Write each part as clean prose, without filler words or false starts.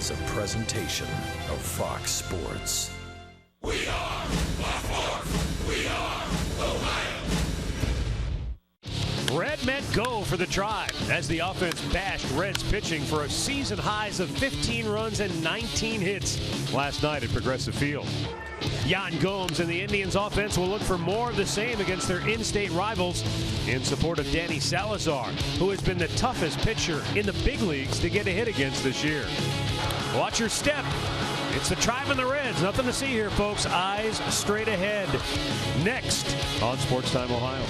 is a presentation of Fox Sports. We are Baltimore. We are Ohio. Red men go for the drive as the offense bashed Reds pitching for a season highs of 15 runs and 19 hits last night at Progressive Field. Yan Gomes and the Indians offense will look for more of the same against their in-state rivals in support of Danny Salazar, who has been the toughest pitcher in the big leagues to get a hit against this year. Watch your step. It's the Tribe and the Reds. Nothing to see here, folks. Eyes straight ahead. Next on Sports Time Ohio.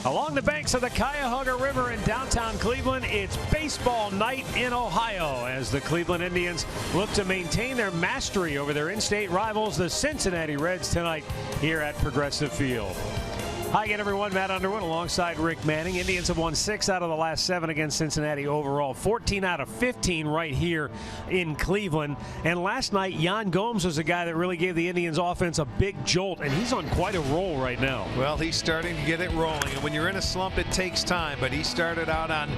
Along the banks of the Cuyahoga River in downtown Cleveland, it's baseball night in Ohio as the Cleveland Indians look to maintain their mastery over their in-state rivals, the Cincinnati Reds, tonight here at Progressive Field. Hi again, everyone. Matt Underwood alongside Rick Manning. Indians have won 6 out of the last 7 against Cincinnati overall. 14 out of 15 right here in Cleveland. And last night, Yan Gomes was a guy that really gave the Indians offense a big jolt, and he's on quite a roll right now. Well, he's starting to get it rolling. And when you're in a slump, it takes time. But he started out on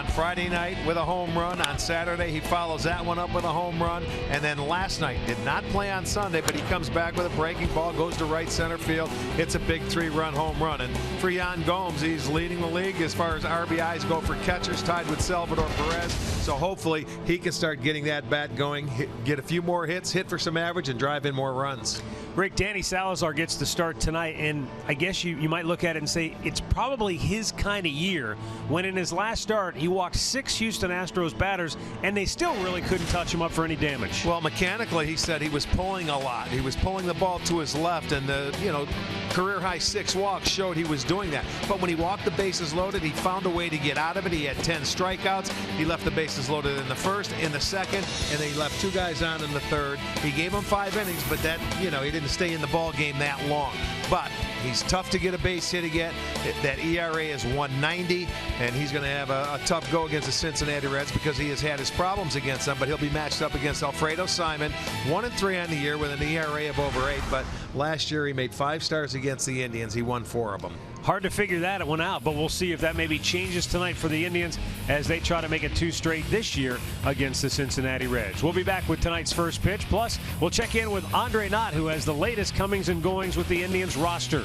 Friday night with a home run. On Saturday, he follows that one up with a home run. And then last night, did not play on Sunday, but he comes back with a breaking ball, goes to right center field. It's a big 3-run home run. And for Yan Gomes, he's leading the league as far as RBIs go for catchers, tied with Salvador Perez. So hopefully he can start getting that bat going, get a few more hits, hit for some average, and drive in more runs. Rick, Danny Salazar gets to start tonight, and I guess you might look at it and say it's probably his kind of year when in his last start he walked 6 Houston Astros batters, and they still really couldn't touch him up for any damage. Well, mechanically, he said he was pulling a lot. He was pulling the ball to his left, and the career-high 6 walks showed he was doing that. But when he walked the bases loaded, he found a way to get out of it. He had 10 strikeouts. He left the bases loaded in the first, in the second, and then he left 2 guys on in the third. He gave him 5 innings, but that, he didn't stay in the ball game that long. But he's tough to get a base hit again. That ERA is 1.90, and he's going to have a tough go against the Cincinnati Reds because he has had his problems against them. But he'll be matched up against Alfredo Simon, 1-3 on the year with an ERA of over 8. But last year he made 5 starts against the Indians. He won 4 of them. Hard to figure that one out, but we'll see if that maybe changes tonight for the Indians as they try to make it 2 straight this year against the Cincinnati Reds. We'll be back with tonight's first pitch. Plus, we'll check in with Andre Knott, who has the latest comings and goings with the Indians roster.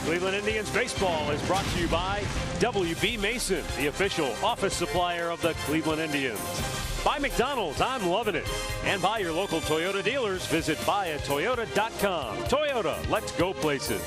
Cleveland Indians baseball is brought to you by W.B. Mason, the official office supplier of the Cleveland Indians. By McDonald's, I'm loving it. And by your local Toyota dealers, visit buyatoyota.com. Toyota, let's go places.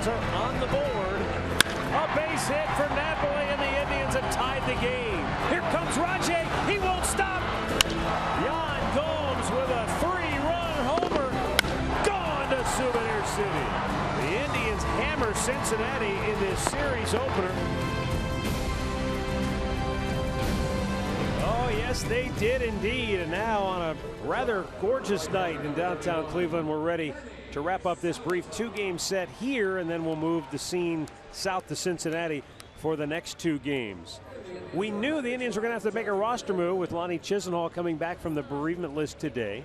are on the board. A base hit for Napoli, and the Indians have tied the game. Here comes Rajay. He won't stop. Yan Gomes with a 3-run homer. Gone to Souvenir City. The Indians hammer Cincinnati in this series opener. Oh, yes, they did indeed. And now on a rather gorgeous night in downtown Cleveland, we're ready to wrap up this brief 2-game set here, and then we'll move the scene south to Cincinnati for the next 2 games. We knew the Indians were going to have to make a roster move with Lonnie Chisenhall coming back from the bereavement list today.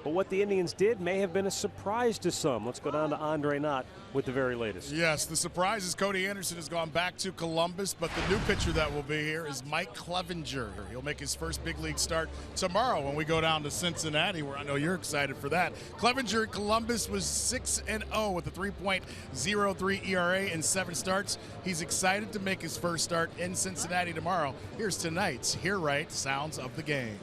But what the Indians did may have been a surprise to some. Let's go down to Andre Knott with the very latest. Yes, the surprise is Cody Anderson has gone back to Columbus, but the new pitcher that will be here is Mike Clevinger. He'll make his first big league start tomorrow when we go down to Cincinnati, where I know you're excited for that. Clevinger at Columbus was 6-0 with a 3.03 ERA in 7 starts. He's excited to make his first start in Cincinnati tomorrow. Here's tonight's Hear Right Sounds of the Game.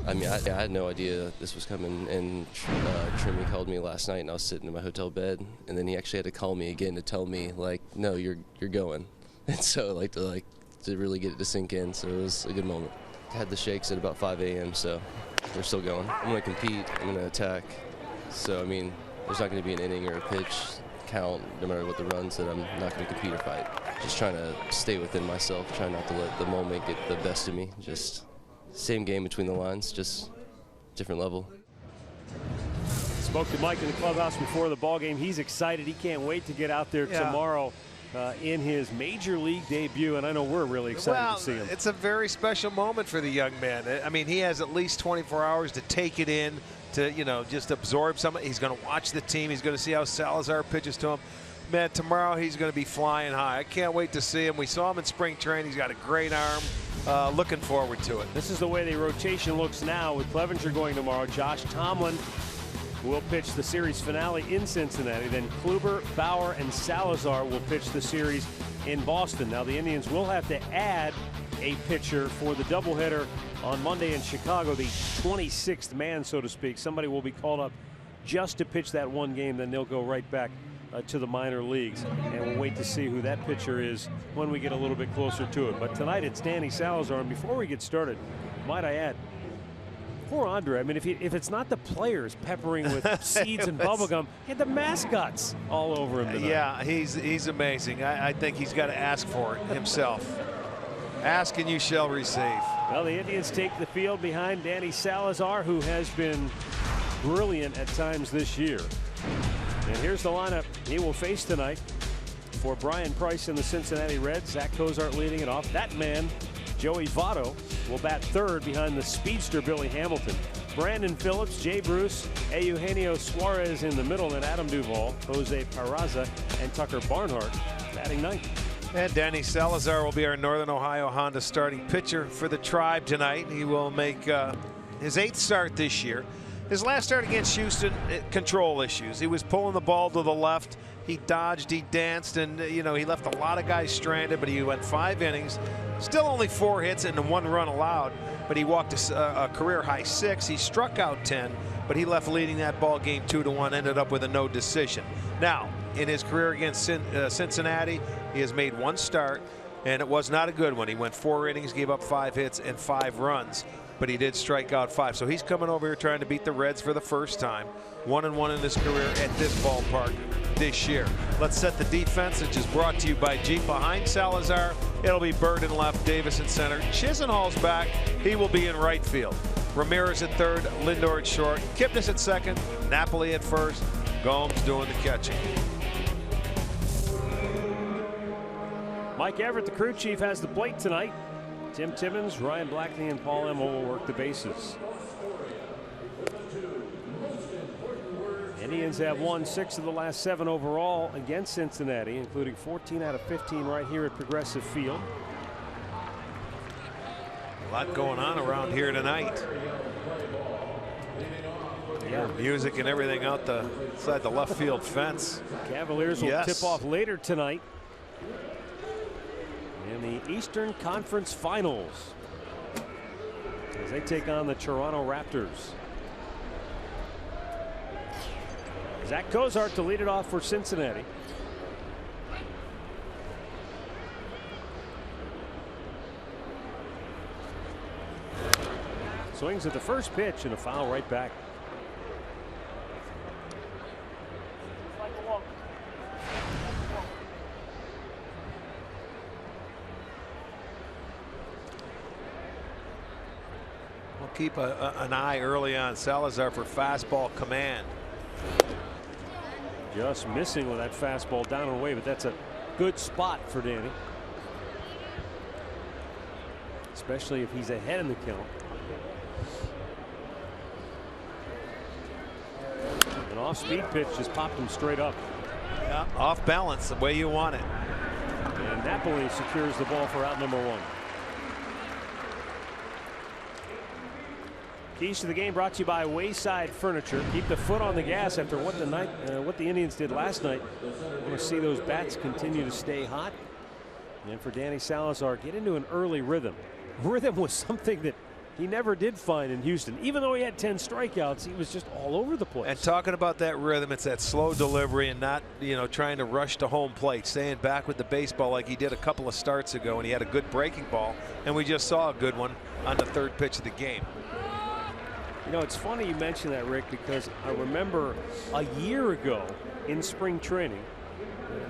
I mean, I had no idea this was coming, and Trimmy called me last night, and I was sitting in my hotel bed, and then he actually had to call me again to tell me, like, no, you're going. And so to really get it to sink in, so it was a good moment. I had the shakes at about 5 a.m., so we're still going. I'm going to compete. I'm going to attack. So, I mean, there's not going to be an inning or a pitch count, no matter what the runs, that I'm not going to compete or fight. Just trying to stay within myself, trying not to let the moment get the best of me. Just same game between the lines, just different level. Spoke to Mike in the clubhouse before the ball game. He's excited. He can't wait to get out there tomorrow in his major league debut, and I know we're really excited to see him. It's a very special moment for the young man. I mean, he has at least 24 hours to take it in, to just absorb some. He's going to watch the team. He's going to see how Salazar pitches to him. Man, tomorrow he's going to be flying high. I can't wait to see him. We saw him in spring training. He's got a great arm. Looking forward to it. This is the way the rotation looks now with Clevinger going tomorrow. Josh Tomlin will pitch the series finale in Cincinnati. Then Kluber, Bauer, and Salazar will pitch the series in Boston. Now the Indians will have to add a pitcher for the doubleheader on Monday in Chicago, the 26th man, so to speak. Somebody will be called up just to pitch that one game, then they'll go right back to the minor leagues, and we'll wait to see who that pitcher is when we get a little bit closer to it. But tonight it's Danny Salazar, and before we get started, might I add, poor Andre. I mean, if it's not the players peppering with seeds and bubblegum, he had the mascots all over him tonight. Yeah, he's amazing. I think he's got to ask for it himself. Ask and you shall receive. Well, the Indians take the field behind Danny Salazar, who has been brilliant at times this year. And here's the lineup he will face tonight for Brian Price and the Cincinnati Reds. Zach Cozart leading it off. That man, Joey Votto, will bat third behind the speedster Billy Hamilton. Brandon Phillips, Jay Bruce, Eugenio Suarez in the middle, and Adam Duvall, Jose Peraza, and Tucker Barnhart batting ninth. And Danny Salazar will be our Northern Ohio Honda starting pitcher for the Tribe tonight. He will make his 8th start this year. His last start against Houston, control issues. He was pulling the ball to the left. He dodged, he danced, and he left a lot of guys stranded, but he went 5 innings. Still only 4 hits and 1 run allowed, but he walked a career high 6. He struck out 10, but he left leading that ball game 2-1, ended up with a no decision. Now, in his career against Cincinnati, he has made 1 start, and it was not a good one. He went 4 innings, gave up 5 hits and 5 runs. But he did strike out 5. So he's coming over here trying to beat the Reds for the first time. 1-1 in his career at this ballpark this year. Let's set the defense, which is brought to you by Jeep. Behind Salazar, it'll be Bird in left, Davis in center. Chisenhall's back. He will be in right field. Ramirez at third, Lindor at short, Kipnis at second, Napoli at first, Gomes doing the catching. Mike Everett, the crew chief, has the plate tonight. Tim Timmons, Ryan Blackney, and Paul Emmel will work the bases. Indians have won 6 of the last 7 overall against Cincinnati, including 14 out of 15 right here at Progressive Field. A lot going on around here tonight. Yeah, music and everything outside the left field fence. Cavaliers will tip off later tonight in the Eastern Conference Finals as they take on the Toronto Raptors. Zach Cozart to lead it off for Cincinnati. Swings at the first pitch and a foul right back. We'll keep an eye early on Salazar for fastball command. Just missing with that fastball down and away, but that's a good spot for Danny. Especially if he's ahead in the count. An off-speed pitch just popped him straight up. Yeah, off balance, the way you want it. And Napoli secures the ball for out number 1. Keys to the game brought to you by Wayside Furniture. Keep the foot on the gas after what the Indians did last night. I want to see those bats continue to stay hot. And for Danny Salazar, get into an early rhythm. Rhythm was something that he never did find in Houston. Even though he had 10 strikeouts, he was just all over the place. And talking about that rhythm, it's that slow delivery and not, trying to rush to home plate, staying back with the baseball like he did a couple of starts ago, and he had a good breaking ball, and we just saw a good one on the 3rd pitch of the game. It's funny you mention that, Rick, because I remember a year ago in spring training,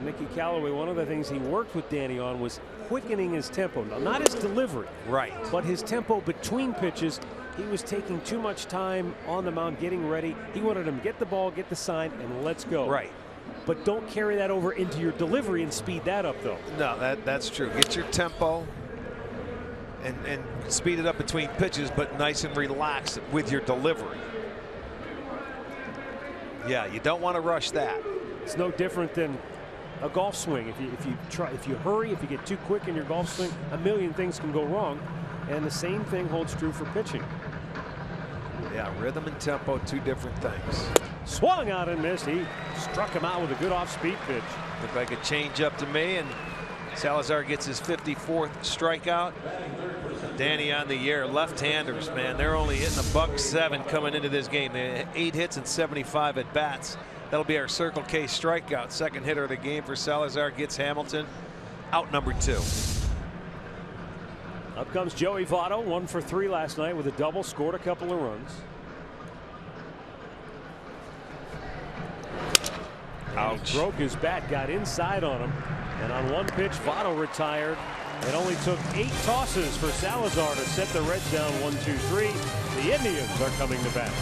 Mickey Callaway, one of the things he worked with Danny on was quickening his tempo. Now, not his delivery, right, but his tempo between pitches. He was taking too much time on the mound getting ready. He wanted him to get the ball, get the sign, and let's go. Right. But don't carry that over into your delivery and speed that up, though. No, that's true. Get your tempo and speed it up between pitches, but nice and relaxed with your delivery. Yeah, you don't want to rush that. It's no different than a golf swing. If you hurry, if you get too quick in your golf swing, a million things can go wrong. And the same thing holds true for pitching. Yeah, rhythm and tempo, 2 different things. Swung out and missed. He struck him out with a good off-speed pitch. Looked like a change up to me, and Salazar gets his 54th strikeout. Danny on the year. Left-handers, man, they're only hitting $107 coming into this game. They had 8 hits and 75 at bats. That'll be our Circle K strikeout. Second hitter of the game for Salazar gets Hamilton. Out number 2. Up comes Joey Votto, 1 for 3 last night with a double, scored a couple of runs. Ouch. He broke his bat, got inside on him, and on one pitch, Votto retired. It only took 8 tosses for Salazar to set the Reds down 1-2-3. The Indians are coming to bat.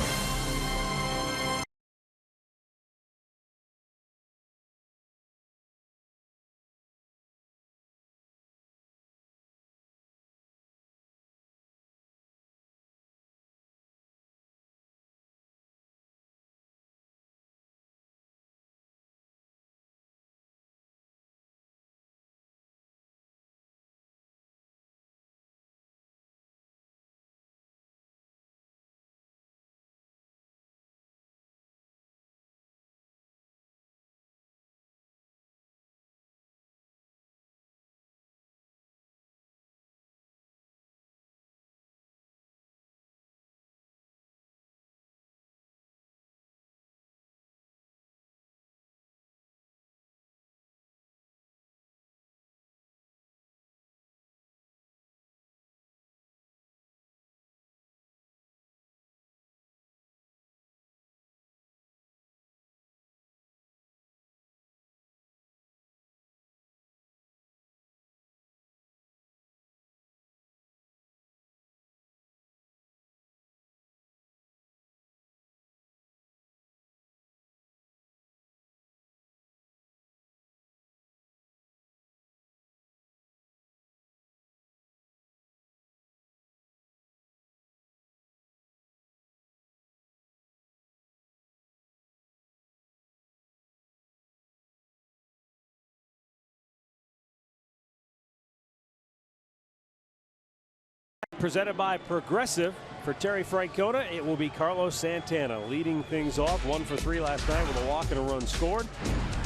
Presented by Progressive. For Terry Francona, it will be Carlos Santana leading things off. 1 for 3 last night with a walk and a run scored.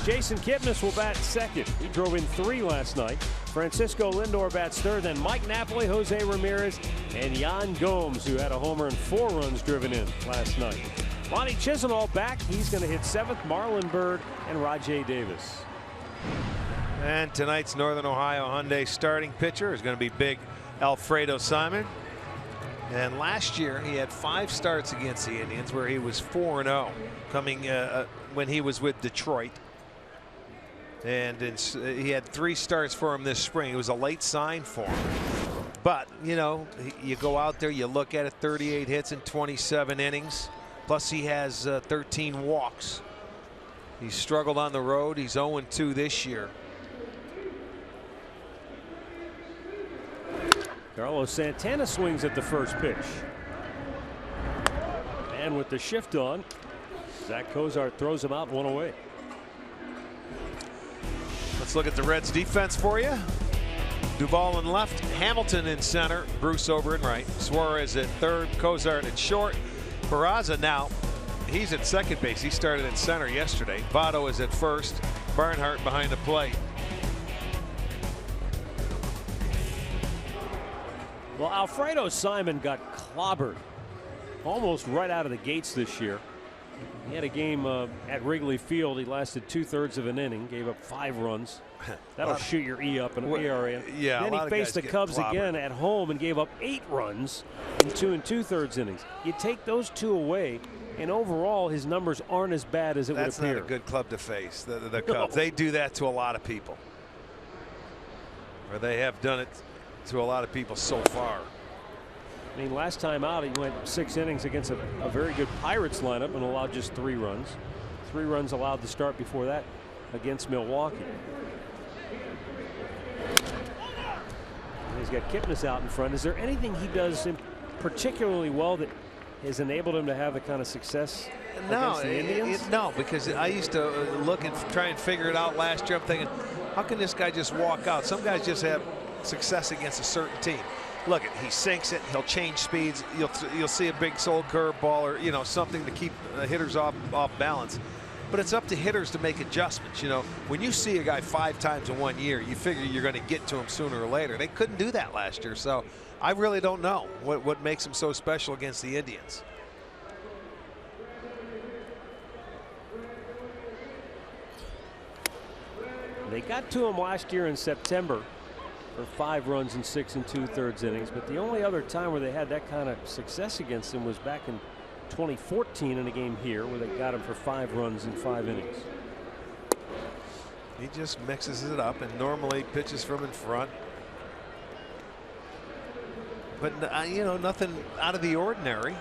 Jason Kipnis will bat second. He drove in 3 last night. Francisco Lindor bats third. Then Mike Napoli, Jose Ramirez, and Yan Gomes, who had a homer and 4 runs driven in last night. Lonnie Chisenhall back. He's going to hit 7th. Marlon Byrd and Rajay Davis. And tonight's Northern Ohio Hyundai starting pitcher is going to be big Alfredo Simon. And last year he had 5 starts against the Indians where he was 4-0 coming when he was with Detroit. And he had 3 starts for him this spring. It was a late sign for him. But, you know, you go out there, you look at it, 38 hits in 27 innings. Plus he has 13 walks. He's struggled on the road. He's 0-2 this year. Carlos Santana swings at the first pitch. And with the shift on, Zach Cozart throws him out 1 away. Let's look at the Reds defense for you. Duvall in left, Hamilton in center, Bruce over in right, Suarez at third, Cozart at short. Peraza now, he's at second base. He started at center yesterday. Votto is at first, Barnhart behind the plate. Well, Alfredo Simon got clobbered almost right out of the gates this year. He had a game at Wrigley Field. He lasted 2/3 of an inning, gave up 5 runs. That'll shoot your E up in an ERA. Yeah, then he faced the Cubs again at home and gave up 8 runs in 2 2/3 innings. You take those 2 away, and overall his numbers aren't as bad as it would appear. That's not a good club to face, the Cubs. They do that to a lot of people. Or they have done it to a lot of people so far. I mean, last time out he went 6 innings against a very good Pirates lineup and allowed just 3 runs. 3 runs allowed to start before that against Milwaukee. And he's got Kipnis out in front. Is there anything he does particularly well that has enabled him to have the kind of success against the Indians? No, because I used to look and try and figure it out last year. I'm thinking, how can this guy just walk out? Some guys just have success against a certain team. Look, he sinks it. He'll change speeds. You'll see a big soul curveball or, you know, something to keep hitters off balance. But it's up to hitters to make adjustments. You know, when you see a guy 5 times in 1 year, you figure you're going to get to him sooner or later. They couldn't do that last year, so I really don't know what makes him so special against the Indians. They got to him last year in September for 5 runs in 6 2/3 innings, but the only other time where they had that kind of success against him was back in 2014 in a game here where they got him for 5 runs in 5 innings. He just mixes it up and normally pitches from in front. But you know, nothing out of the ordinary.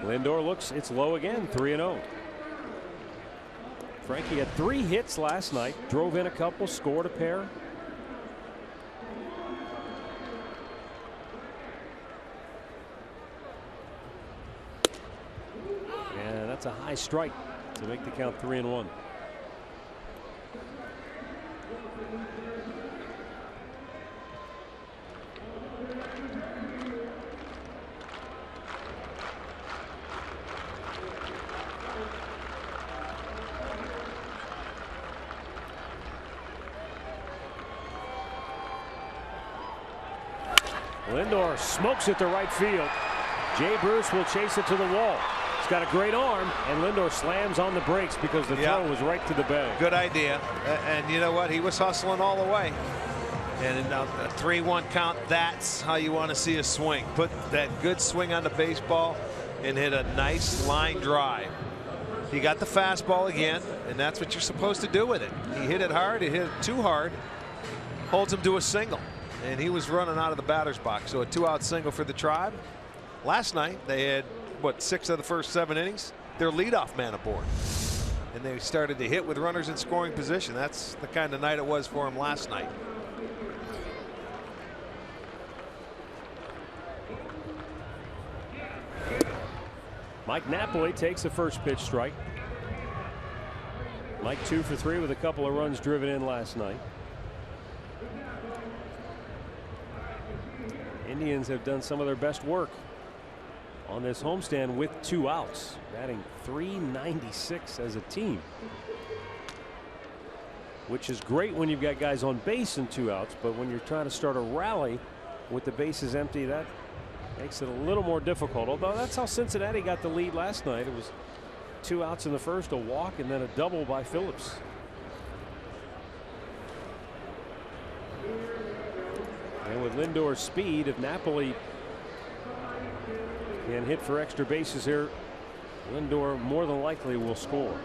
Lindor looks, it's low again, 3-0. Frankie had 3 hits last night, drove in a couple, scored a pair. And that's a high strike to make the count 3-1. Lindor smokes it to right field. Jay Bruce will chase it to the wall. He's got a great arm, and Lindor slams on the brakes because the throw was right to the bag. Good idea. And you know what? He was hustling all the way. And a 3-1 count, that's how you want to see a swing. Put that good swing on the baseball and hit a nice line drive. He got the fastball again, and that's what you're supposed to do with it. He hit it hard. He hit it too hard. Holds him to a single. And he was running out of the batter's box. So a 2-out single for the Tribe. Last night they had, what, 6 of the first 7 innings. Their leadoff man aboard. And they started to hit with runners in scoring position. That's the kind of night it was for him last night. Mike Napoli takes the first pitch strike. Mike 2 for 3 with a couple of runs driven in last night. Indians have done some of their best work on this homestand with 2 outs, batting .396 as a team, which is great when you've got guys on base and 2 outs, but when you're trying to start a rally with the bases empty, that makes it a little more difficult. Although that's how Cincinnati got the lead last night. It was 2 outs in the first, a walk, and then a double by Phillips. And with Lindor's speed, if Napoli can hit for extra bases here, Lindor more than likely will score.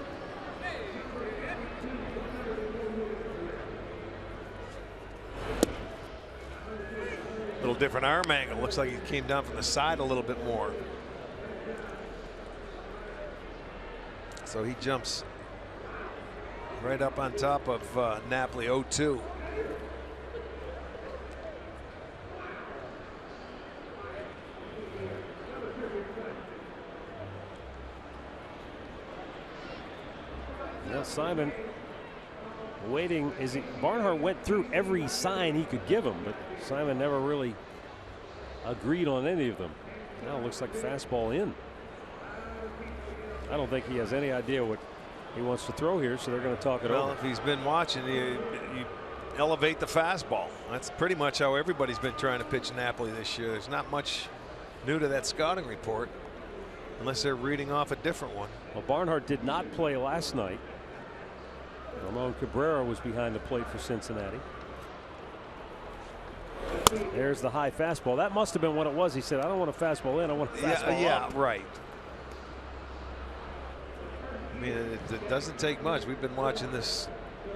Little different arm angle. Looks like he came down from the side a little bit more. So he jumps right up on top of Napoli. 0-2. Now Simon waiting. Barnhart went through every sign he could give him, but Simon never really agreed on any of them. Now it looks like fastball in. I don't think he has any idea what he wants to throw here, so they're going to talk it over. Well, if he's been watching, you elevate the fastball. That's pretty much how everybody's been trying to pitch Napoli this year. There's not much new to that scouting report, unless they're reading off a different one. Well, Barnhart did not play last night. Ramon Cabrera was behind the plate for Cincinnati. There's the high fastball. That must have been what it was. He said, I don't want a fastball in, I want a fastball yeah, up. Right. I mean, it doesn't take much. We've been watching this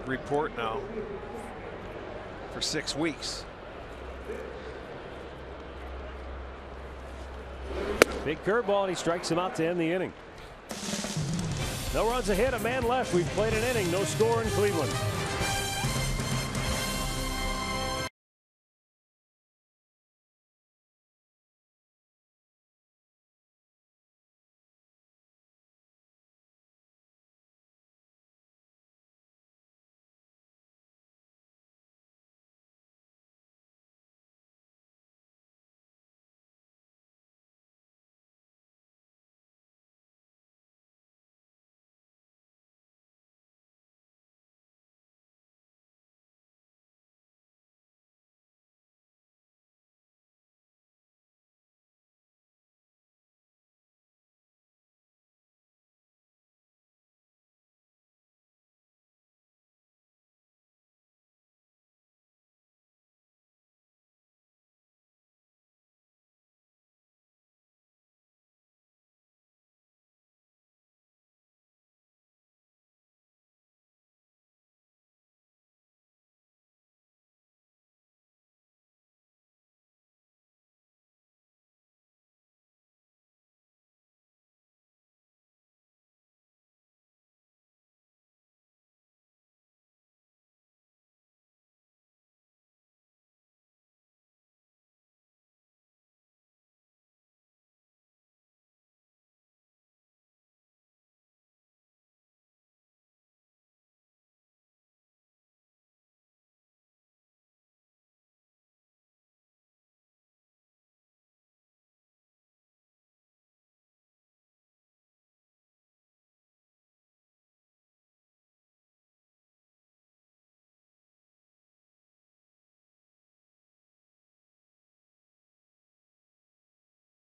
report now for 6 weeks. Big curveball, and he strikes him out to end the inning. No runs ahead, a man left. We've played an inning, no score in Cleveland.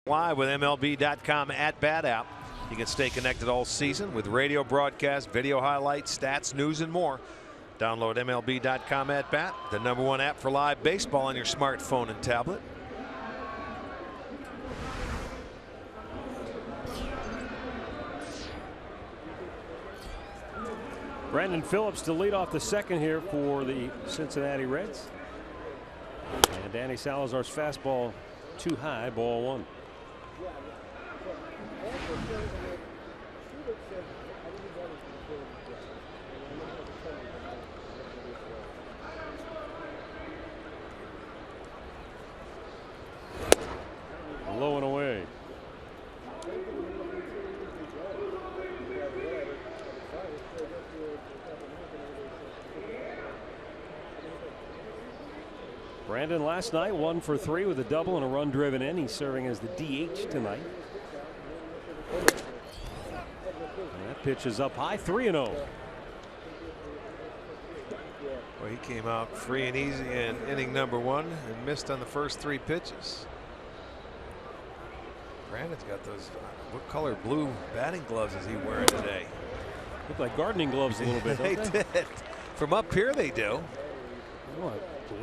Live with MLB.com @bat app. You can stay connected all season with radio broadcast, video highlights, stats, news, and more. Download MLB.com @bat, the #1 app for live baseball on your smartphone and tablet. Brandon Phillips to lead off the second here for the Cincinnati Reds. And Danny Salazar's fastball too high, ball one. Low and away. Brandon last night 1 for 3 with a double and a run driven in. He's serving as the DH tonight. And that pitch is up high, 3-0. Well, he came out free and easy in inning #1 and missed on the first 3 pitches. Brandon's got those what color blue batting gloves is he wearing today? Look like gardening gloves a little bit. They don't they? did. From up here they do.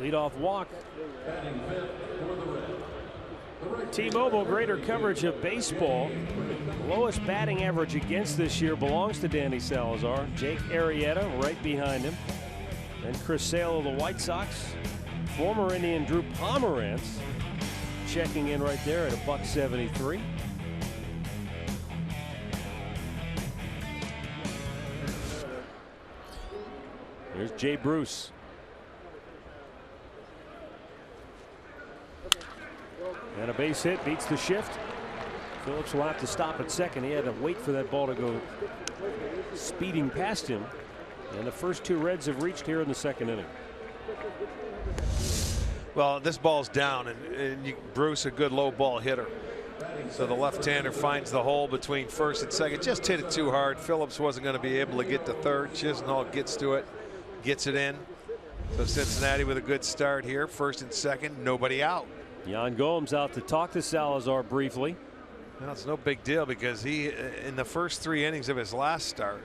Leadoff walk. T-Mobile, greater coverage of baseball. Lowest batting average against this year belongs to Danny Salazar. Jake Arrieta right behind him. And Chris Sale of the White Sox. Former Indian Drew Pomerantz checking in right there at $1.73. Here's Jay Bruce. And a base hit beats the shift. Phillips will have to stop at second. He had to wait for that ball to go speeding past him. And the first two Reds have reached here in the second inning. Well, this ball's down, and Bruce, a good low ball hitter. So the left-hander finds the hole between first and second. Just hit it too hard. Phillips wasn't going to be able to get to third. Chisenhall gets to it, gets it in. So Cincinnati with a good start here. First and second, nobody out. Yan Gomes out to talk to Salazar briefly. Well, it's no big deal because he, in the first 3 innings of his last start,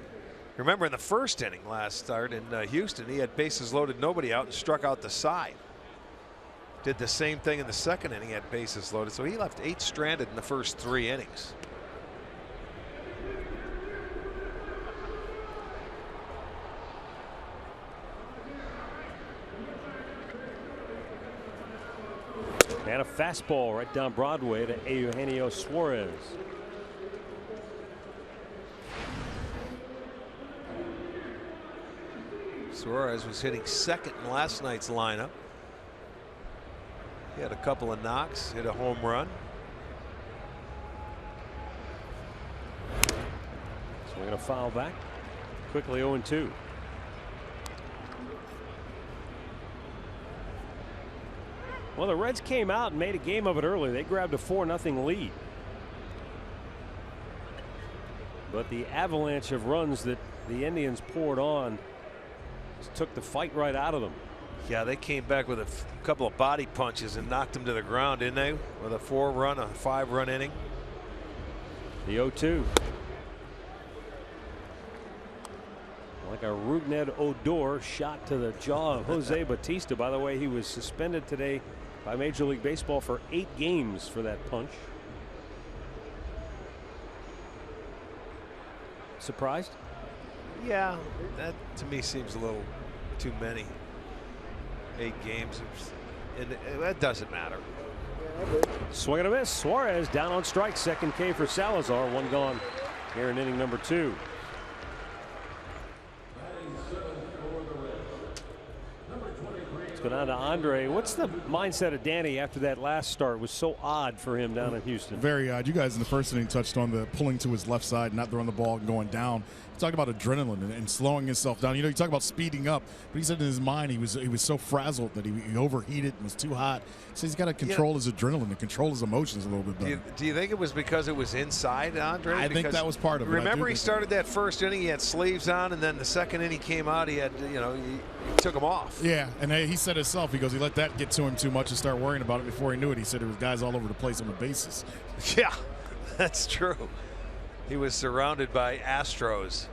remember in the first inning last start in Houston, he had bases loaded, nobody out, and struck out the side. Did the same thing in the second inning, had bases loaded. So he left 8 stranded in the first 3 innings. And a fastball right down Broadway to Eugenio Suarez. Suarez was hitting second in last night's lineup. He had a couple of knocks, hit a home run. So we're going to foul back. Quickly 0-2. Well, the Reds came out and made a game of it early. They grabbed a 4-0 lead. But the avalanche of runs that the Indians poured on just took the fight right out of them. Yeah, they came back with a couple of body punches and knocked them to the ground, didn't they? With a 4-run, a 5-run inning. The 0-2. Like a Rougned Odor shot to the jaw of Jose Bautista. By the way, he was suspended today by Major League Baseball for 8 games for that punch. Surprised? Yeah, that to me seems a little too many. 8 games, and that doesn't matter. Swing and a miss. Suarez down on strike. Second K for Salazar. 1 gone here in inning number 2. Go down to Andre. What's the mindset of Danny after that last start? It was so odd for him down in Houston. Very odd. You guys in the first inning touched on the pulling to his left side, not throwing the ball and going down. You talk about adrenaline and slowing himself down. You know, you talk about speeding up, but he said in his mind he was so frazzled that he overheated and was too hot. So he's got to control his adrenaline and control his emotions a little bit better. Do you think it was because it was inside, Andre? I think that was part of it. Remember, he started that first inning, he had sleeves on, and then the second inning came out, he had, you know, he took them off. Yeah, and he said himself, he goes, he let that get to him too much and start worrying about it. Before he knew it, he said there was guys all over the place on the bases. Yeah, that's true. He was surrounded by Astros.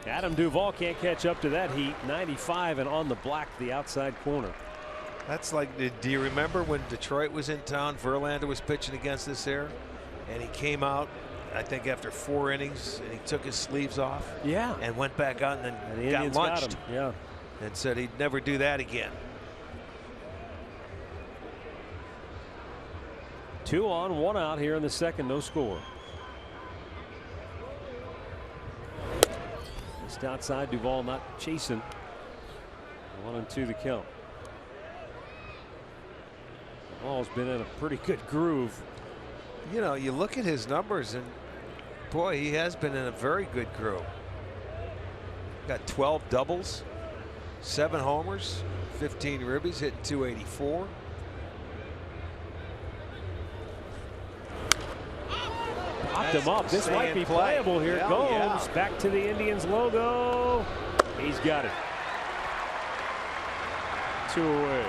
Adam Duvall can't catch up to that heat. 95 and on the black, the outside corner. That's like, do you remember when Detroit was in town? Verlander was pitching against this air, and he came out, I think, after 4 innings, and he took his sleeves off. Yeah. And went back out and then And the got Indians lunched. got him. Yeah. And said he'd never do that again. 2 on, 1 out here in the second, no score. Just outside, Duvall not chasing. 1-2 the count. Duvall's been in a pretty good groove. You know, you look at his numbers, and boy, he has been in a very good groove. Got 12 doubles, 7 homers, 15 ribbies, hitting .284. Popped him up. This might be playable here. Yeah, Gomes yeah. back to the Indians logo. He's got it. 2 away.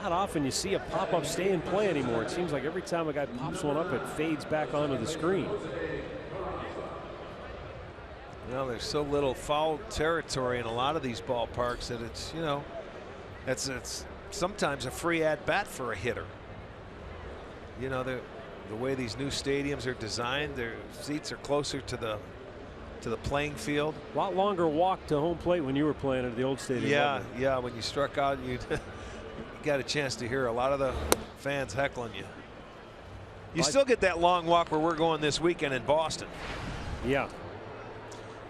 not often you see a pop-up stay in play anymore. It seems like every time a guy pops one up, it fades back onto the screen. Well, there's so little foul territory in a lot of these ballparks that it's, you know, it's sometimes a free at bat for a hitter. You know, the way these new stadiums are designed, their seats are closer to the playing field. A lot longer walk to home plate when you were playing at the old stadium. Yeah, yeah. When you struck out, you got a chance to hear a lot of the fans heckling you. You still get that long walk where we're going this weekend in Boston. Yeah.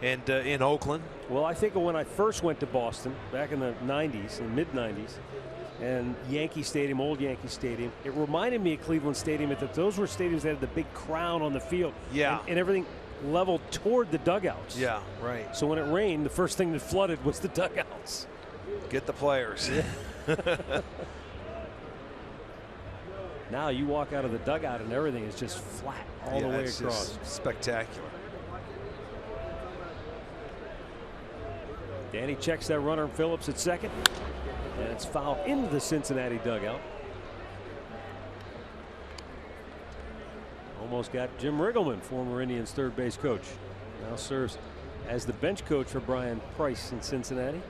And in Oakland. Well, I think of when I first went to Boston back in the 90s, in the mid-90s, and Yankee Stadium, old Yankee Stadium, it reminded me of Cleveland Stadium. That those were stadiums that had the big crown on the field. Yeah. And everything leveled toward the dugouts. Yeah, right. So when it rained, the first thing that flooded was the dugouts. Get the players. Now you walk out of the dugout and everything is just flat all the way it's across. just spectacular. Danny checks that runner, Phillips at second, and it's fouled into the Cincinnati dugout. Almost got Jim Riggleman, former Indians third base coach, now serves as the bench coach for Brian Price in Cincinnati.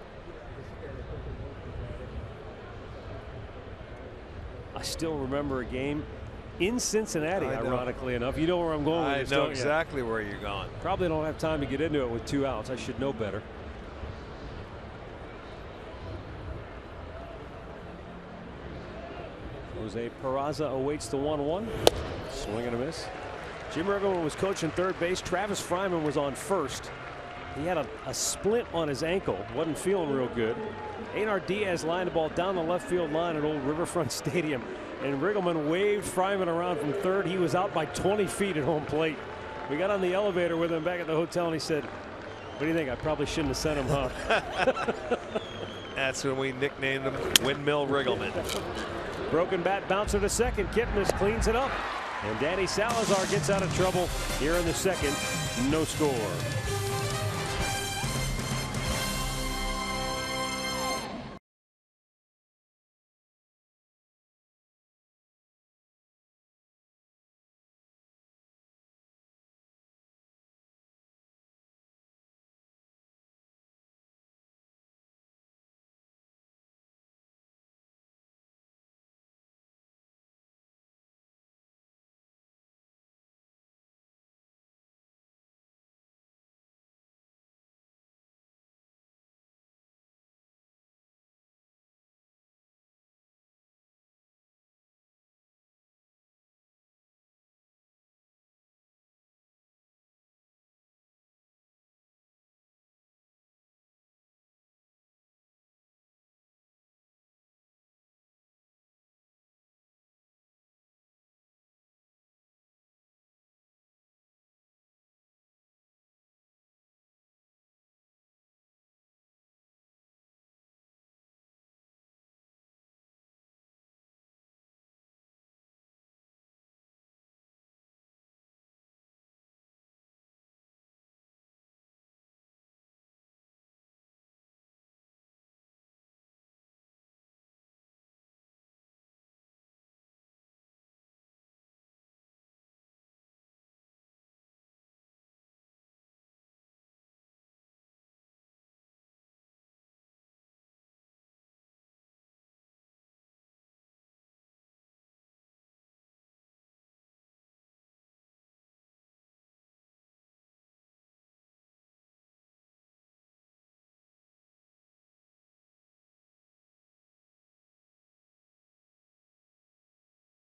I still remember a game in Cincinnati, ironically enough. You know where I'm going with this, I know exactly where you're going. Probably don't have time to get into it with 2 outs. I should know better. Jose Peraza awaits the 1-1. Swing and a miss. Jim Riggleman was coaching third base. Travis Fryman was on first. He had a splint on his ankle. Wasn't feeling real good. Einar Diaz lined the ball down the left field line at Old Riverfront Stadium. And Riggleman waved Fryman around from third. He was out by 20 feet at home plate. We got on the elevator with him back at the hotel, and he said, "What do you think? I probably shouldn't have sent him, huh?" That's when we nicknamed him Windmill Riggleman. Broken bat bouncer to second. Kipnis cleans it up. And Danny Salazar gets out of trouble here in the second. No score.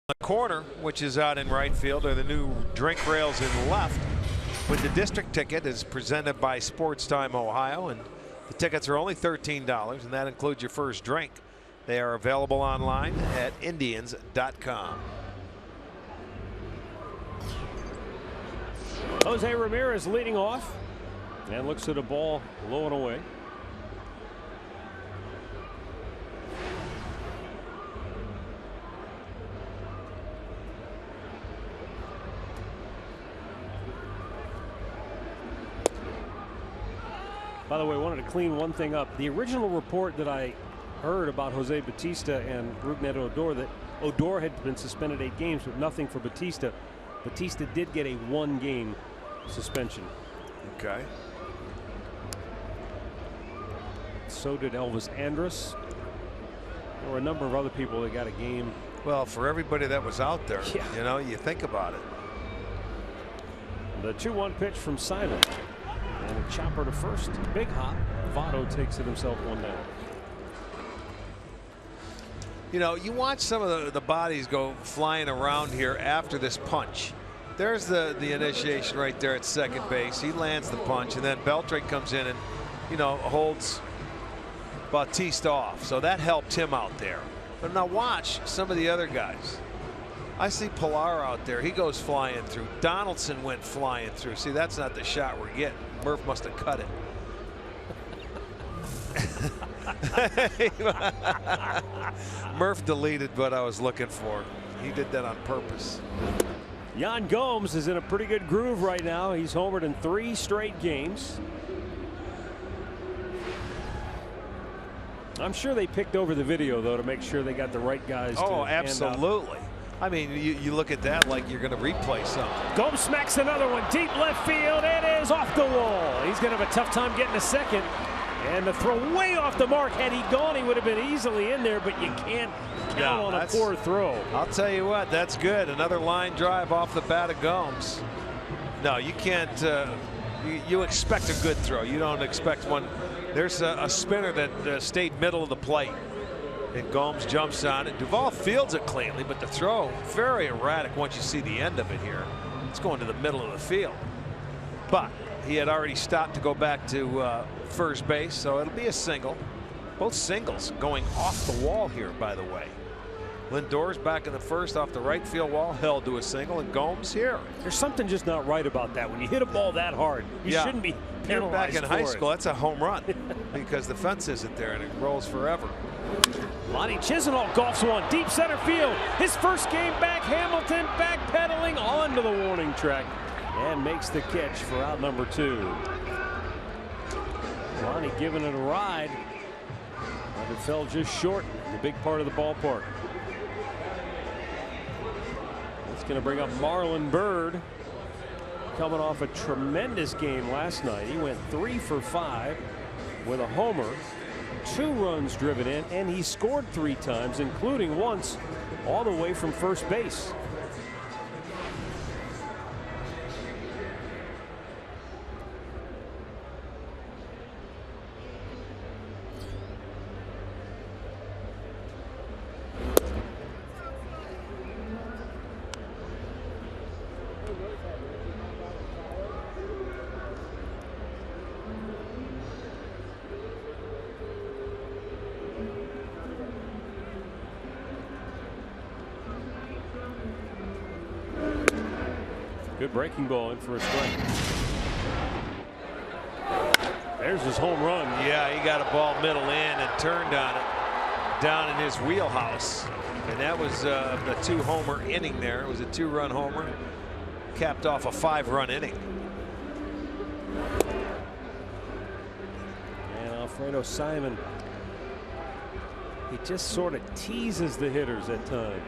The corner, which is out in right field, are the new drink rails in left. With the district ticket is presented by Sports Time Ohio, and the tickets are only $13, and that includes your first drink. They are available online at Indians.com. Jose Ramirez leading off and looks at a ball low and away. By the way, I wanted to clean one thing up. The original report that I heard about Jose Bautista and Rougned Odor that Odor had been suspended 8 games, but nothing for Bautista. Bautista did get a 1-game suspension. Okay. So did Elvis Andrus. There were a number of other people that got a game. Well, for everybody that was out there, yeah. You know, you think about it. The 2-1 pitch from Simon. And a chopper to first. Big hop. Votto takes it himself 1 down. You know, you watch some of the bodies go flying around here after this punch. There's the initiation right there at second base. He lands the punch, and then Beltre comes in and, you know, holds Bautista off. So that helped him out there. But now watch some of the other guys. I see Pilar out there. He goes flying through. Donaldson went flying through. See, that's not the shot we're getting. Murph must have cut it. Murph deleted what I was looking for. He did that on purpose. Yan Gomes is in a pretty good groove right now. He's homered in 3 straight games. I'm sure they picked over the video, though, to make sure they got the right guys. Oh, absolutely. I mean, you look at that like you're going to replay something. Gomes smacks another one deep left field. It is off the wall. He's going to have a tough time getting a second. And the throw way off the mark. Had he gone, he would have been easily in there, but you can't count on a poor throw. I'll tell you what, that's good. Another line drive off the bat of Gomes. No, you can't. You expect a good throw. You don't expect one. There's a spinner that stayed middle of the plate. And Gomes jumps on it. Duvall fields it cleanly, but the throw very erratic once you see the end of it here. It's going to the middle of the field. But he had already stopped to go back to first base, so it'll be a single. Both singles going off the wall here, by the way. Lindor's back in the first off the right field wall, held to a single, and Gomes here. There's something just not right about that. When you hit a ball that hard, you shouldn't be penalized. Back in for high school, that's a home run because the fence isn't there and it rolls forever. Lonnie Chisenhall golfs one deep center field. His first game back. Hamilton backpedaling onto the warning track and makes the catch for out number 2. Lonnie giving it a ride, but it fell just short in the big part of the ballpark. It's going to bring up Marlon Byrd, coming off a tremendous game last night. He went 3 for 5 with a homer, 2 runs driven in, and he scored 3 times, including once all the way from first base. Good breaking ball in for a strike. There's his home run. Yeah, he got a ball middle in and turned on it down in his wheelhouse. And that was the 2-homer inning there. It was a 2-run homer. Capped off a 5-run inning. And Alfredo Simon, he just sort of teases the hitters at times.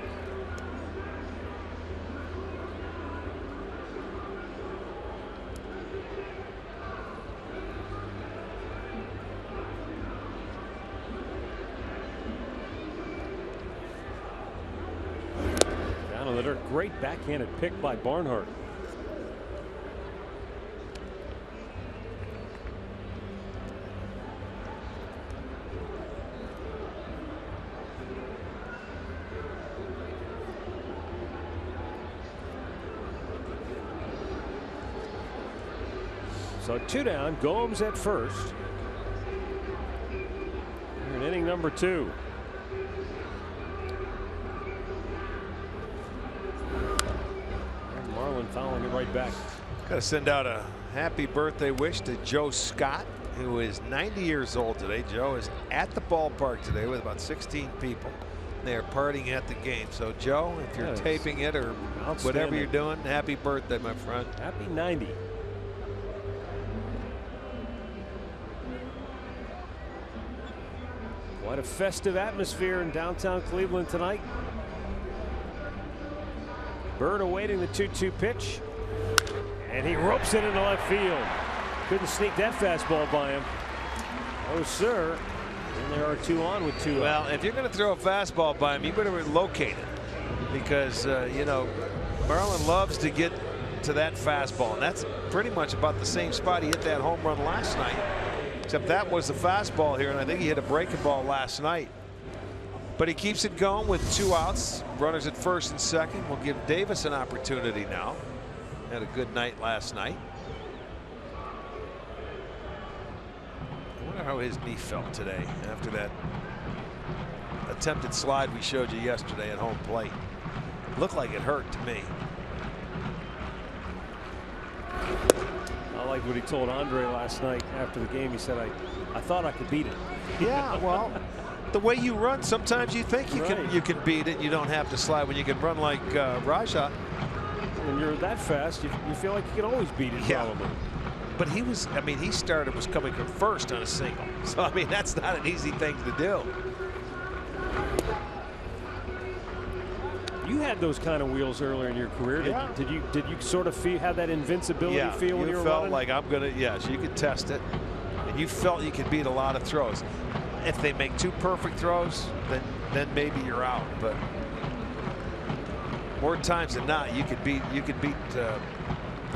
Great backhanded pick by Barnhart. So 2 down, Gomes at first. We're in inning number 2. Fouling it right back. Got to send out a happy birthday wish to Joe Scott, who is 90 years old today. Joe is at the ballpark today with about 16 people. They are partying at the game. So, Joe, if you're taping it or whatever you're doing, happy birthday, my friend. Happy 90. Quite a festive atmosphere in downtown Cleveland tonight. Bird awaiting the 2-2 pitch. And he ropes it into left field. Couldn't sneak that fastball by him. Oh, sir. And there are 2 on with 2 Well, out. if you're going to throw a fastball by him, you better locate it. Because, you know, Marlin loves to get to that fastball. And that's pretty much about the same spot he hit that home run last night. Except that was the fastball here, and I think he hit a breaking ball last night. But he keeps it going with 2 outs. Runners at first and second. We'll give Davis an opportunity now. Had a good night last night. I wonder how his knee felt today after that attempted slide we showed you yesterday at home plate. Looked like it hurt to me. I like what he told Andre last night after the game. He said, I thought I could beat it. Yeah, well, the way you run, sometimes you think you can beat it. You don't have to slide. When you can run like Raja. When you're that fast, you feel like you can always beat it. Yeah. Probably. But he was, I mean, he was coming from first on a single. So, I mean, that's not an easy thing to do. You had those kind of wheels earlier in your career. Did you sort of have that invincibility feel when you were running? felt like I'm gonna, yes, you could test it, and you felt you could beat a lot of throws. If they make 2 perfect throws, then maybe you're out. But more times than not, you could beat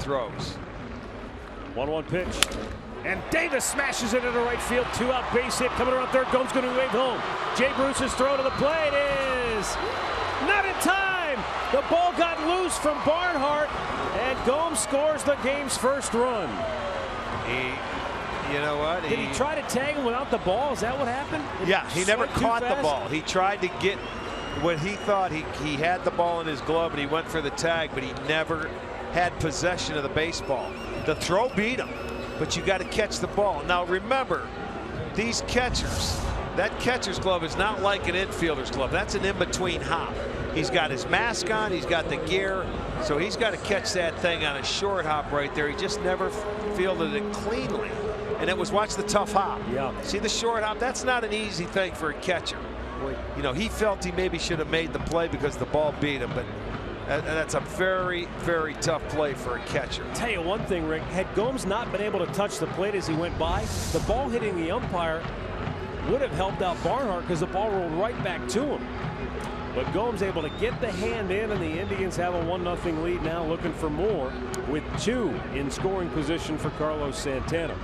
throws. 1-1 pitch. And Davis smashes it into right field. 2-out base hit coming around third. Gomes going to wave home. Jay Bruce's throw to the plate is not in time. The ball got loose from Barnhart, and Gomes scores the game's first run. You know what? Did he try to tag him without the ball? Is that what happened? Yeah, he never caught the ball. He tried to get when he thought he had the ball in his glove, and he went for the tag, but he never had possession of the baseball. The throw beat him, but you got to catch the ball. Now remember, these catchers, that catcher's glove is not like an infielder's glove. That's an in-between hop. He's got his mask on, he's got the gear, so he's got to catch that thing on a short hop right there. He just never fielded it cleanly. And it was, watch the tough hop. Yeah. See the short hop? That's not an easy thing for a catcher. You know, he felt he maybe should have made the play because the ball beat him, but that's a very, very tough play for a catcher. Tell you one thing, Rick, had Gomes not been able to touch the plate as he went by, the ball hitting the umpire would have helped out Barnhart because the ball rolled right back to him. But Gomes able to get the hand in, and the Indians have a 1-0 lead now, looking for more with 2 in scoring position for Carlos Santana.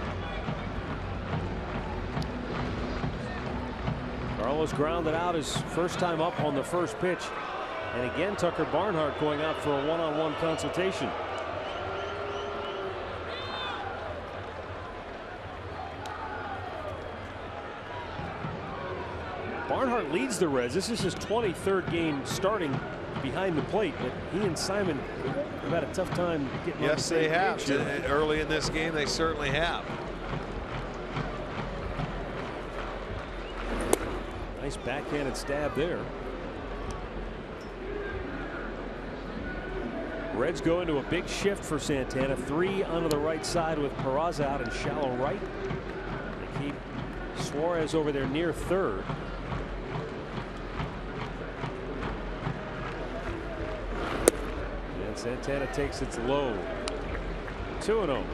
Carlos grounded out his first time up on the first pitch. And again, Tucker Barnhart going out for a one-on-one consultation. Barnhart leads the Reds. This is his 23rd game starting behind the plate, but he and Simon have had a tough time getting on the same page. Yes, they have. Early in this game, they certainly have. Nice backhanded stab there. Reds go into a big shift for Santana. 3 onto the right side with Peraza out in shallow right. They keep Suarez over there near third. And Santana takes its low. 2-0.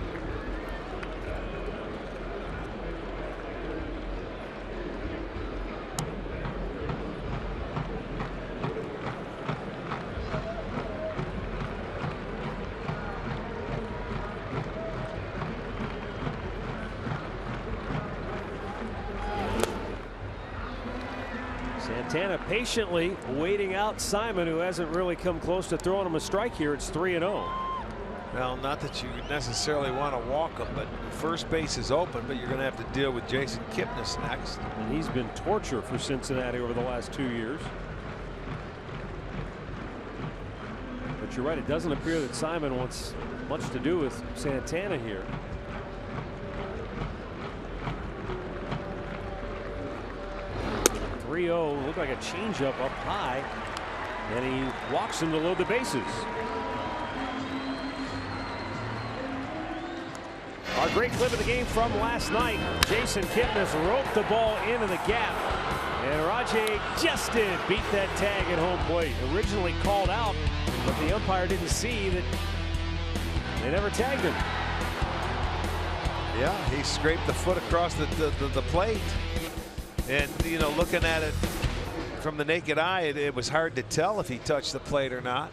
Santana patiently waiting out Simon, who hasn't really come close to throwing him a strike here. It's 3-0. Well, not that you necessarily want to walk him, but first base is open, but you're going to have to deal with Jason Kipnis next. And he's been torture for Cincinnati over the last 2 years. But you're right, it doesn't appear that Simon wants much to do with Santana here. Looked like a changeup up high, and he walks him to load the bases. Our great clip of the game from last night. Jason Kipnis roped the ball into the gap. And Rajay just did beat that tag at home plate. Originally called out, but the umpire didn't see that they never tagged him. Yeah, he scraped the foot across the plate. And, you know, looking at it from the naked eye, it was hard to tell if he touched the plate or not.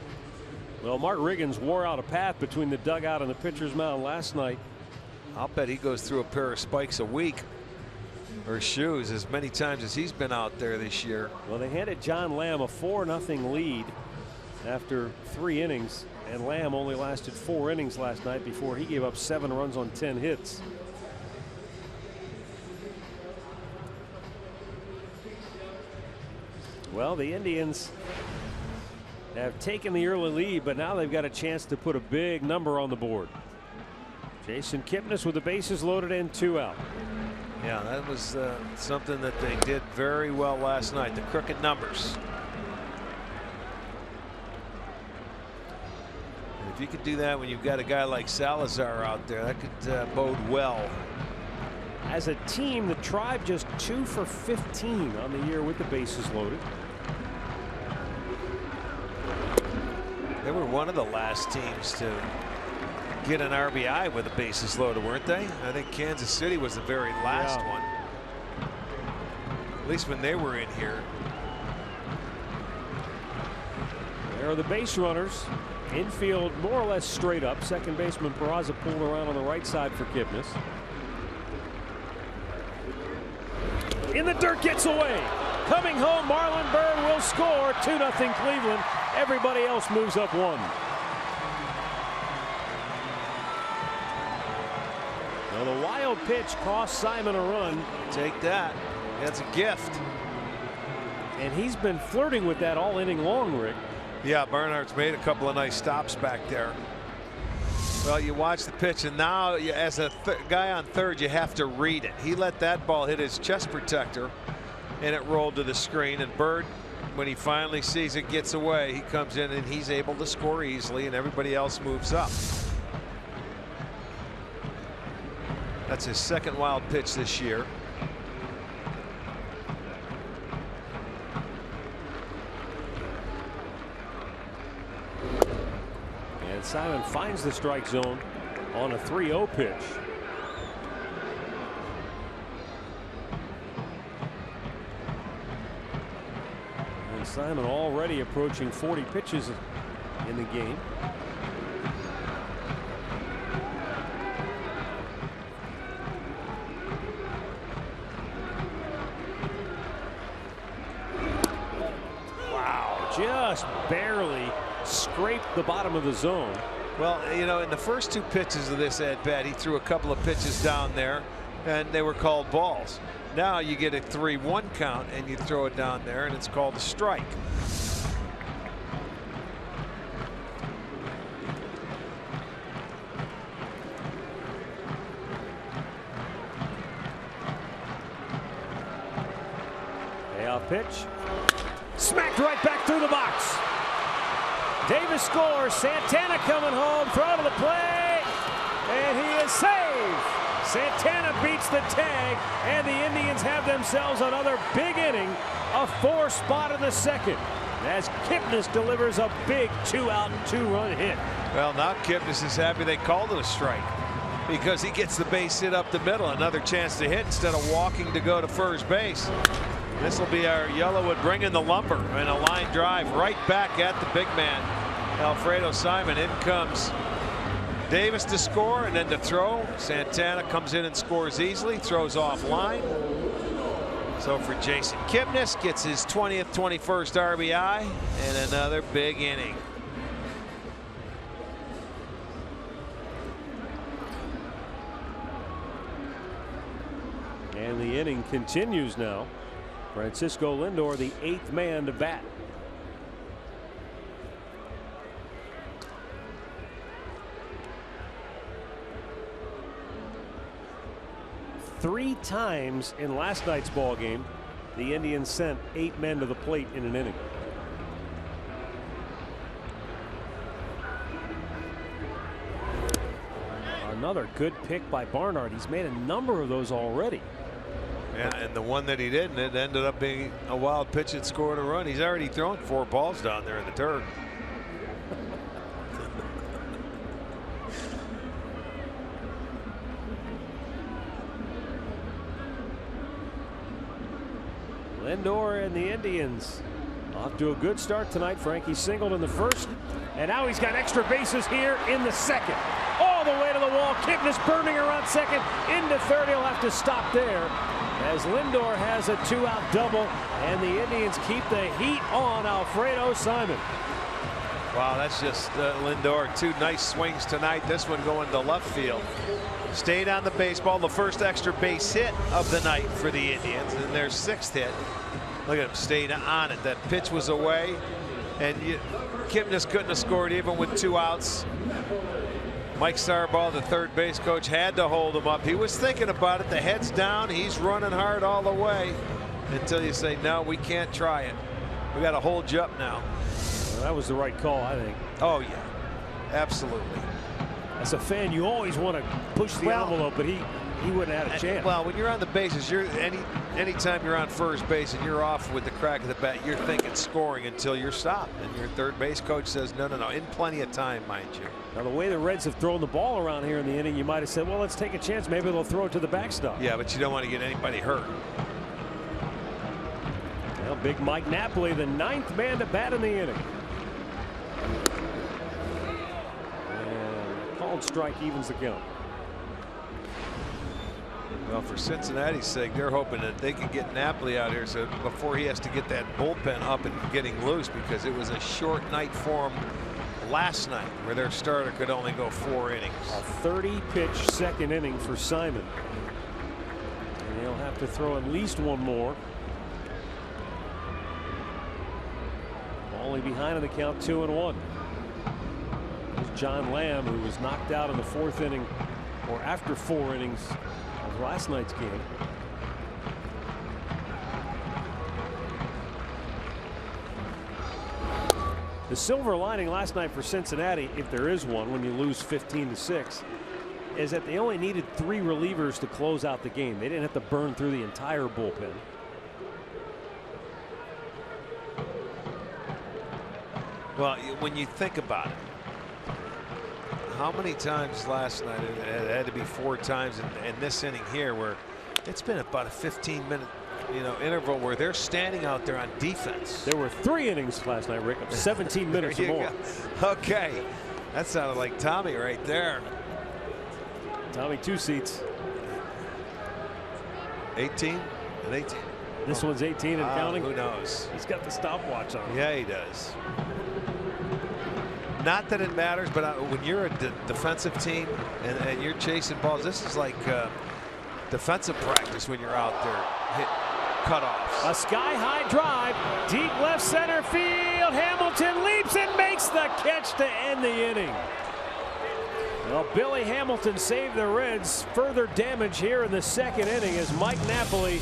Well, Mark Riggins wore out a path between the dugout and the pitcher's mound last night. I'll bet he goes through a pair of spikes a week, or shoes, as many times as he's been out there this year. Well, they handed John Lamb a 4-0 lead after 3 innings, and Lamb only lasted 4 innings last night before he gave up 7 runs on 10 hits. Well, the Indians have taken the early lead, but now they've got a chance to put a big number on the board. Jason Kipnis with the bases loaded and 2 out. Yeah, that was something that they did very well last night, the crooked numbers. And if you could do that when you've got a guy like Salazar out there, that could bode well. As a team, the Tribe just 2 for 15 on the year with the bases loaded. They were one of the last teams to get an RBI with the bases loaded, weren't they? I think Kansas City was the very last one. At least when they were in here. There are the base runners. Infield more or less straight up. Second baseman Peraza pulled around on the right side for Kipnis. In the dirt, gets away. Coming home, Marlon Byrd will score. 2-0 Cleveland. Everybody else moves up 1. Well, the wild pitch cost Simon a run. Take that. That's a gift. And he's been flirting with that all inning long, Rick. Yeah, Barnhart's made a couple of nice stops back there. Well, you watch the pitch, and now as a guy on third, you have to read it. He let that ball hit his chest protector, and it rolled to the screen. And Byrd, when he finally sees it gets away, he comes in and he's able to score easily, and everybody else moves up. That's his second wild pitch this year. And Simon finds the strike zone on a 3-0 pitch. And Simon already approaching 40 pitches in the game. Wow, just barely scraped the bottom of the zone. Well, you know, in the first 2 pitches of this at bat, he threw a couple of pitches down there, and they were called balls. Now you get a 3-1 count, and you throw it down there, and it's called a strike. Payoff pitch. Smacked right back through the box. Davis scores. Santana coming home. Throw to the plate. And he is saved. Santana beats the tag. And the Indians have themselves another big inning. A 4 spot in the second. As Kipnis delivers a big 2-out, 2-run hit. Well, now Kipnis is happy they called it a strike, because he gets the base hit up the middle. Another chance to hit instead of walking to go to first base. This will be our Yellowwood bringing the lumber, and a line drive right back at the big man, Alfredo Simon. In comes Davis to score, and then to throw. Santana comes in and scores easily, throws off line. So for Jason Kipnis, gets his 20th, 21st RBI, and another big inning. And the inning continues now. Francisco Lindor, the 8th man to bat. Three times in last night's ball game, the Indians sent 8 men to the plate in an inning. Another good pick by Barnhart. He's made a number of those already. Yeah, and the one that he didn't, it ended up being a wild pitch that scored a run. He's already thrown 4 balls down there in the dirt. Lindor and the Indians off to a good start tonight. Frankie singled in the first, and now he's got extra bases here in the second. All the way to the wall. Kipnis burning around second. Into third. He'll have to stop there as Lindor has a 2-out double, and the Indians keep the heat on Alfredo Simon. Wow, that's just Lindor. 2 nice swings tonight. This one going to left field. Stayed on the baseball, the first extra base hit of the night for the Indians, and their 6th hit. Look at him, stayed on it. That pitch was away, and Kipnis couldn't have scored even with 2 outs. Mike Starball, the third base coach, had to hold him up. He was thinking about it. The head's down. He's running hard all the way until you say, no, we can't try it. We got to hold you up now. Well, that was the right call, I think. Oh, yeah, absolutely. As a fan, you always want to push the envelope, but he wouldn't have had a chance. Well, when you're on the bases, anytime you're on first base and you're off with the crack of the bat, you're thinking scoring until you're stopped. And your third base coach says, no, in plenty of time, mind you. Now, the way the Reds have thrown the ball around here in the inning, you might have said, well, let's take a chance. Maybe they'll throw it to the backstop. Yeah, but you don't want to get anybody hurt. Well, big Mike Napoli, the 9th man to bat in the inning. And a called strike evens the count. Well, for Cincinnati's sake, they're hoping that they can get Napoli out here so before he has to get that bullpen up and getting loose, because it was a short night for him last night where their starter could only go 4 innings. A 30-pitch second inning for Simon. And he'll have to throw at least one more. Only behind in the count, 2-1. There's John Lamb, who was knocked out in the 4th inning, or after 4 innings of last night's game. The silver lining last night for Cincinnati, if there is one, when you lose 15-6, is that they only needed 3 relievers to close out the game. They didn't have to burn through the entire bullpen. Well, when you think about it, how many times last night, it had to be 4 times in this inning here, where it's been about a 15-minute interval where they're standing out there on defense. There were 3 innings last night, Rick, of 17 minutes or more. Go. Okay, that sounded like Tommy right there. Tommy 2 seats. 18 and 18. This one's 18 and counting. Who knows? He's got the stopwatch on. Yeah, he does. Not that it matters, but when you're a defensive team and you're chasing balls, this is like defensive practice when you're out there hit cutoffs. A sky-high drive, deep left center field. Hamilton leaps and makes the catch to end the inning. Well, Billy Hamilton saved the Reds. Further damage here in the 2nd inning as Mike Napoli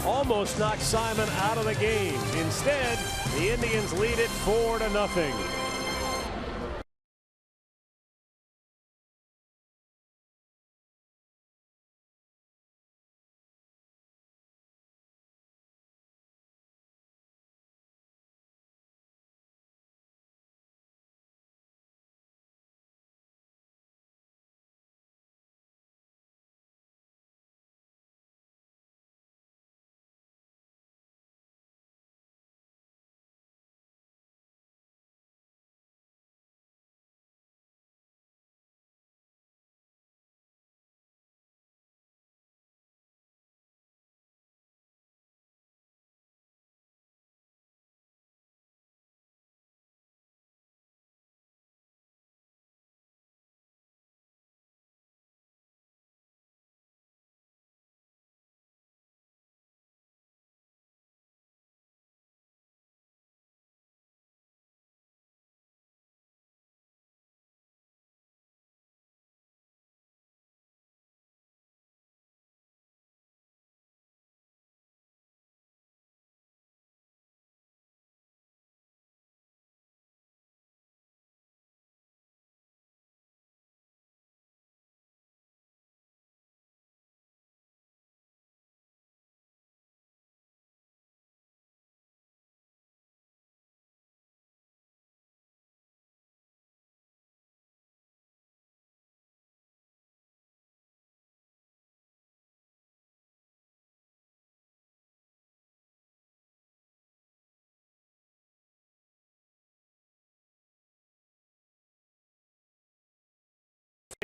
almost knocked Simon out of the game. Instead, the Indians lead it 4-0.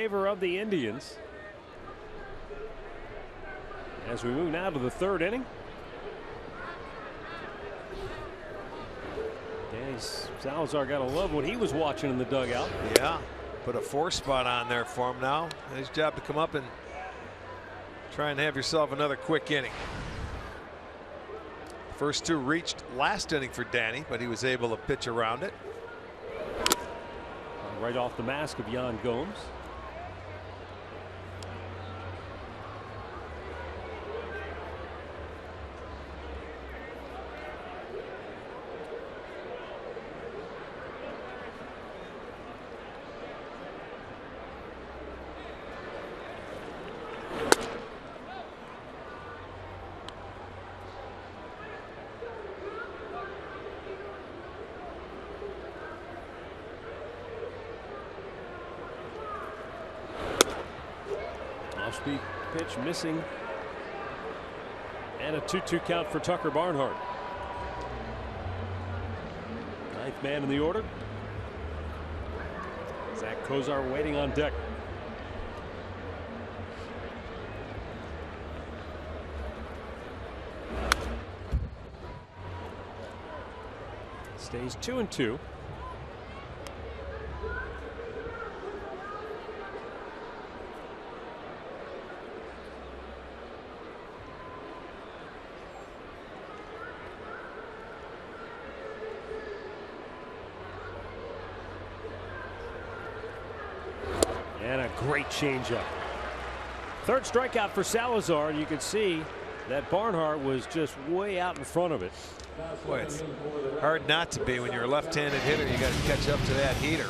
favor of the Indians. As we move now to the third inning. Danny Salazar got to love what he was watching in the dugout. Yeah, put a 4 spot on there for him now. His job to come up and try and have yourself another quick inning. First 2 reached last inning for Danny, but he was able to pitch around it. Right off the mask of Yan Gomes. Off-speed pitch missing. And a 2-2 count for Tucker Barnhart. 9th man in the order. Zach Kozar waiting on deck. Stays 2-2. And a great changeup. Third strikeout for Salazar, and you can see that Barnhart was just way out in front of it. Boy, it's hard not to be when you're a left-handed hitter. You got to catch up to that heater.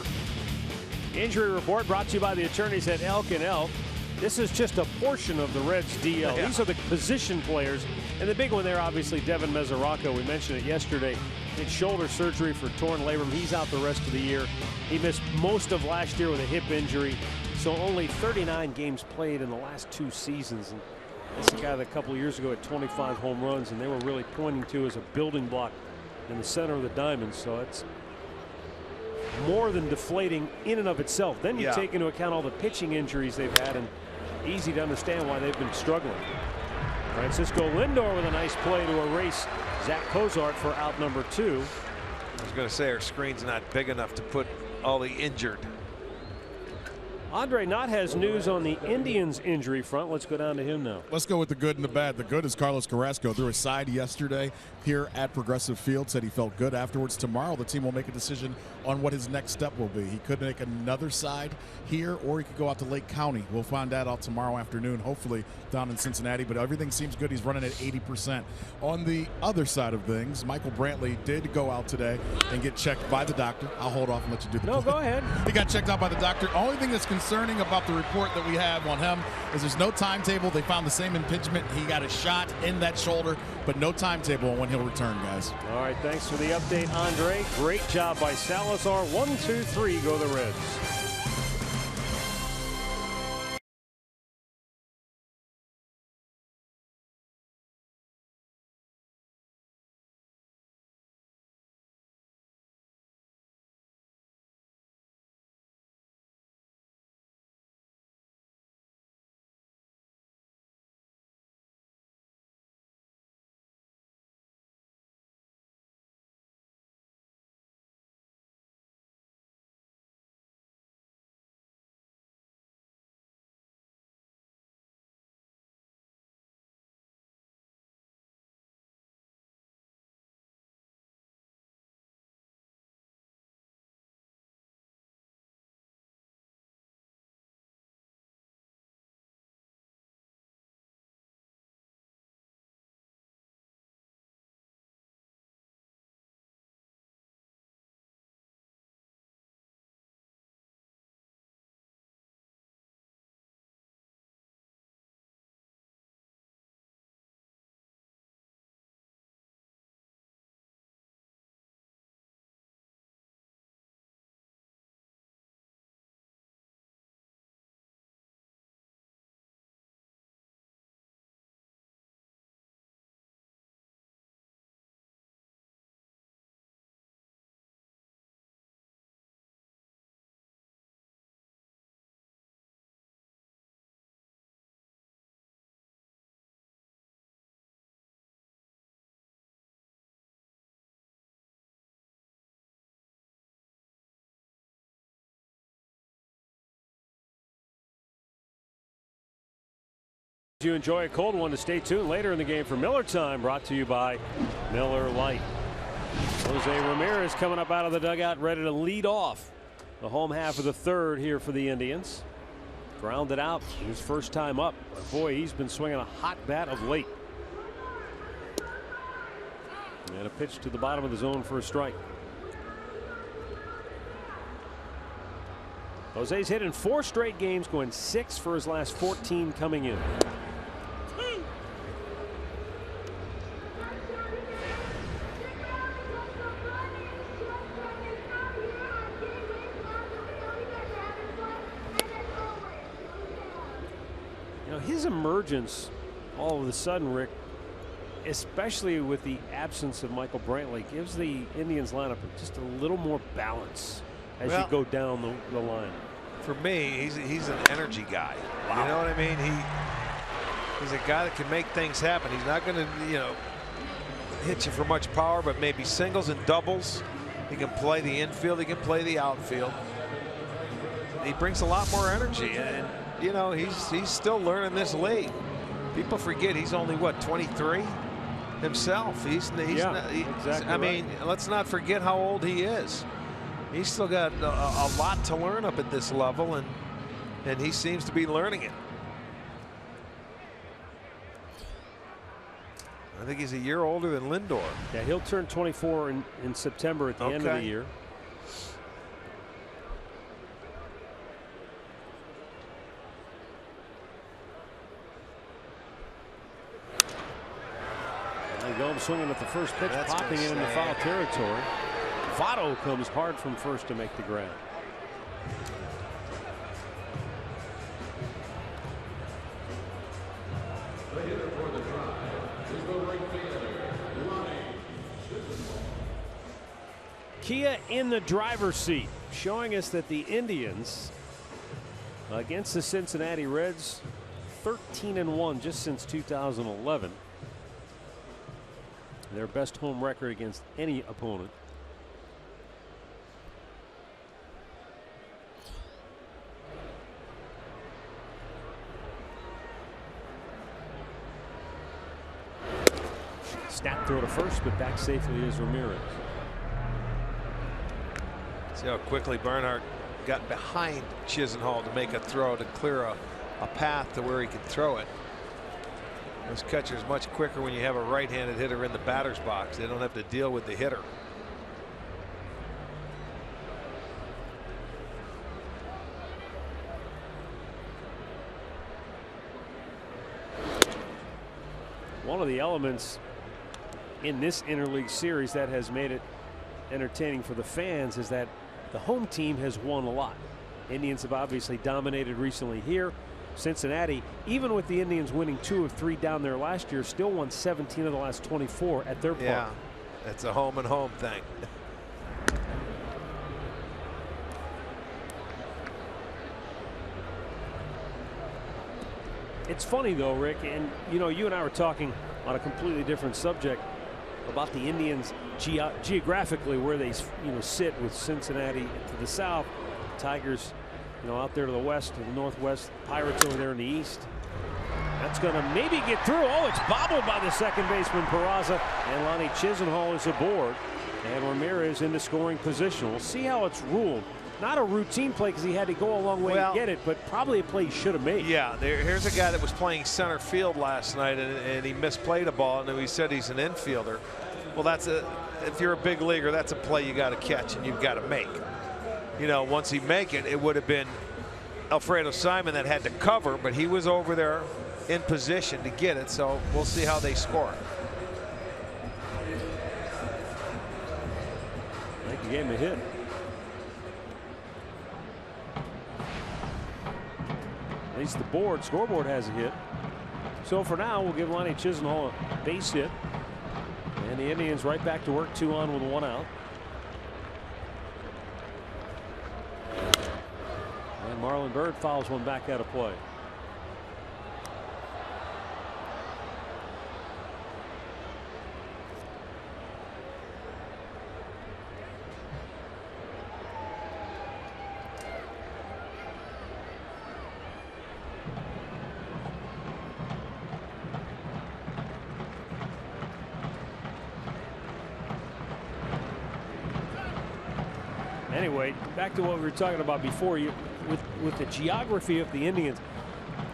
Injury report brought to you by the attorneys at Elk & Elk. This is just a portion of the Reds DL. Yeah. These are the position players, and the big one there, obviously, Devin Mesoraco. We mentioned it yesterday. Did shoulder surgery for torn labrum. He's out the rest of the year. He missed most of last year with a hip injury, so only 39 games played in the last 2 seasons. And that's a guy that a couple of years ago had 25 home runs, and they were really pointing to as a building block in the center of the diamond. So it's more than deflating in and of itself. Then you take into account all the pitching injuries they've had, and easy to understand why they've been struggling. Francisco Lindor with a nice play to erase Zach Kozart for out number 2. I was going to say our screen's not big enough to put all the injured. Andre Knott has news on the Indians injury front. Let's go down to him now. Let's go with the good and the bad. The good is Carlos Carrasco threw a side yesterday here at Progressive Field, said he felt good afterwards. Tomorrow the team will make a decision on what his next step will be. He could make another side here, or he could go out to Lake County. We'll find that out tomorrow afternoon, hopefully down in Cincinnati, but everything seems good. He's running at 80%. On the other side of things, Michael Brantley did go out today and get checked by the doctor. I'll hold off and let you do the No, go ahead. He got checked out by the doctor. Only thing that's concerning about the report that we have on him is there's no timetable. They found the same impingement. He got a shot in that shoulder, but no timetable on when he'll return, guys. All right, thanks for the update, Andre. Great job by Salazar. 1-2-3, go the Reds. You enjoy a cold one to stay tuned later in the game for Miller Time, brought to you by Miller Lite. Jose Ramirez coming up out of the dugout, ready to lead off the home half of the third here for the Indians. Grounded out his first time up. Boy, he's been swinging a hot bat of late. And a pitch to the bottom of the zone for a strike. Jose's hit in 4 straight games, going 6 for his last 14 coming in. You know, his emergence all of a sudden, Rick, especially with the absence of Michael Brantley, gives the Indians lineup just a little more balance as you go down the line. For me, he's an energy guy. Wow. You know what I mean? He's a guy that can make things happen. He's not going to, you know, hit you for much power, but maybe singles and doubles. He can play the infield. He can play the outfield. He brings a lot more energy, and you know, he's still learning this league. People forget he's only what, 23 himself. He's not, exactly. I mean, let's not forget how old he is. He's still got a lot to learn up at this level, and he seems to be learning it. I think he's a year older than Lindor. Yeah, he'll turn 24 in September at the end of the year. Gomes swinging at the first pitch, popping it into foul territory. Votto comes hard from first to make the grab. Kia in the driver's seat, showing us that the Indians against the Cincinnati Reds 13-1 just since 2011. Their best home record against any opponent. Snap throw to first, but back safely is Ramirez. See how quickly Barnhart got behind Chisenhall to make a throw to clear a path to where he could throw it. Those catchers much quicker when you have a right-handed hitter in the batter's box. They don't have to deal with the hitter. One of the elements in this interleague series that has made it entertaining for the fans is that the home team has won a lot. Indians have obviously dominated recently here. Cincinnati, even with the Indians winning 2 of 3 down there last year, still won 17 of the last 24 at their park. Yeah, it's a home and home thing. It's funny though, Rick, and you know, you and I were talking on a completely different subject about the Indians geographically where they sit with Cincinnati to the south, Tigers out there to the west, to the northwest, Pirates over there in the east. That's going to maybe get through. Oh, it's bobbled by the second baseman Peraza, and Lonnie Chisenhall is aboard, and Ramirez into scoring position. We'll see how it's ruled. Not a routine play because he had to go a long way to get it, but probably a play he should have made. Yeah, here's a guy that was playing center field last night, and he misplayed a ball, and we said he's an infielder. Well, if you're a big leaguer, that's a play you got to catch and you've got to make. Once he make it, it would have been Alfredo Simon that had to cover, but he was over there in position to get it, so we'll see how they score. I think he gave him a hit. At least the scoreboard has a hit. So for now, we'll give Lonnie Chisenhall a base hit. And the Indians right back to work, 2 on with 1 out. And Marlon Byrd fouls one back out of play. Anyway, back to what we were talking about before. With the geography of the Indians,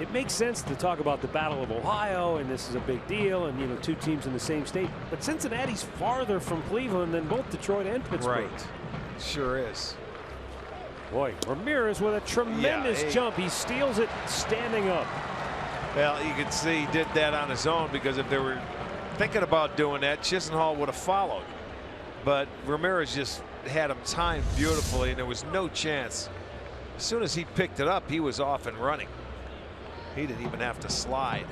it makes sense to talk about the Battle of Ohio, and this is a big deal, and, you know, two teams in the same state. But Cincinnati's farther from Cleveland than both Detroit and Pittsburgh. Right. Sure is. Boy, Ramirez with a tremendous jump. He steals it standing up. Well, you can see he did that on his own, because if they were thinking about doing that, Chisenhall would have followed. But Ramirez just had him timed beautifully, and there was no chance. As soon as he picked it up, he was off and running. He didn't even have to slide.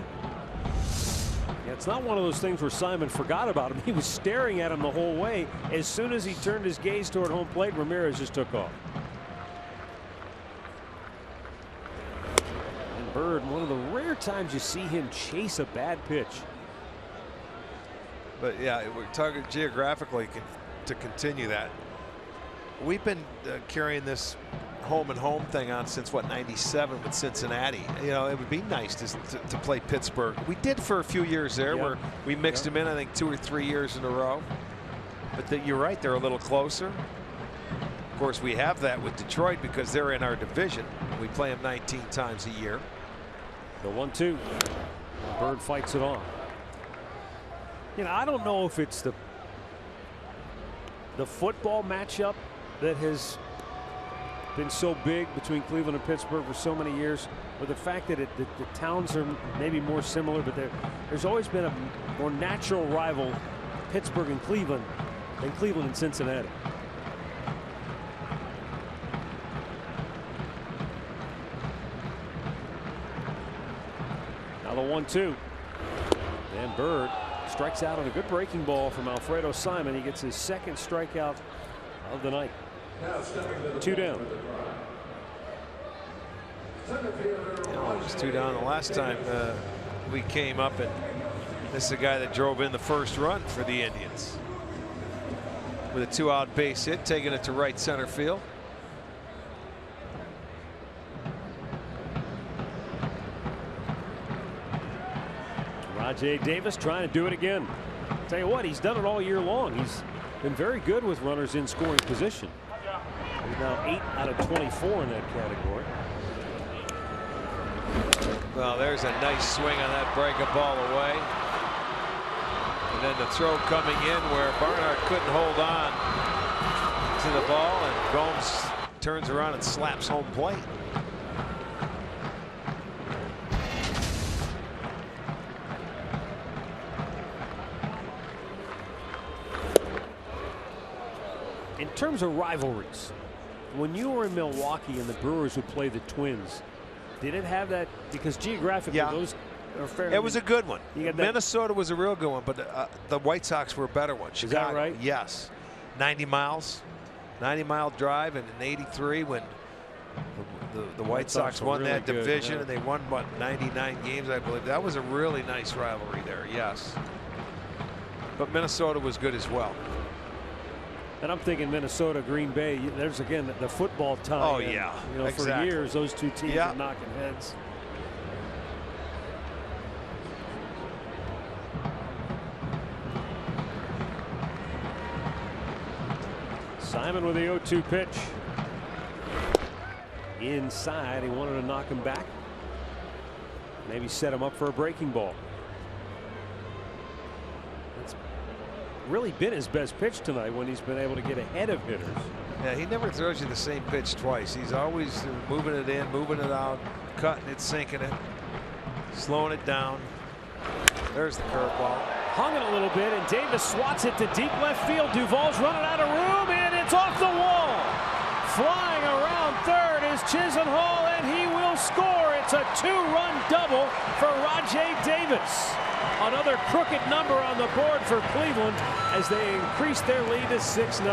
Yeah, it's not one of those things where Simon forgot about him. He was staring at him the whole way. As soon as he turned his gaze toward home plate, Ramirez just took off. And Bird, one of the rare times you see him chase a bad pitch. But yeah, we're talking geographically to continue that. We've been carrying this home and home thing on since what, 97 with Cincinnati. You know, it would be nice to play Pittsburgh. We did for a few years there, where we mixed them in, I think 2 or 3 years in a row. But you're right, they're a little closer. Of course, we have that with Detroit because they're in our division. We play them 19 times a year. The 1-2. Bird fights it on. You know, I don't know if it's the football matchup that has been so big between Cleveland and Pittsburgh for so many years, or the fact that the towns are maybe more similar, but there's always been a more natural rival, Pittsburgh and Cleveland, than Cleveland and Cincinnati. Now the 1-2. And Bird strikes out on a good breaking ball from Alfredo Simon. He gets his second strikeout of the night. 2 down. It was 2 down the last time we came up, and this is the guy that drove in the first run for the Indians with a 2-out base hit, taking it to right center field. Rajai Davis trying to do it again. Tell you what, he's done it all year long. He's been very good with runners in scoring position. He's now 8 out of 24 in that category. Well, there's a nice swing on that breaking ball away. And then the throw coming in where Barnhart couldn't hold on to the ball, and Gomes turns around and slaps home plate. In terms of rivalries, when you were in Milwaukee and the Brewers would play the Twins, did it have that? Because geographically, those are fairly. It was a good one. Minnesota was a real good one, but the White Sox were a better one. Chicago, is that right? Yes. 90 miles, 90-mile drive, and in '83 when the White Sox won really that division, and they won, what, 99 games, I believe. That was a really nice rivalry there, yes. But Minnesota was good as well. And I'm thinking Minnesota, Green Bay. There's again the football tie. Oh yeah, you know, exactly. For years those two teams are knocking heads. Simon with the 0-2 pitch. Inside, he wanted to knock him back. Maybe set him up for a breaking ball. Really been his best pitch tonight when he's been able to get ahead of hitters. Yeah, he never throws you the same pitch twice. He's always moving it in, moving it out, cutting it, sinking it, slowing it down. There's the curveball. Hung it a little bit, and Davis swats it to deep left field. Duvall's running out of room, and it's off the wall. Flying around third is Chisenhall, and he will score. It's a 2-run double for Rajai Davis. Another crooked number on the board for Cleveland as they increase their lead to 6-0.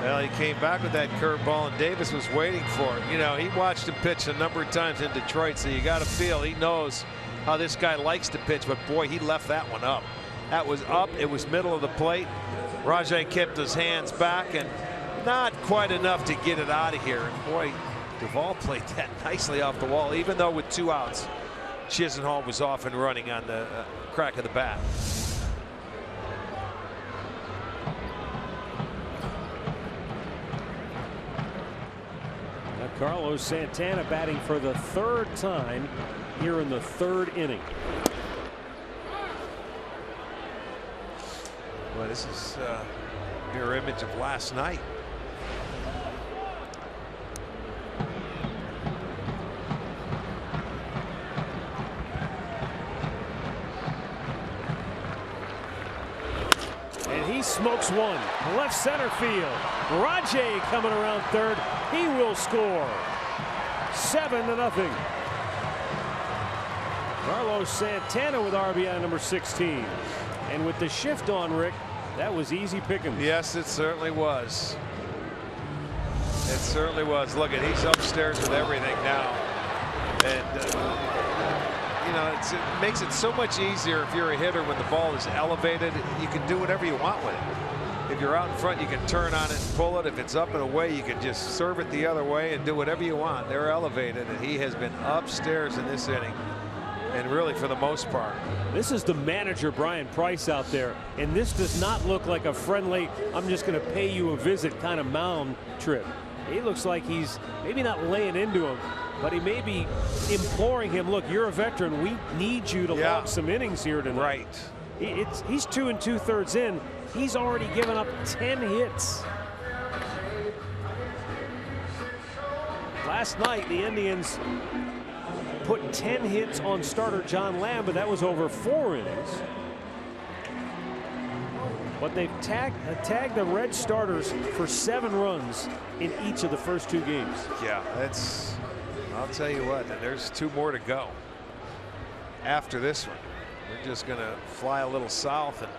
Well, he came back with that curveball, and Davis was waiting for it. You know, he watched him pitch a number of times in Detroit, so you got to feel he knows how this guy likes to pitch. But boy, he left that one up. That was up. It was middle of the plate. Rajai kept his hands back, and not quite enough to get it out of here. And boy, Duvall played that nicely off the wall, even though with 2 outs. Chisenhall was off and running on the crack of the bat. Carlos Santana batting for the third time here in the third inning. Well, this is a mirror image of last night. And he smokes one. Left center field. Rajay coming around third. He will score. 7-0. Carlos Santana with RBI number 16. And with the shift on, Rick, that was easy pickings. Yes, it certainly was. It certainly was. Look at, he's upstairs with everything now. And you know, it makes it so much easier if you're a hitter when the ball is elevated. You can do whatever you want with it. If you're out in front, you can turn on it and pull it. If it's up and away, you can just serve it the other way and do whatever you want. They're elevated, and he has been upstairs in this inning, and really for the most part. This is the manager, Brian Price, out there, and this does not look like a friendly, I'm just going to pay you a visit kind of mound trip. He looks like he's maybe not laying into him, but he may be imploring him, look, you're a veteran. We need you to log some innings here tonight. Right. He's 2 2/3 in. He's already given up 10 hits. Last night, the Indians put 10 hits on starter John Lamb, but that was over 4 innings. But they've tagged the Red starters for 7 runs in each of the first 2 games. Yeah, that's, I'll tell you what, there's 2 more to go after this one. We're just going to fly a little south and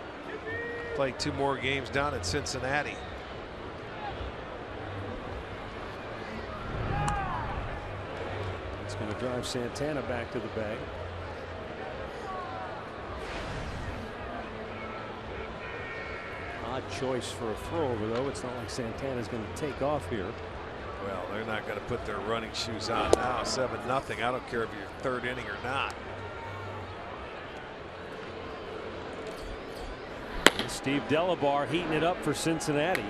play 2 more games down at Cincinnati. It's going to drive Santana back to the bag. Odd choice for a throw-over, though. It's not like Santana's going to take off here. Well, they're not going to put their running shoes on now. 7-0. I don't care if you're third inning or not. And Steve Delabar heating it up for Cincinnati.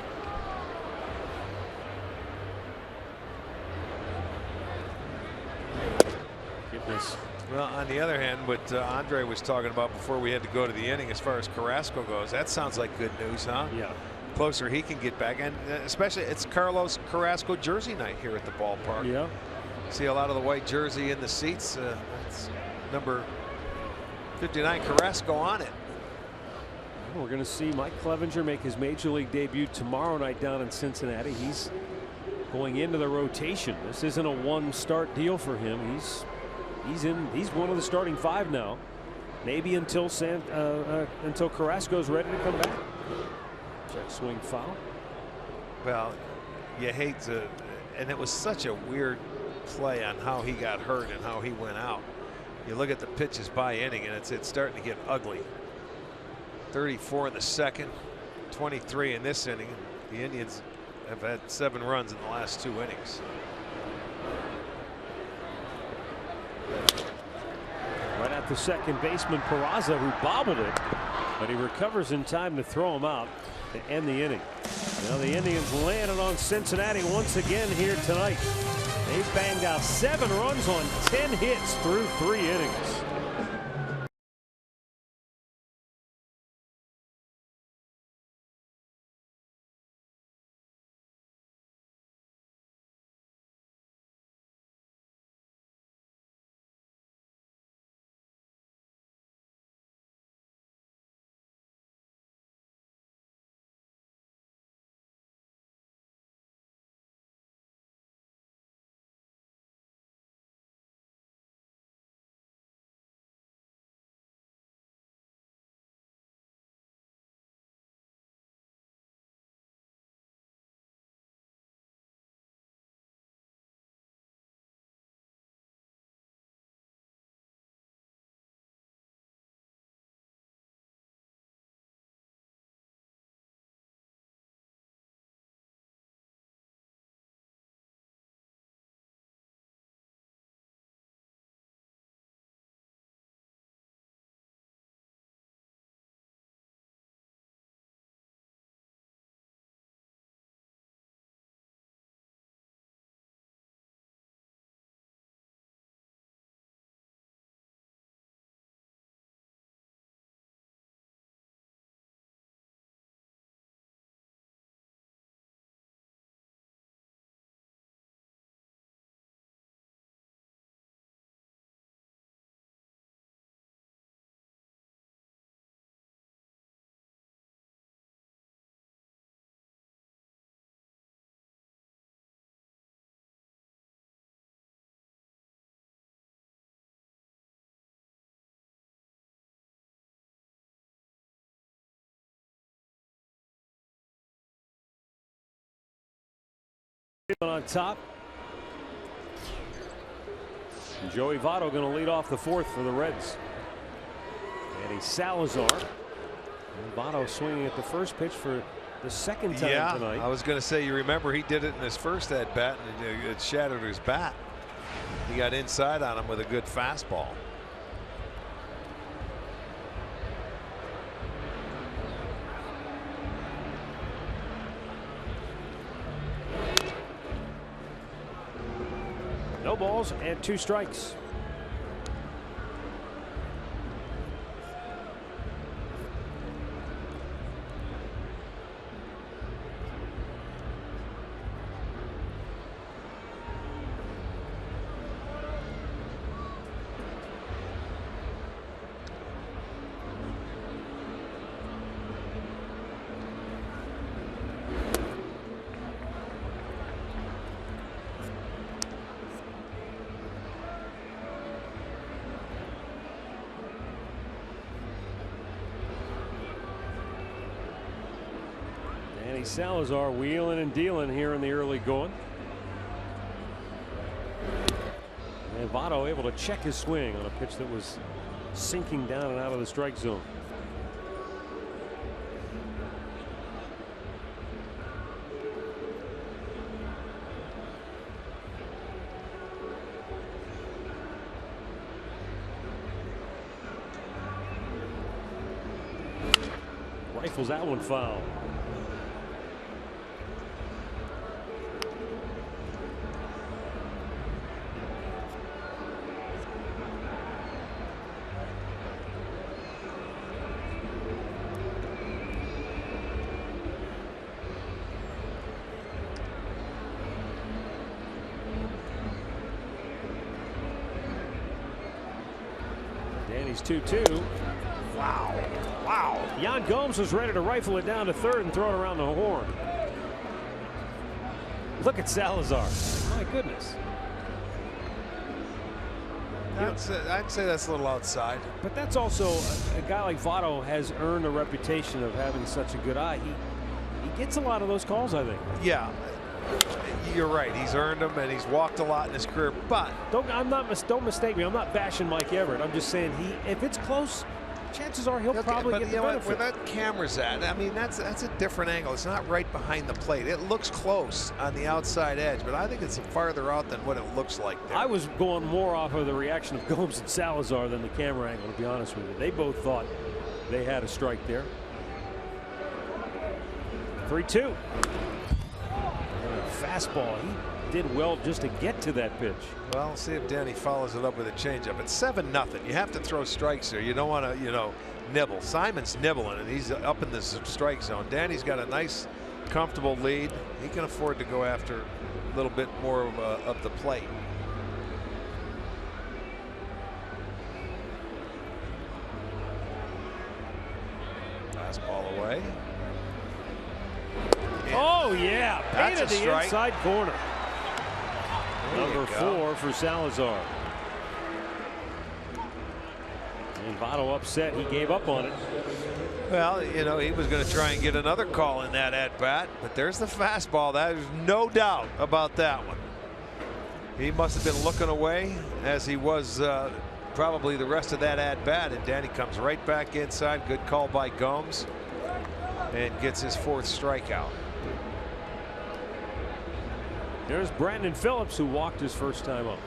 Goodness. Well, on the other hand, what Andre was talking about before we had to go to the inning as far as Carrasco goes, that sounds like good news, huh? Yeah. Closer he can get back, and especially it's Carlos Carrasco jersey night here at the ballpark. Yeah. See a lot of the white jersey in the seats. That's number 59 Carrasco on it. We're going to see Mike Clevinger make his major league debut tomorrow night down in Cincinnati. He's going into the rotation. This isn't a 1-start deal for him. He's one of the starting 5 now. Maybe until Carrasco's ready to come back. Check swing foul. Well, you hate to, and it was such a weird play on how he got hurt and how he went out. You look at the pitches by inning, and it's starting to get ugly. 34 in the second, 23 in this inning. The Indians have had 7 runs in the last 2 innings. Right at the second baseman, Peraza, who bobbled it, but he recovers in time to throw him out to end the inning. Now the Indians landed on Cincinnati once again here tonight. They banged out 7 runs on 10 hits through 3 innings. on top. And Joey Votto going to lead off the fourth for the Reds. And Salazar. And Votto swinging at the first pitch for the second time tonight. I was going to say, you remember he did it in his first at bat and it shattered his bat. He got inside on him with a good fastball. No balls and 2 strikes. Salazar wheeling and dealing here in the early going. And Votto able to check his swing on a pitch that was sinking down and out of the strike zone. Rifles that one foul. Danny's 2-2. Wow. Wow. Yan Gomes was ready to rifle it down to third and throw it around the horn. Look at Salazar. My goodness. I'd say that's a little outside. But that's also a guy like Votto has earned a reputation of having such a good eye. He gets a lot of those calls, I think. Yeah. You're right. He's earned them, and he's walked a lot in his career. But don't mistake me. I'm not bashing Mike Everett. I'm just saying if it's close, chances are he'll probably get the benefit. Where that camera's at, I mean, that's a different angle. It's not right behind the plate. It looks close on the outside edge, but I think it's farther out than what it looks like there. I was going more off of the reaction of Gomes and Salazar than the camera angle, to be honest with you. They both thought they had a strike there. 3-2. Fastball. He did well just to get to that pitch. Well, see if Danny follows it up with a changeup. It's 7-0. You have to throw strikes here. You don't want to, nibble. Simon's nibbling, and he's up in the strike zone. Danny's got a nice, comfortable lead. He can afford to go after a little bit more of the plate. Fastball away. Oh, yeah. Painted the strike. Inside corner. Number 4 for Salazar. And Votto upset. He gave up on it. Well, he was going to try and get another call in that at-bat, but there's the fastball. There's no doubt about that one. He must have been looking away, as he was probably the rest of that at-bat, and Danny comes right back inside. Good call by Gomes, and gets his 4th strikeout. There's Brandon Phillips, who walked his first time up.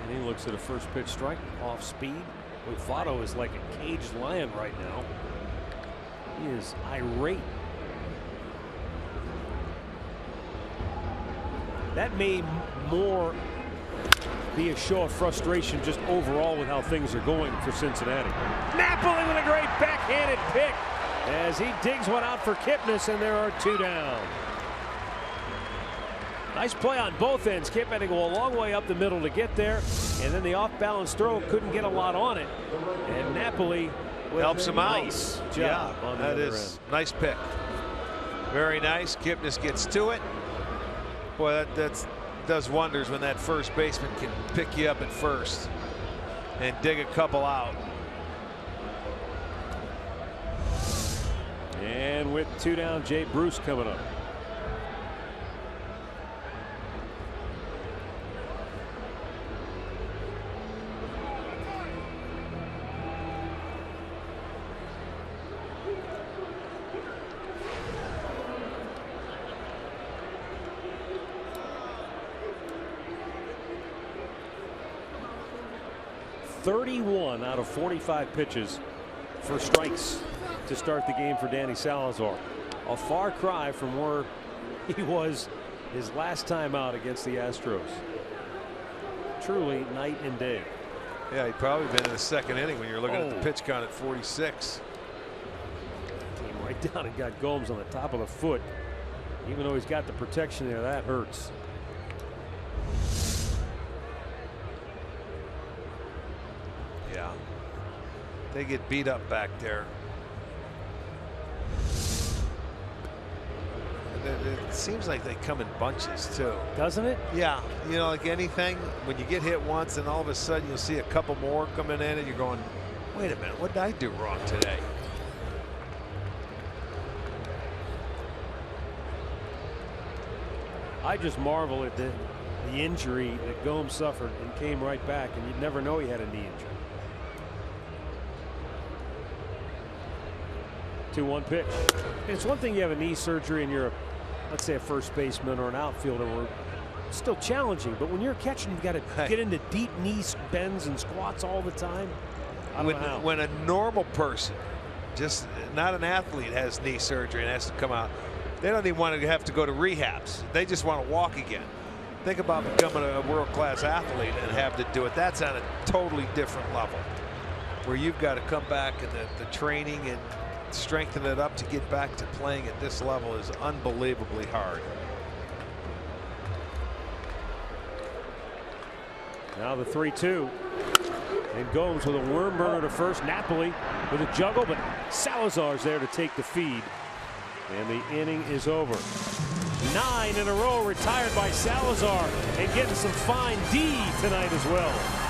And he looks at a first pitch strike off speed. Votto is like a caged lion right now. He is irate. That may more be a show of frustration just overall with how things are going for Cincinnati. Napoli with a great backhanded pick as he digs one out for Kipnis, and there are 2 down. Nice play on both ends. Kip had to go a long way up the middle to get there, and then the off-balance throw couldn't get a lot on it, and Napoli helps him out. Nice job on the other end. Nice pick. Very nice. Kipnis gets to it. Boy, that does wonders when that first baseman can pick you up at first and dig a couple out. And with 2 down, Jay Bruce coming up. .31 out of 45 pitches for strikes to start the game for Danny Salazar. A far cry from where he was his last time out against the Astros. Truly night and day. Yeah, he'd probably been in the second inning when you're looking at the pitch count at 46. Came right down and got Gomes on the top of the foot. Even though he's got the protection there, that hurts. Yeah, they get beat up back there. It seems like they come in bunches too, doesn't it? Yeah, you know, like anything, when you get hit once and all of a sudden you'll see a couple more coming in and you're going, wait a minute, what did I do wrong today? I just marvel at the injury that Gomes suffered and came right back, and you'd never know he had a knee injury. 2-1 pitch. It's one thing you have a knee surgery and you're, let's say, a first baseman or an outfielder, where it's still challenging. But when you're catching, you've got to get into deep knee bends and squats all the time. I don't know how. When a normal person, just not an athlete, has knee surgery and has to come out, they don't even want to have to go to rehabs. They just want to walk again. Think about becoming a world-class athlete and have to do it. That's on a totally different level, where you've got to come back and the training and strengthen it up to get back to playing at this level is unbelievably hard. Now the 3-2. And Gomes with a worm burner to first. Napoli with a juggle, but Salazar's there to take the feed. And the inning is over. 9 in a row retired by Salazar, and getting some fine D tonight as well.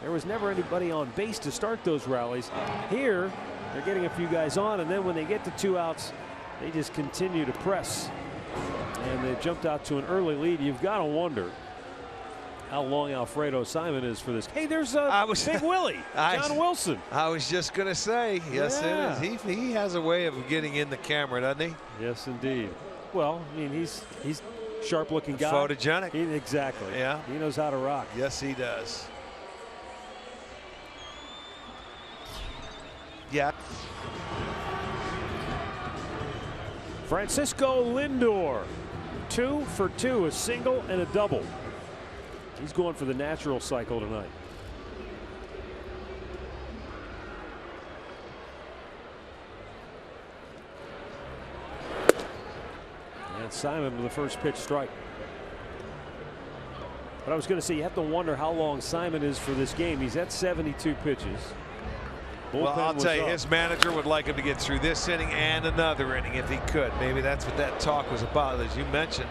There was never anybody on base to start those rallies. Here, they're getting a few guys on, and then when they get to 2 outs, they just continue to press. And they jumped out to an early lead. You've got to wonder how long Alfredo Simon is for this. Hey, there's Big Willie, John Wilson. I was just going to say, yes, yeah. It is. He has a way of getting in the camera, doesn't he? Yes, indeed. Well, I mean, he's sharp-looking guy. Photogenic. Exactly. Yeah. He knows how to rock. Yes, he does. Yeah. Francisco Lindor, 2 for 2, a single and a double. He's going for the natural cycle tonight. And Simon with the first pitch strike. But I was going to say, you have to wonder how long Simon is for this game. He's at 72 pitches. Well, I'll tell you, his manager would like him to get through this inning and another inning if he could. Maybe that's what that talk was about. As you mentioned,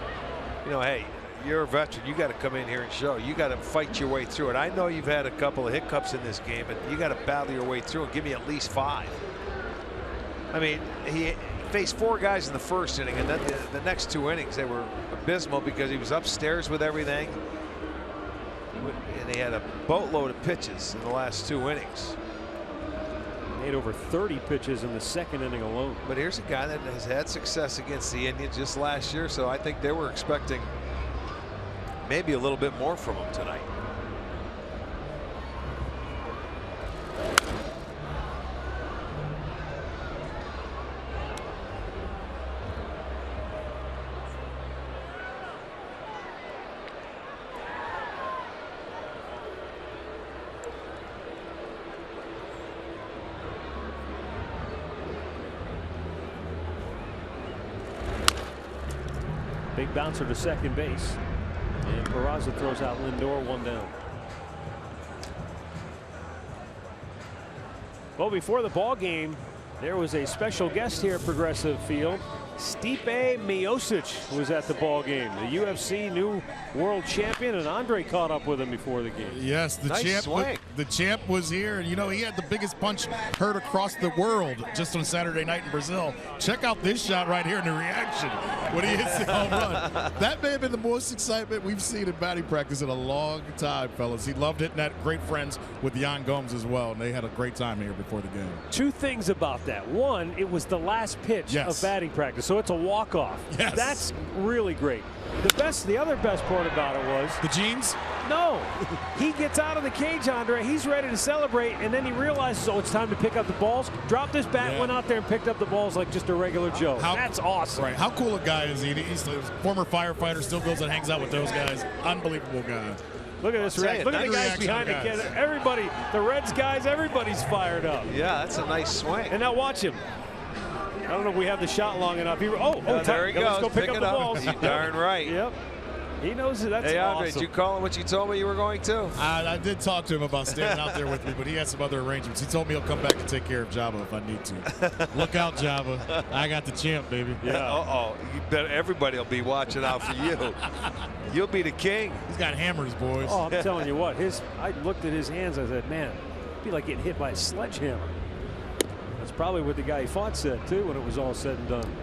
you know, hey, you're a veteran. You got to come in here and show. You got to fight your way through it. I know you've had a couple of hiccups in this game, but you got to battle your way through and give me at least 5. I mean, he faced 4 guys in the first inning, and then the next 2 innings they were abysmal because he was upstairs with everything, and he had a boatload of pitches in the last 2 innings. Made over 30 pitches in the second inning alone. But here's a guy that has had success against the Indians just last year, so I think they were expecting maybe a little bit more from him tonight. Big bouncer to second base, and Peraza throws out Lindor, 1 down. Well, before the ball game, there was a special guest here at Progressive Field. Stipe Miocic was at the ball game. The UFC new world champion, and Andre caught up with him before the game. Yes, the champ was here, and you know he had the biggest punch heard across the world just on Saturday night in Brazil. Check out this shot right here in the reaction when he hits the home run. That may have been the most excitement we've seen in batting practice in a long time, fellas. He loved hitting that. Great friends with Yan Gomes as well, and they had a great time here before the game. 2 things about that. One, it was the last pitch of batting practice, so it's a walk-off. Yes. That's really great. The other best part about it was the jeans. No, he gets out of the cage, Andre. He's ready to celebrate, and then he realizes, oh, it's time to pick up the balls. Dropped his bat, went out there and picked up the balls like just a regular Joe. That's awesome. Right? How cool a guy is he? He's a former firefighter, still goes and hangs out with those guys. Unbelievable guy. Look at this reaction. Look at the guys behind the kid. Everybody, the Reds guys, everybody's fired up. Yeah, that's a nice swing. And now watch him. I don't know if we have the shot long enough. There he goes. Let's go pick up the balls. You're darn right. Yep. He knows it. That's Hey, Andre, awesome. did you call him what you told me you were going to? I did talk to him about standing out there with me, but he had some other arrangements. He told me he'll come back and take care of Java if I need to. Look out, Java. I got the champ, baby. Yeah. You bet everybody will be watching out for you. You'll be the king. He's got hammers, boys. Oh, I'm telling you what. I looked at his hands. I said, man, it'd be like getting hit by a sledgehammer. That's probably what the guy he fought said, too, when it was all said and done.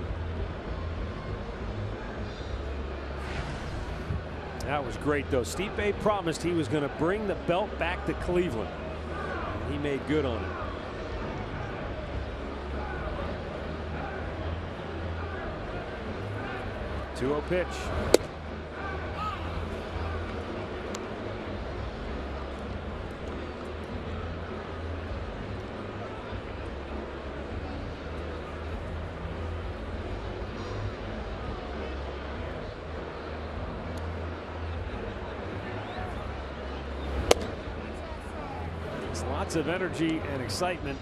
That was great, though. Stipe promised he was going to bring the belt back to Cleveland. He made good on it. Two-0 pitch. Lots of energy and excitement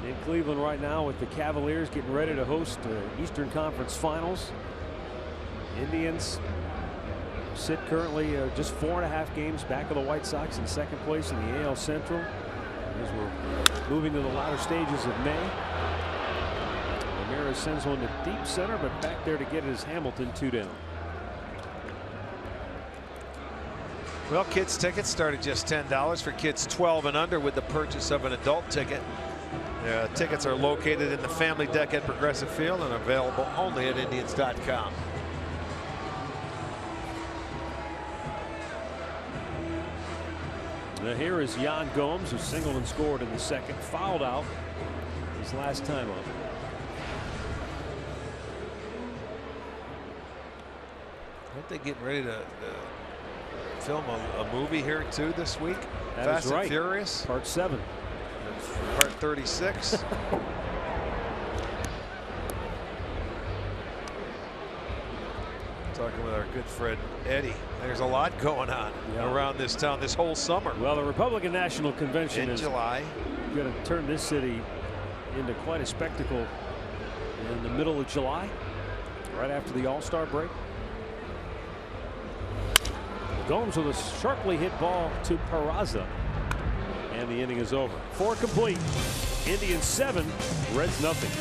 in Cleveland right now with the Cavaliers getting ready to host Eastern Conference Finals. Indians sit currently just 4.5 games back of the White Sox in second place in the AL Central as we're moving to the latter stages of May. Ramirez sends one to deep center, but back there to get it is Hamilton, 2 down. Well, kids tickets start at just $10 for kids 12 and under with the purchase of an adult ticket. Tickets are located in the family deck at Progressive Field and available only at Indians.com. Now here is Yan Gomes, who singled and scored in the second, fouled out his last time up. Aren't they getting ready to film a movie here too this week? That Fast is right. and Furious. Part 7. Part 36. Talking with our good friend Eddie. There's a lot going on around this town this whole summer. Well, the Republican National Convention in July going to turn this city into quite a spectacle in the middle of July, right after the All-Star break. Gomes with a sharply hit ball to Peraza, and the inning is over. 4 complete. Indians 7, Reds nothing.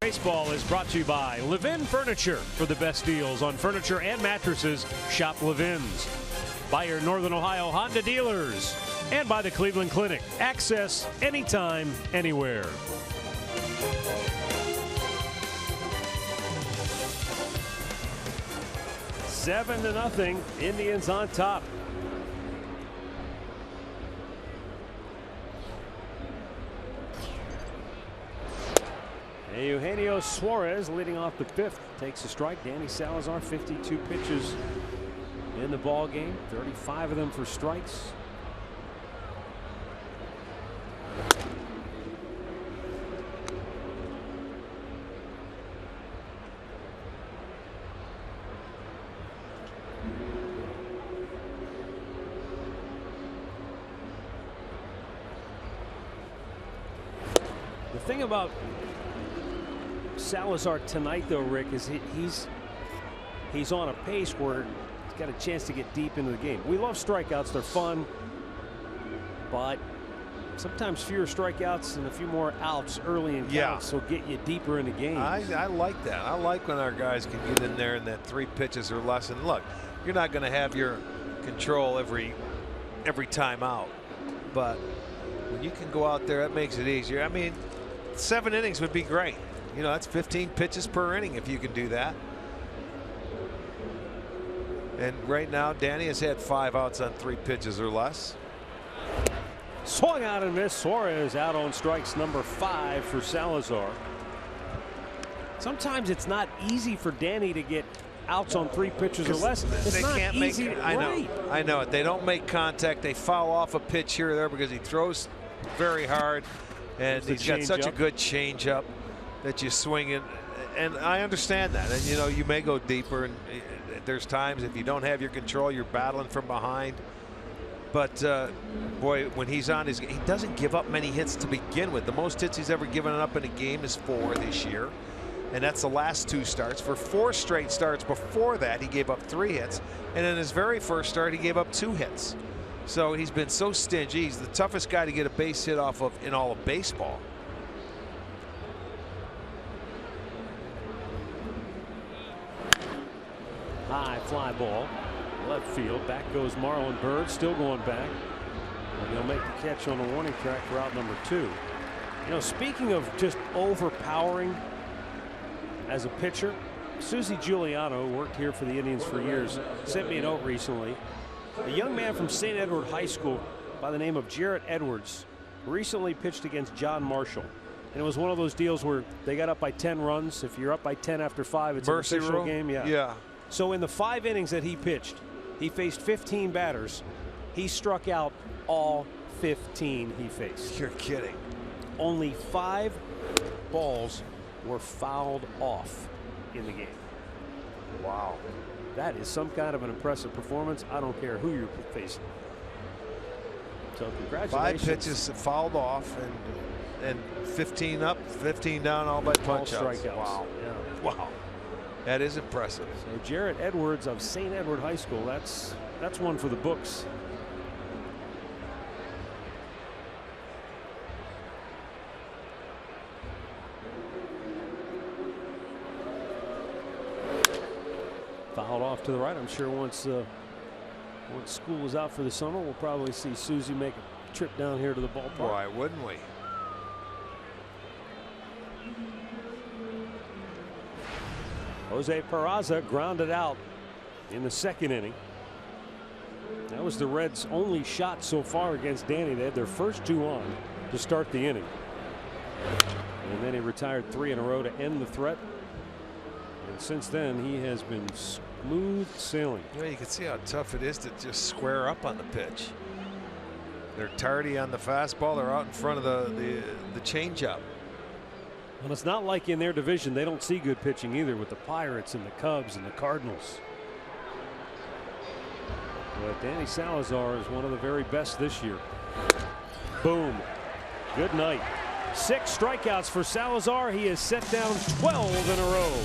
Baseball is brought to you by Levin Furniture. For the best deals on furniture and mattresses, shop Levin's. By your Northern Ohio Honda dealers. And by the Cleveland Clinic. Access anytime, anywhere. Seven to nothing. Indians on top. Eugenio Suarez leading off the fifth takes a strike. Danny Salazar, 52 pitches in the ball game, 35 of them for strikes. The thing about Salazar tonight, though, Rick, is he's on a pace where he's got a chance to get deep into the game. We love strikeouts; they're fun, but sometimes fewer strikeouts and a few more outs early in counts will get you deeper into games. I like that. I like when our guys can get in there in that 3 pitches or less. And look, you're not going to have your control every time out, but when you can go out there, that makes it easier. I mean, 7 innings would be great. You know, that's 15 pitches per inning if you can do that. And right now, Danny has had 5 outs on 3 pitches or less. Swung out and missed. Suarez out on strikes number 5 for Salazar. Sometimes it's not easy for Danny to get outs on 3 pitches or less. It's not can't easy. make. I know it. They don't make contact. They foul off a pitch here or there because he throws very hard, and he's got such a good changeup that you swing in. And I understand that. And you know, you may go deeper, and there's times if you don't have your control, you're battling from behind. But boy, when he's on his, he doesn't give up many hits to begin with. The most hits he's ever given up in a game is 4 this year, and that's the last 2 starts. For 4 straight starts before that, he gave up 3 hits, and in his very first start, he gave up 2 hits. So he's been so stingy. He's the toughest guy to get a base hit off of in all of baseball. High fly ball, left field. Back goes Marlon Byrd, still going back. And he'll make the catch on the warning track for out number 2. You know, speaking of just overpowering as a pitcher, Susie Giuliano, who worked here for the Indians for years, sent me a note recently. A young man from St. Edward High School by the name of Jarrett Edwards recently pitched against John Marshall. And it was one of those deals where they got up by 10 runs. If you're up by 10 after 5, it's mercy an official rule game. Yeah. So in the 5 innings that he pitched, he faced 15 batters. He struck out all 15 he faced. You're kidding. Only 5 balls were fouled off in the game. Wow. That is some kind of an impressive performance. I don't care who you're facing. So congratulations. 5 pitches fouled off, and 15 up, 15 down, all by punch-outs. Strikeouts. Wow. Yeah. Wow. That is impressive. So Jarrett Edwards of St. Edward High School, that's one for the books. Fouled off to the right. I'm sure once school is out for the summer, we'll probably see Susie make a trip down here to the ballpark. Why wouldn't we? Jose Peraza grounded out in the 2nd inning. That was the Reds' only shot so far against Danny. They had their first 2 on to start the inning. And then he retired 3 in a row to end the threat. And since then, he has been smooth sailing. Well, you can see how tough it is to just square up on the pitch. They're tardy on the fastball. They're out in front of the changeup. Well, it's not like in their division they don't see good pitching either, with the Pirates and the Cubs and the Cardinals. But Danny Salazar is one of the very best this year. Boom. Good night. 6 strikeouts for Salazar. He has set down 12 in a row.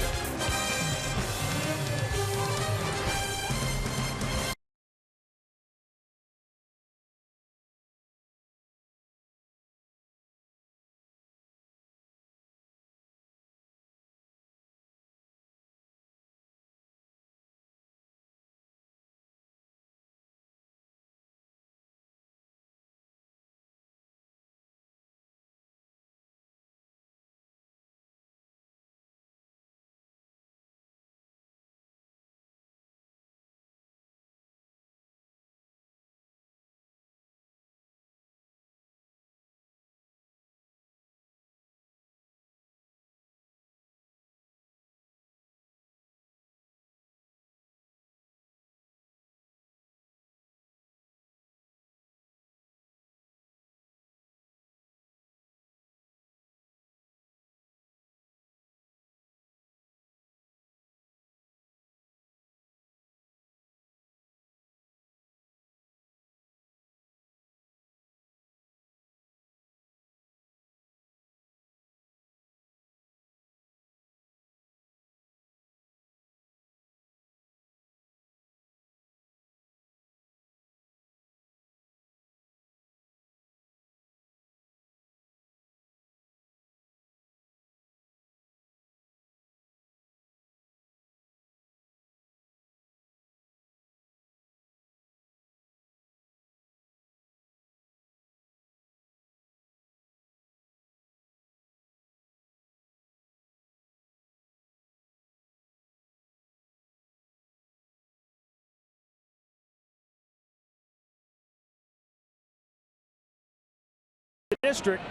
district.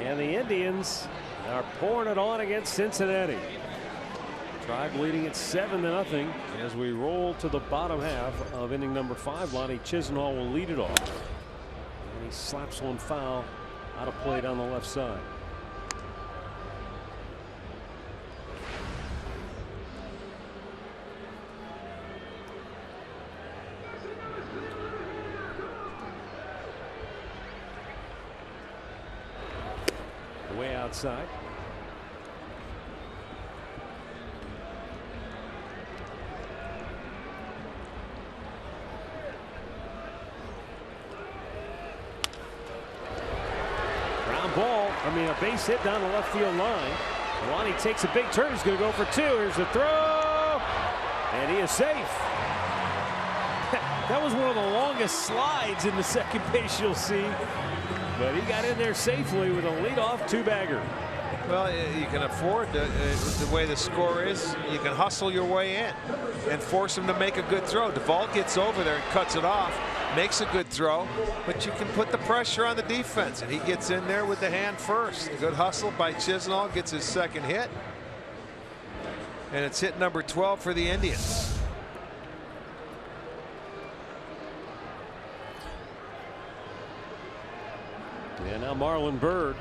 And the Indians are pouring it on against Cincinnati. Tribe leading at 7-0 as we roll to the bottom half of inning number 5. Lonnie Chisenhall will lead it off. And he slaps one foul out of play down the left side. Way outside. Ground ball. A base hit down the left field line. Lonnie takes a big turn. He's going to go for 2. Here's the throw. And he is safe. That was one of the longest slides in the second base you'll see. But he got in there safely with a leadoff 2-bagger. Well, you can afford the way the score is. You can hustle your way in and force him to make a good throw. Duvall gets over there and cuts it off, makes a good throw, but you can put the pressure on the defense, and he gets in there with the hand first. Good hustle by Chisenhall, gets his second hit, and it's hit number 12 for the Indians. And now Marlon Byrd.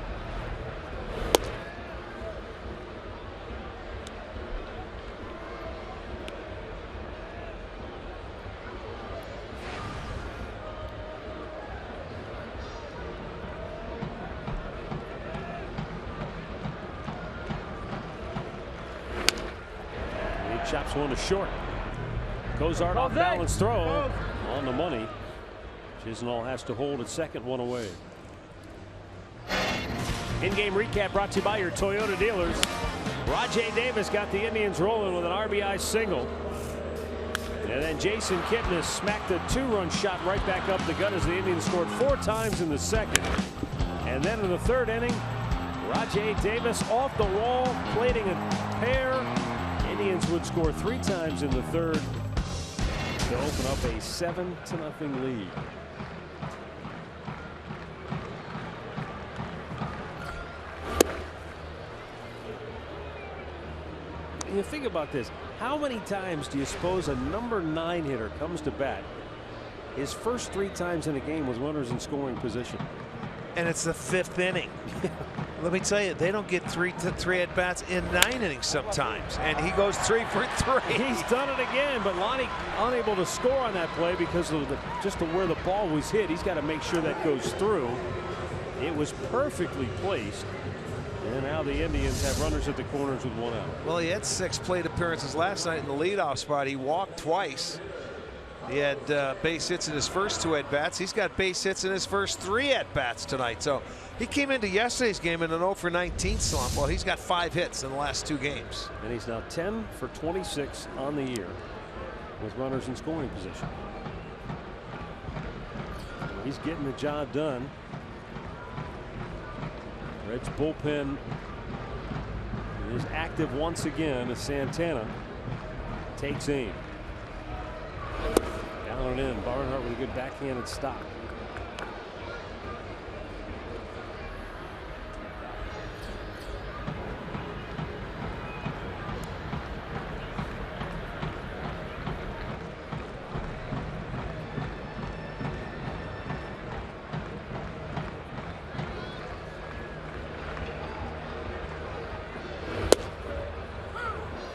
He chops one to short. Cozart off balance throw on the money. Chisenhall has to hold at second, one away. In-game recap brought to you by your Toyota dealers. Rajay Davis got the Indians rolling with an RBI single. And then Jason Kipnis smacked a 2-run shot right back up the gut as the Indians scored 4 times in the second. And then in the 3rd inning, Rajay Davis off the wall, plating a pair. Indians would score 3 times in the 3rd to open up a 7-0 lead. You think about this. How many times do you suppose a number 9 hitter comes to bat? His first 3 times in a game was runners in scoring position. And it's the 5th inning. Let me tell you, they don't get 3 at bats in 9 innings sometimes, and he goes 3 for 3. He's done it again, but Lonnie unable to score on that play because of just where the ball was hit. He's got to make sure that goes through. It was perfectly placed. And now the Indians have runners at the corners with 1 out. Well, he had 6 plate appearances last night in the leadoff spot. He walked twice. He had base hits in his first 2 at-bats. He's got base hits in his first 3 at-bats tonight. So he came into yesterday's game in an 0 for 19 slump. Well, he's got 5 hits in the last 2 games. And he's now 10 for 26 on the year with runners in scoring position. He's getting the job done. Reds bullpen is active once again as Santana takes aim. Down and in. Barnhart with a good backhanded stop.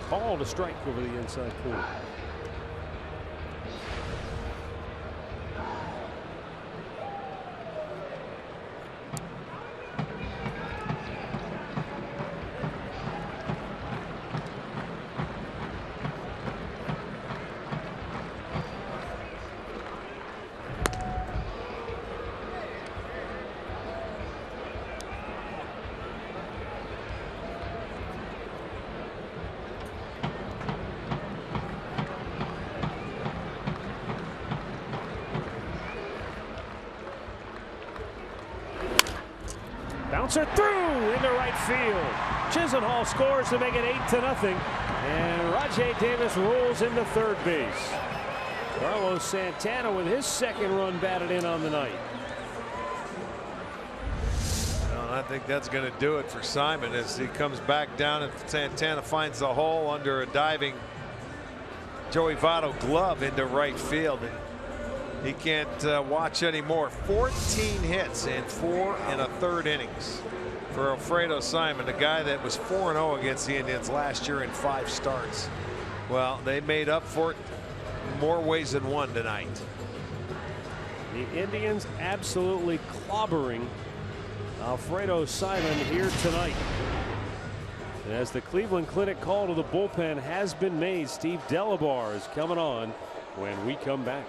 Called a strike over the inside corner. Bouncer through into right field. Chisenhall scores to make it 8-0. And Rajay Davis rolls into third base. Carlos Santana with his second run batted in on the night. I think that's going to do it for Simon as he comes back down and Santana finds the hole under a diving Joey Votto glove into right field. And he can't watch anymore. 14 hits in 4 1/3 innings for Alfredo Simon, the guy that was 4-0 against the Indians last year in 5 starts. Well, they made up for it more ways than one tonight. The Indians absolutely clobbering Alfredo Simon here tonight. And as the Cleveland Clinic call to the bullpen has been made, Steve Delabar is coming on when we come back.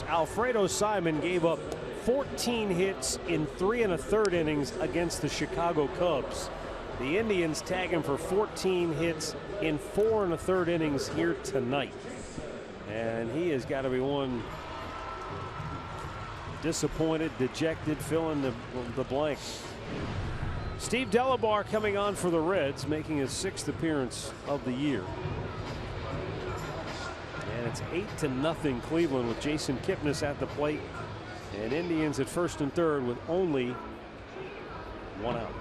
Alfredo Simon gave up 14 hits in 3 1/3 innings against the Chicago Cubs. The Indians tag him for 14 hits in 4 1/3 innings here tonight. And he has got to be one disappointed, dejected, fill in the blank. Steve Delabar coming on for the Reds, making his 6th appearance of the year. And it's 8-0 Cleveland with Jason Kipnis at the plate, and Indians at 1st and 3rd with only 1 out.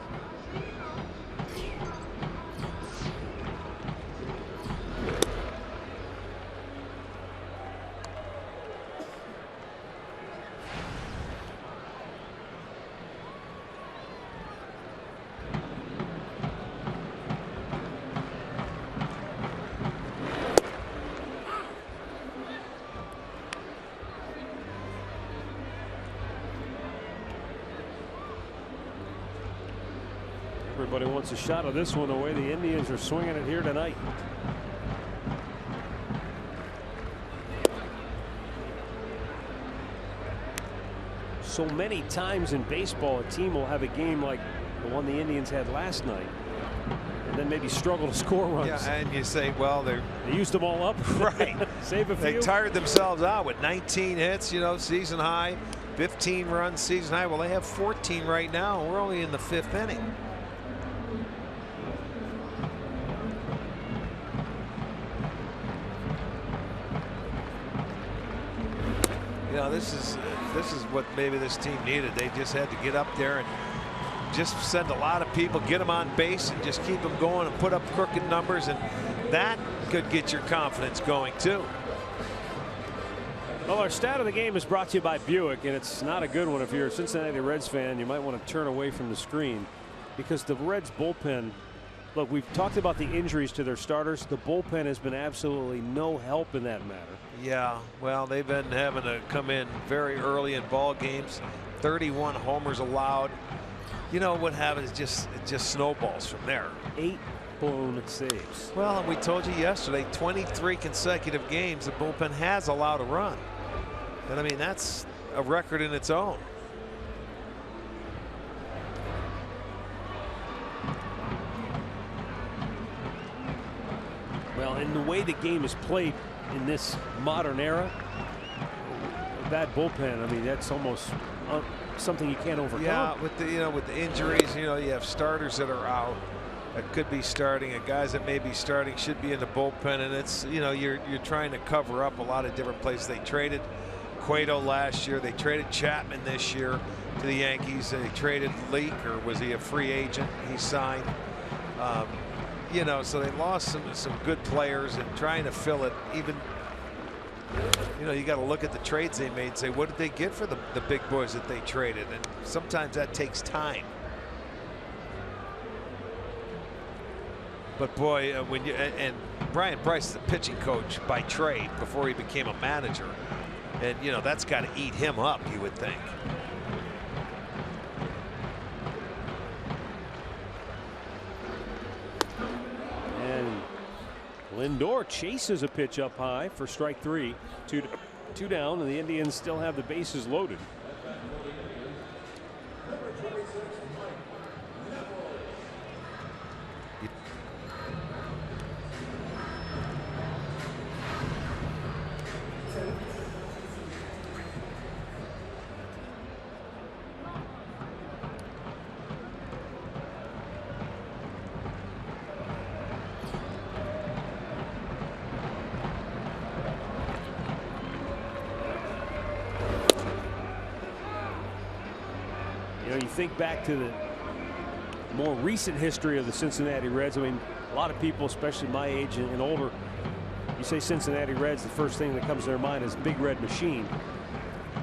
Everybody wants a shot of this one, the way the Indians are swinging it here tonight. So many times in baseball, a team will have a game like the one the Indians had last night, and then maybe struggle to score runs. Yeah, and you say, well, they used them all up. Right. Save a few. They tired themselves out with 19 hits, you know, season high, 15 runs, season high. Well, they have 14 right now. We're only in the 5th inning. You know, this is what maybe this team needed. They just had to get up there and just send a lot of people, get them on base, and just keep them going and put up crooked numbers, and that could get your confidence going too. Well, our stat of the game is brought to you by Buick, and it's not a good one. If you're a Cincinnati Reds fan, you might want to turn away from the screen, because the Reds bullpen, look, we've talked about the injuries to their starters. The bullpen has been absolutely no help in that matter. Yeah, well, they've been having to come in very early in ball games. 31 homers allowed. You know what happens? It just snowballs from there. 8 blown saves. Well, we told you yesterday, 23 consecutive games the bullpen has allowed a run. And I mean, that's a record in its own. way the game is played in this modern era, that bullpen, I mean, that's almost something you can't overcome. Yeah, with the injuries, you have starters that are out that could be starting, and guys that may be starting should be in the bullpen, and it's you're trying to cover up a lot of different places. They traded Cueto last year. They traded Chapman this year to the Yankees. They traded Leak, or was he a free agent? He signed. So they lost some good players, and trying to fill it. Even you got to look at the trades they made and say, what did they get for the big boys that they traded? And sometimes that takes time. But boy, when and Brian Bryce is a pitching coach by trade before he became a manager, and that's got to eat him up, you would think. And Lindor chases a pitch up high for strike 3. Two down, and the Indians still have the bases loaded. You think back to the more recent history of the Cincinnati Reds. I mean, a lot of people, especially my age and older, you say Cincinnati Reds, the first thing that comes to their mind is Big Red Machine.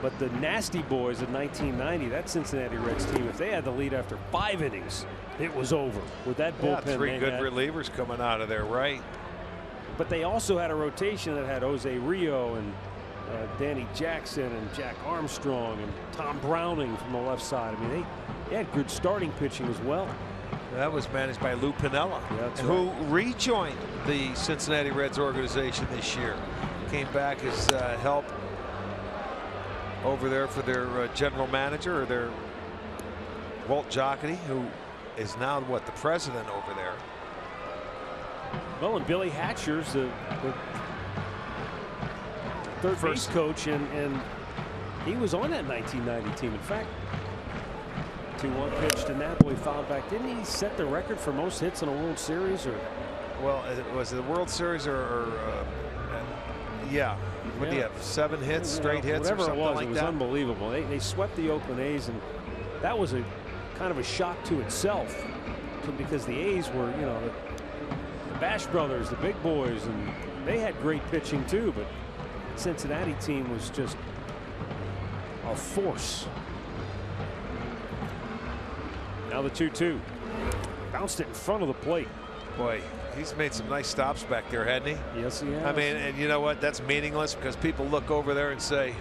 But the Nasty Boys of 1990, that Cincinnati Reds team, if they had the lead after 5 innings, it was over with that bullpen. Yeah, 3 good relievers coming out of there, right? But they also had a rotation that had Jose Rio and Danny Jackson and Jack Armstrong and Tom Browning from the left side. I mean, they had good starting pitching as well. That was managed by Lou Piniella, who rejoined the Cincinnati Reds organization this year. Came back as help over there for their general manager, or their Walt Jocketty, who is now the president over there. Well, and Billy Hatcher's the third base coach, and he was on that 1990 team. In fact, 2-1 pitch to Napoli, fouled back. Didn't he set the record for most hits in a World Series? Or well, was it the World Series or yeah? What do you have? 7 hits, straight hits, whatever or something it was. like It was that? unbelievable. They swept the Oakland A's, and that was a kind of a shock to itself, because the A's were, the Bash brothers, the big boys, and they had great pitching too. But Cincinnati team was just a force. Now the 2-2. Bounced it in front of the plate. Boy, he's made some nice stops back there, hadn't he? Yes, he has. I mean, and you know what? That's meaningless, because people look over there and say,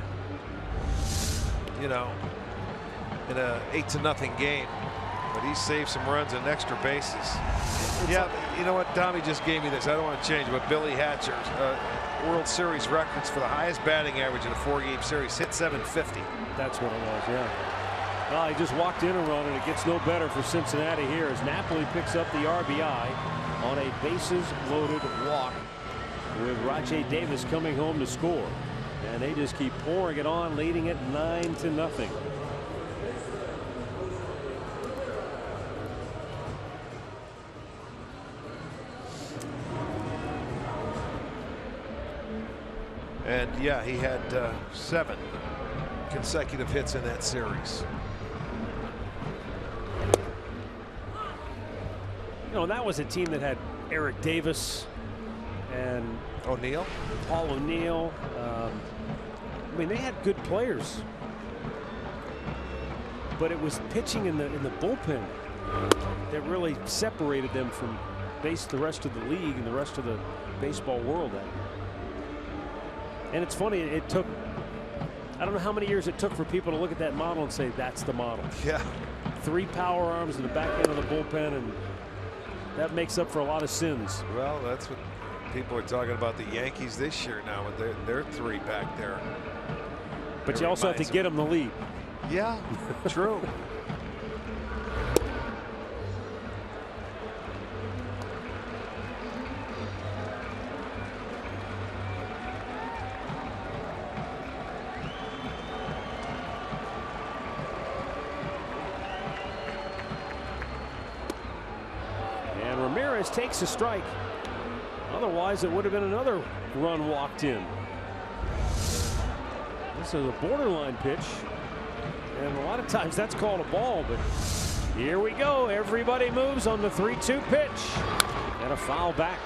in a 8-0 game, but he saved some runs and extra bases. Yeah, you know what? Tommy just gave me this. I don't want to change it, but Billy Hatcher's World Series records for the highest batting average in a 4-game series, hit 750. That's what it was, yeah. Well, he just walked in a run, and it gets no better for Cincinnati here as Napoli picks up the RBI on a bases-loaded walk, with Rajay Davis coming home to score. And they just keep pouring it on, leading it 9-0. And yeah, he had 7 consecutive hits in that series. And that was a team that had Eric Davis and O'Neill, Paul O'Neill. I mean, they had good players, but it was pitching in the bullpen that really separated them from the rest of the league and the rest of the baseball world. And it's funny, it took, I don't know how many years it took for people to look at that model and say that's the model. Yeah. 3 power arms in the back end of the bullpen, and that makes up for a lot of sins. Well, that's what people are talking about the Yankees this year now with their 3 back there. But you also have to get them the lead. Yeah, true. Torres takes a strike. Otherwise, it would have been another run walked in. This is a borderline pitch, and a lot of times that's called a ball, but here we go. Everybody moves on the 3-2 pitch, and a foul back.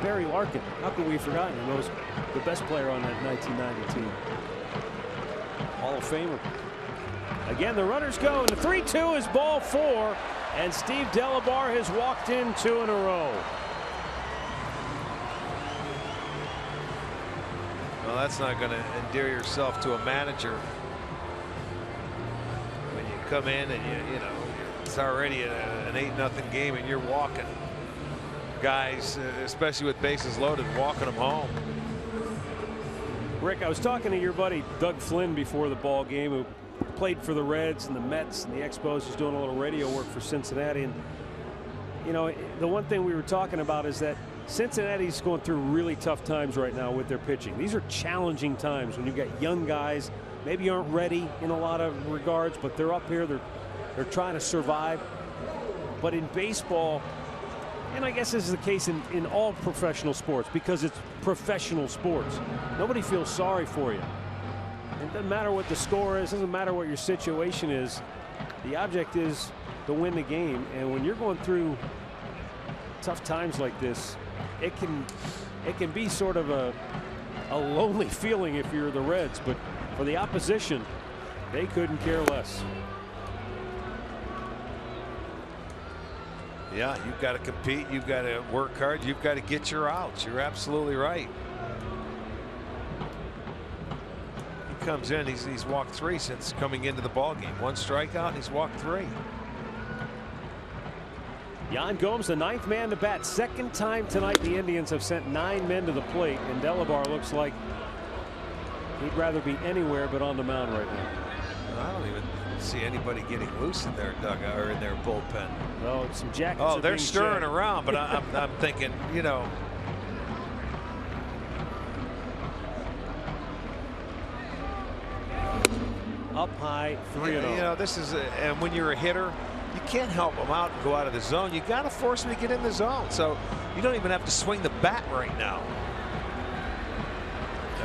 Barry Larkin, how could we have forgotten him? He was the best player on that 1990 team. Hall of Famer. Again, the runners go, and the 3-2 is ball 4, and Steve Delabar has walked in 2 in a row. Well, that's not going to endear yourself to a manager when you come in and you know it's already an 8-0 game and you're walking guys, especially with bases loaded, walking them home. Rick, I was talking to your buddy Doug Flynn before the ball game, who played for the Reds and the Mets and the Expos. He's doing a little radio work for Cincinnati, and you know, the one thing we were talking about is that Cincinnati's going through really tough times right now with their pitching. These are challenging times when you got young guys, maybe aren't ready in a lot of regards, but they're up here, they're trying to survive. But in baseball, and I guess this is the case in all professional sports, because it's professional sports, nobody feels sorry for you. It doesn't matter what the score is, doesn't matter what your situation is. The object is to win the game, and when you're going through tough times like this, it can be sort of a lonely feeling if you're the Reds, but for the opposition, they couldn't care less. Yeah, you've got to compete, you've got to work hard, you've got to get your outs. You're absolutely right. He comes in, he's walked 3 since coming into the ball game. 1 strikeout, and he's walked 3. Yan Gomes, the 9th man to bat. 2nd time tonight the Indians have sent 9 men to the plate, and Delabar looks like he'd rather be anywhere but on the mound right now. I don't even see anybody getting loose in their dugout or in their bullpen. Well, some jackets. Oh, they're stirring around, but I'm thinking, you know. Up high, 3-0. You know, this is and when you're a hitter, you can't help them out and go out of the zone. You got to force them to get in the zone. So you don't even have to swing the bat right now.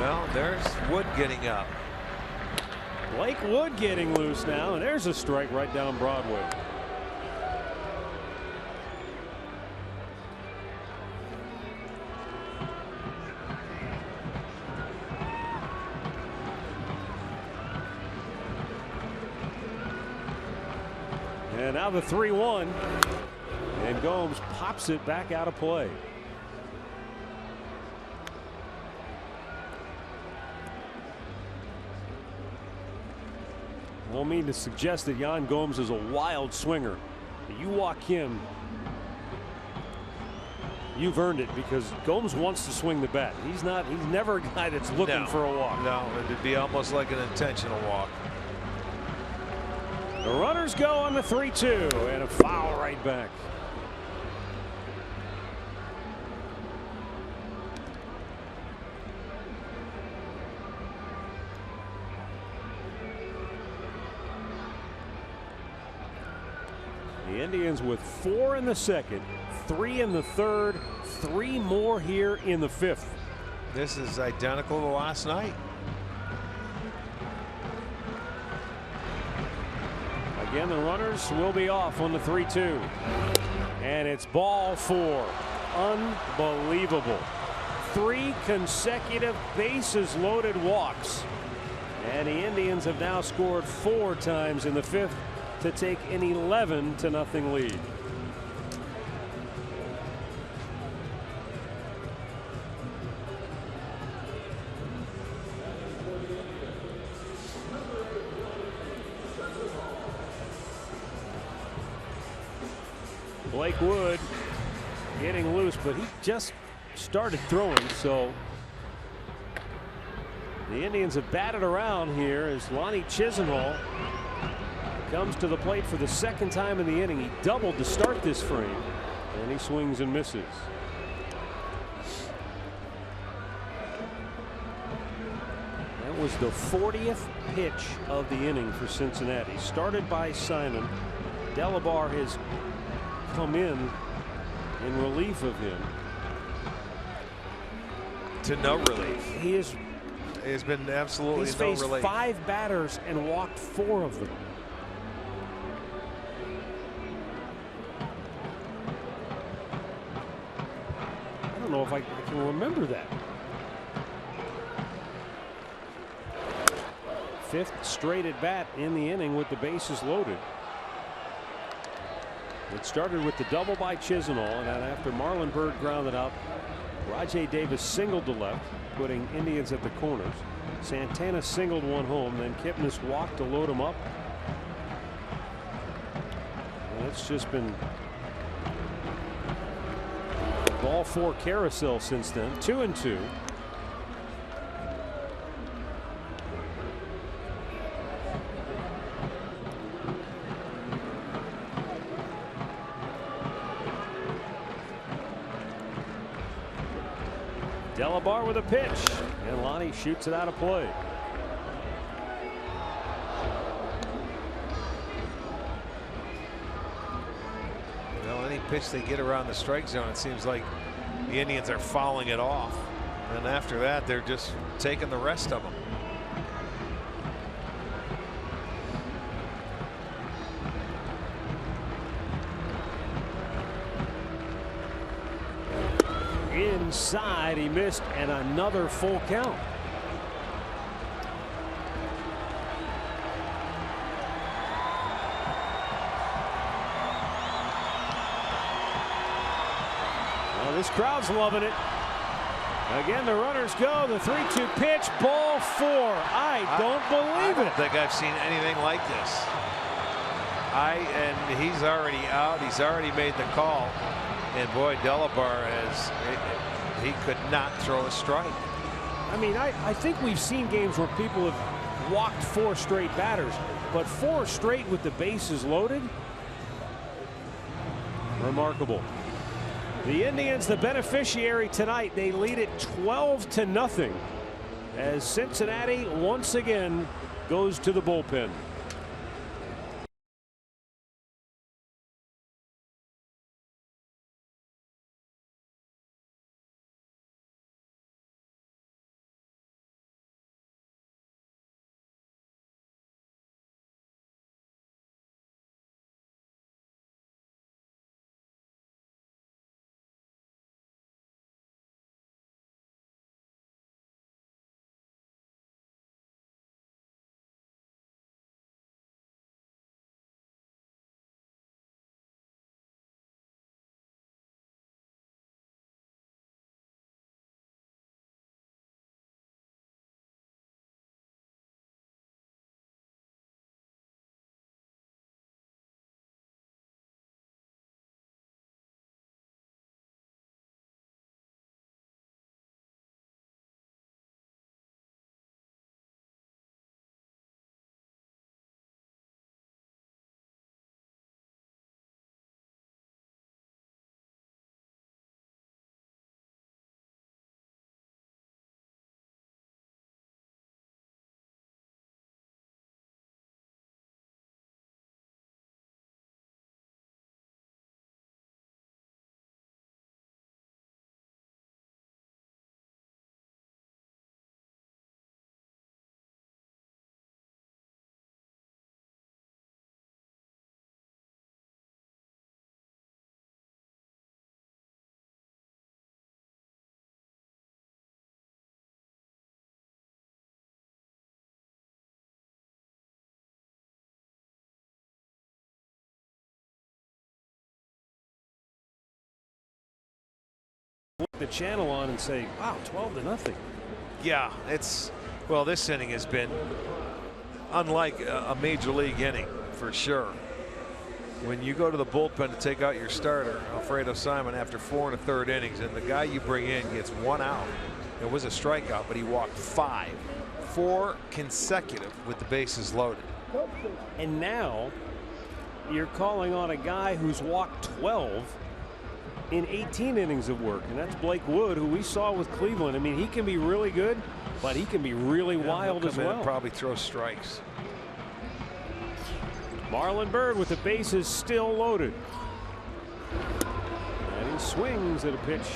Well, there's Wood getting up. Blake Wood getting loose now, and there's a strike right down Broadway. And now the 3-1, and Gomes pops it back out of play. I don't mean to suggest that Yan Gomes is a wild swinger. But you walk him, you've earned it, because Gomes wants to swing the bat. He's never a guy that's looking for a walk. No, it'd be almost like an intentional walk. The runners go on the 3-2, and a foul right back. The Indians with 4 in the 2nd, 3 in the 3rd, 3 more here in the 5th. This is identical to last night. Again, the runners will be off on the 3-2. And it's ball 4. Unbelievable. 3 consecutive bases loaded walks. And the Indians have now scored 4 times in the 5th to take an 11-0 lead. Blake Wood getting loose, but he just started throwing, so the Indians have batted around here as Lonnie Chisenhall comes to the plate for the 2nd time in the inning. He doubled to start this frame, and he swings and misses. That was the 40th pitch of the inning for Cincinnati. Started by Simon. Delabar has come in relief of him. To no relief. He has been absolutely he's no faced relief. 5 batters and walked 4 of them. I don't know if I can remember that. 5th straight at bat in the inning with the bases loaded. It started with the double by Chisenhall, and then after Marlon Byrd grounded out, Rajai Davis singled to left, putting Indians at the corners. Santana singled one home, then Kipnis walked to load him up. And it's just been ball 4 carousel since then. 2-2. Delabar with a pitch, and Lonnie shoots it out of play. Well, any pitch they get around the strike zone, it seems like the Indians are fouling it off. And after that, they're just taking the rest of them. Inside, he missed, and another full count. Well, this crowd's loving it. Again, the runners go. The 3-2 pitch, ball 4. I don't believe it. I don't think I've seen anything like this. And he's already out. He's already made the call. And boy, Delabar he could not throw a strike. I mean, I think we've seen games where people have walked 4 straight batters, but 4 straight with the bases loaded? Remarkable. The Indians, the beneficiary tonight, they lead it 12-0 as Cincinnati once again goes to the bullpen. The channel on and say, wow, 12-0. Yeah, well, this inning has been unlike a major league inning for sure. When you go to the bullpen to take out your starter, Alfredo Simon, after 4 1/3 innings, and the guy you bring in gets 1 out. It was a strikeout, but he walked 5. 4 consecutive with the bases loaded. And now you're calling on a guy who's walked 12 in 18 innings of work, and that's Blake Wood, who we saw with Cleveland. I mean, he can be really good. But he can be really wild as well. Probably throw strikes. Marlon Byrd with the bases still loaded. And he swings at a pitch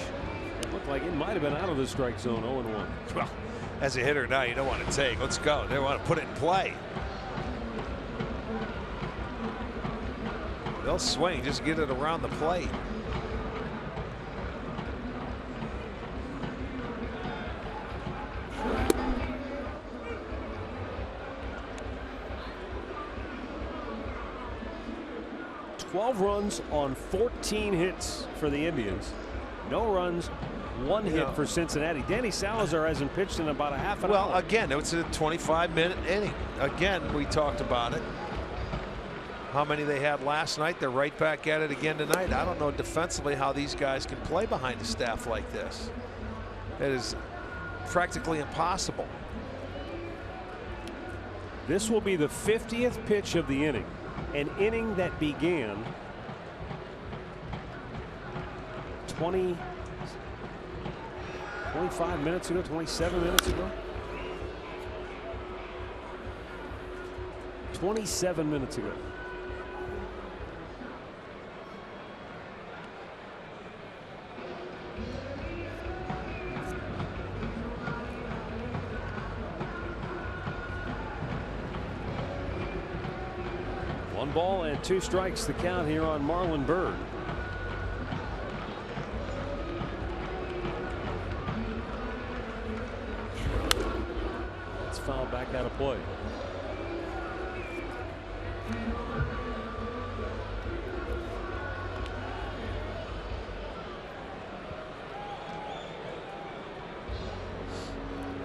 that looked like it might have been out of the strike zone. 0-1. Well, as a hitter now, you don't want to take. Let's go. They want to put it in play. They'll swing. Just get it around the plate. Runs on 14 hits for the Indians. No runs, 1 hit for Cincinnati. Danny Salazar hasn't pitched in about a half an hour. Well, again, it's a 25-minute inning. Again, we talked about it. How many they had last night? They're right back at it again tonight. I don't know defensively how these guys can play behind a staff like this. It is practically impossible. This will be the 50th pitch of the inning. An inning that began 25 minutes ago, 27 minutes ago. 27 minutes ago. One ball and 2 strikes the count here on Marlon Byrd. It's fouled back out of play.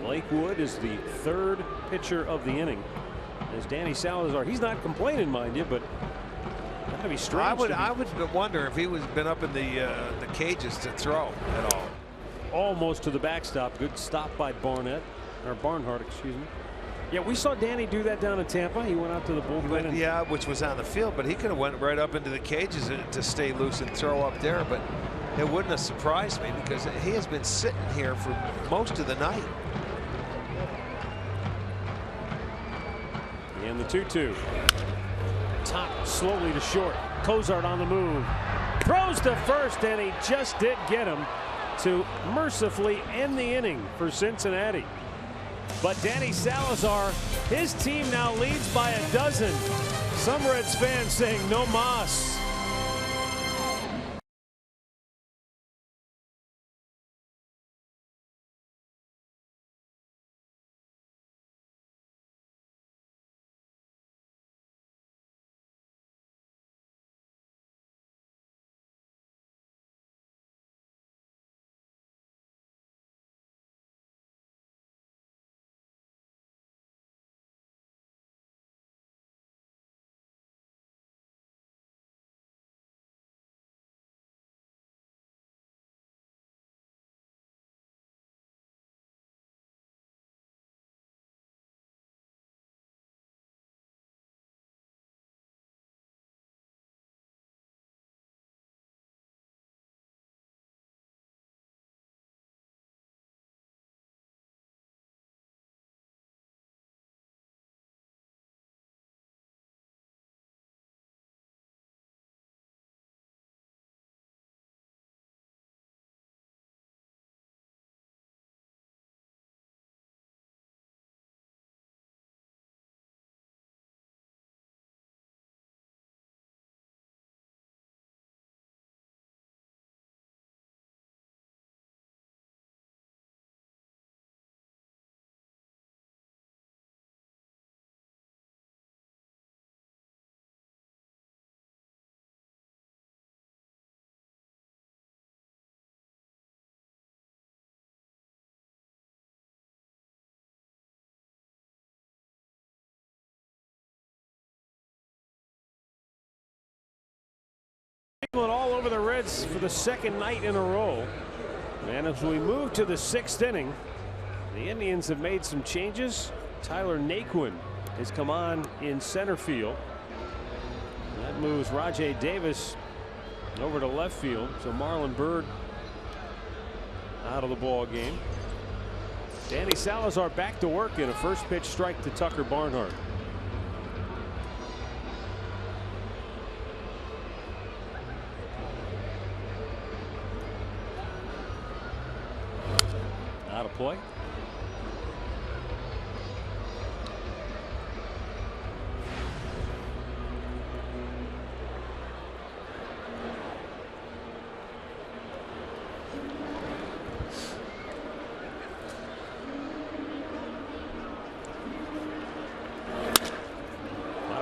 Lakewood is the 3rd pitcher of the inning. As Danny Salazar, he's not complaining, mind you, but that'd be strange. I would wonder if he was been up in the cages to throw at all. Almost to the backstop. Good stop by Barnhart, excuse me. Yeah, we saw Danny do that down in Tampa. He went out to the bullpen. Yeah, which was on the field, but he could have went right up into the cages to stay loose and throw up there. But it wouldn't have surprised me because he has been sitting here for most of the night. And the 2-2. Top slowly to short. Cozart on the move. Throws to first, and he just did get him to mercifully end the inning for Cincinnati. But Danny Salazar, his team now leads by a dozen. Some Reds fans saying no mas. All over the Reds for the 2nd night in a row. And as we move to the 6th inning, the Indians have made some changes. Tyler Naquin has come on in center field. That moves Rajai Davis over to left field. So Marlon Byrd out of the ball game. Danny Salazar back to work in a first pitch strike to Tucker Barnhart. Out of play.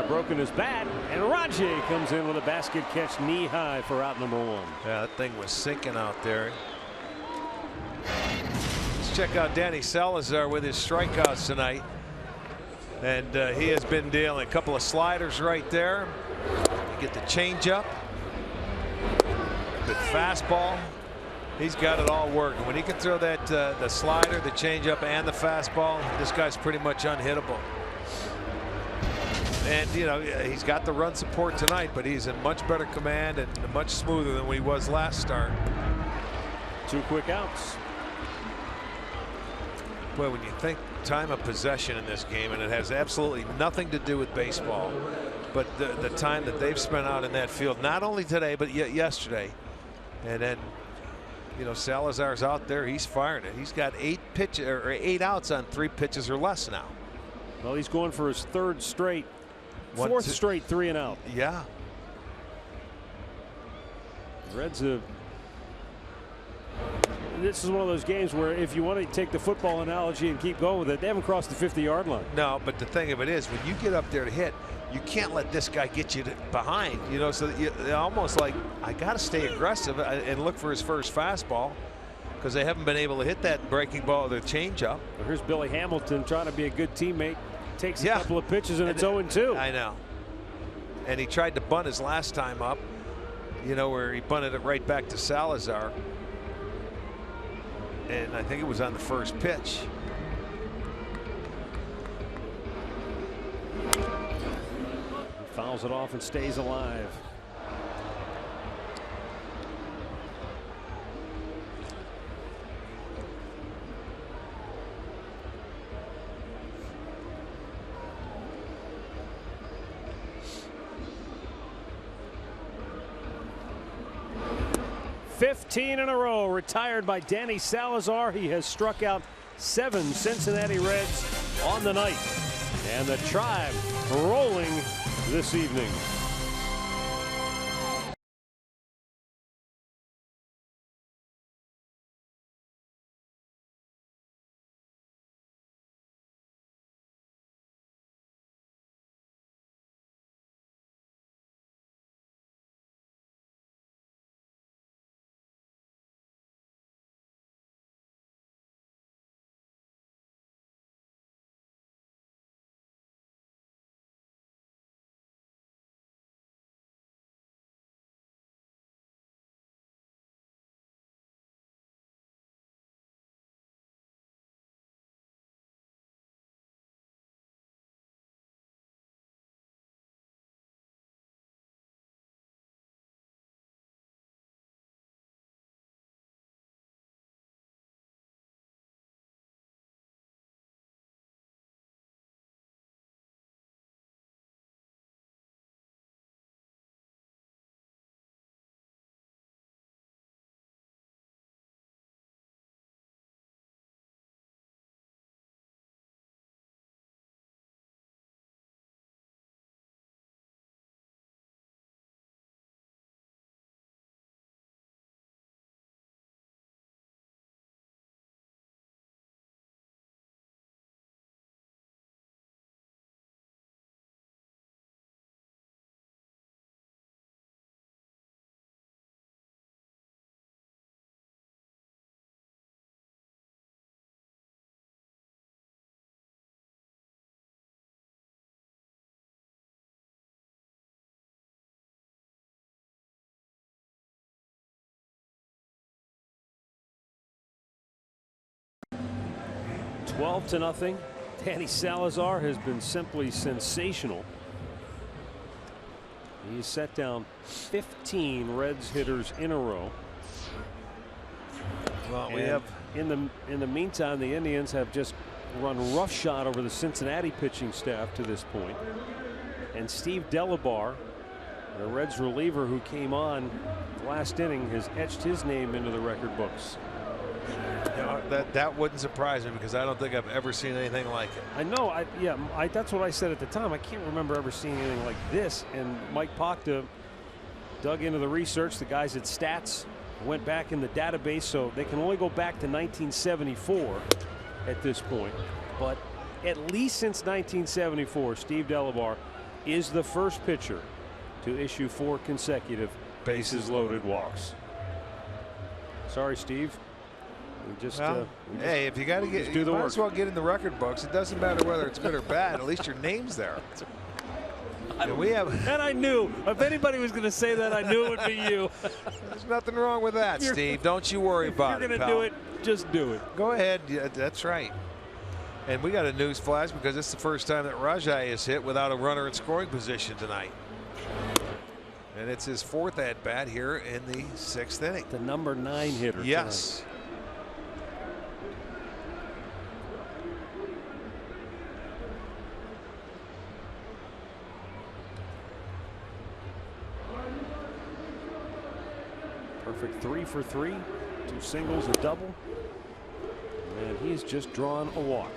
Broken his bat, and Rajay comes in with a basket catch knee high for out number 1. Yeah, that thing was sinking out there. Let's check out Danny Salazar with his strikeouts tonight. And he has been dealing a couple of sliders right there. You get the changeup. Good fastball. He's got it all working. When he can throw that the slider, the changeup, and the fastball, this guy's pretty much unhittable. And you know, he's got the run support tonight, but he's in much better command and much smoother than when he was last start. 2 quick outs. Boy, when you think time of possession in this game, and it has absolutely nothing to do with baseball, but the time that they've spent out in that field, not only today but yesterday, and then you know, Salazar's out there, he's firing it. He's got 8 outs on 3 pitches or less now. Well, he's going for his 3rd straight. 4th straight 3 and out. Yeah. Reds have. This is one of those games where if you want to take the football analogy and keep going with it, they haven't crossed the 50-yard line. No, but the thing of it is, when you get up there to hit, you can't let this guy get you behind. You know, so you're almost like, I got to stay aggressive and look for his first fastball, because they haven't been able to hit that breaking ball or the changeup. Well, here's Billy Hamilton trying to be a good teammate. Takes a couple of pitches and it's 0-2. I know. And he tried to bunt his last time up, you know, where he bunted it right back to Salazar. And I think it was on the first pitch. He fouls it off and stays alive. $15 in a row retired by Danny Salazar. He has struck out 7 Cincinnati Reds on the night. And the Tribe rolling this evening. Twelve to nothing. Danny Salazar has been simply sensational. He's set down 15 Reds hitters in a row. Well, we have in the meantime, the Indians have just run roughshod over the Cincinnati pitching staff to this point. And Steve Delabar, the Reds reliever who came on last inning, has etched his name into the record books. You know, that wouldn't surprise me because I don't think I've ever seen anything like it. I know. That's what I said at the time. I can't remember ever seeing anything like this. And Mike Pachta dug into the research. The guys at Stats went back in the database, so they can only go back to 1974 at this point. But at least since 1974, Steve Delabar is the first pitcher to issue 4 consecutive bases loaded walks. Sorry, Steve. Hey, if you got to get, you might as well get in the record books. It doesn't matter whether it's good or bad. At least your name's there. And I knew if anybody was going to say that, I knew it would be you. There's nothing wrong with that, Steve. Don't you worry about it. If you're going to do it, just do it. Go ahead. Yeah, that's right. And we got a news flash because it's the first time that Rajai is hit without a runner in scoring position tonight. And it's his 4th at bat here in the 6th inning. The number 9 hitter. Yes. Tonight. Perfect 3 for 3, 2 singles, a double, and he's just drawn a walk.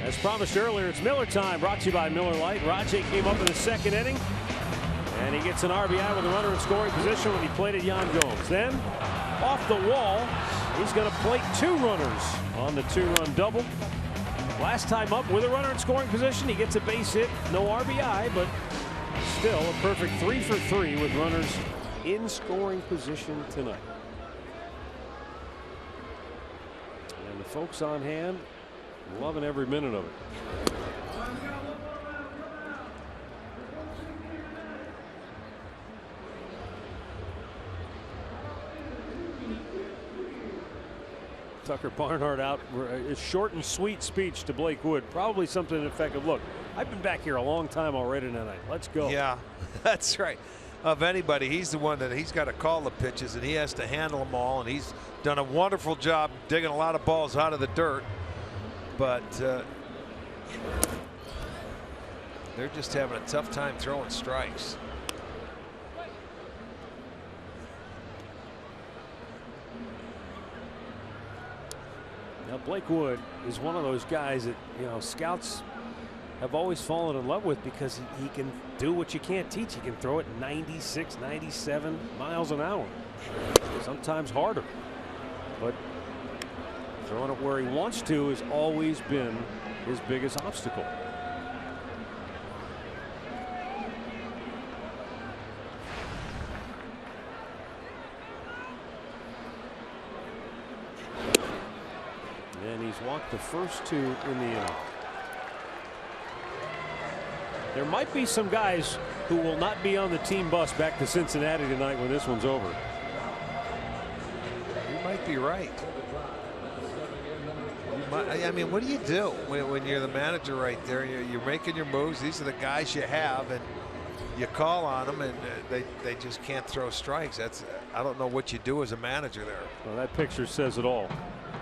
As promised earlier, it's Miller time, brought to you by Miller Lite. Rajai came up in the 2nd inning, and he gets an RBI with a runner in scoring position when he plated Yan Gomes. Then, off the wall, he's going to plate 2 runners on the 2-run double. Last time up with a runner in scoring position, he gets a base hit, no RBI, but still a perfect 3 for 3 with runners in scoring position tonight. And the folks on hand loving every minute of it. Tucker Barnhart out. A short and sweet speech to Blake Wood. Probably something to the effect of, look, I've been back here a long time already tonight. Let's go. Yeah, that's right. Of anybody, he's the one that he's got to call the pitches and he has to handle them all. And he's done a wonderful job digging a lot of balls out of the dirt. But they're just having a tough time throwing strikes. Now Blake Wood is one of those guys that, you know, scouts have always fallen in love with because he can do what you can't teach. He can throw it 96, 97 miles an hour. Sometimes harder. But throwing it where he wants to has always been his biggest obstacle. And he's walked the first 2 in the inning. There might be some guys who will not be on the team bus back to Cincinnati tonight when this one's over. You might be right. I mean, what do you do when you're the manager right there? You're making your moves. These are the guys you have, and you call on them, and they just can't throw strikes. I don't know what you do as a manager there. Well, that picture says it all.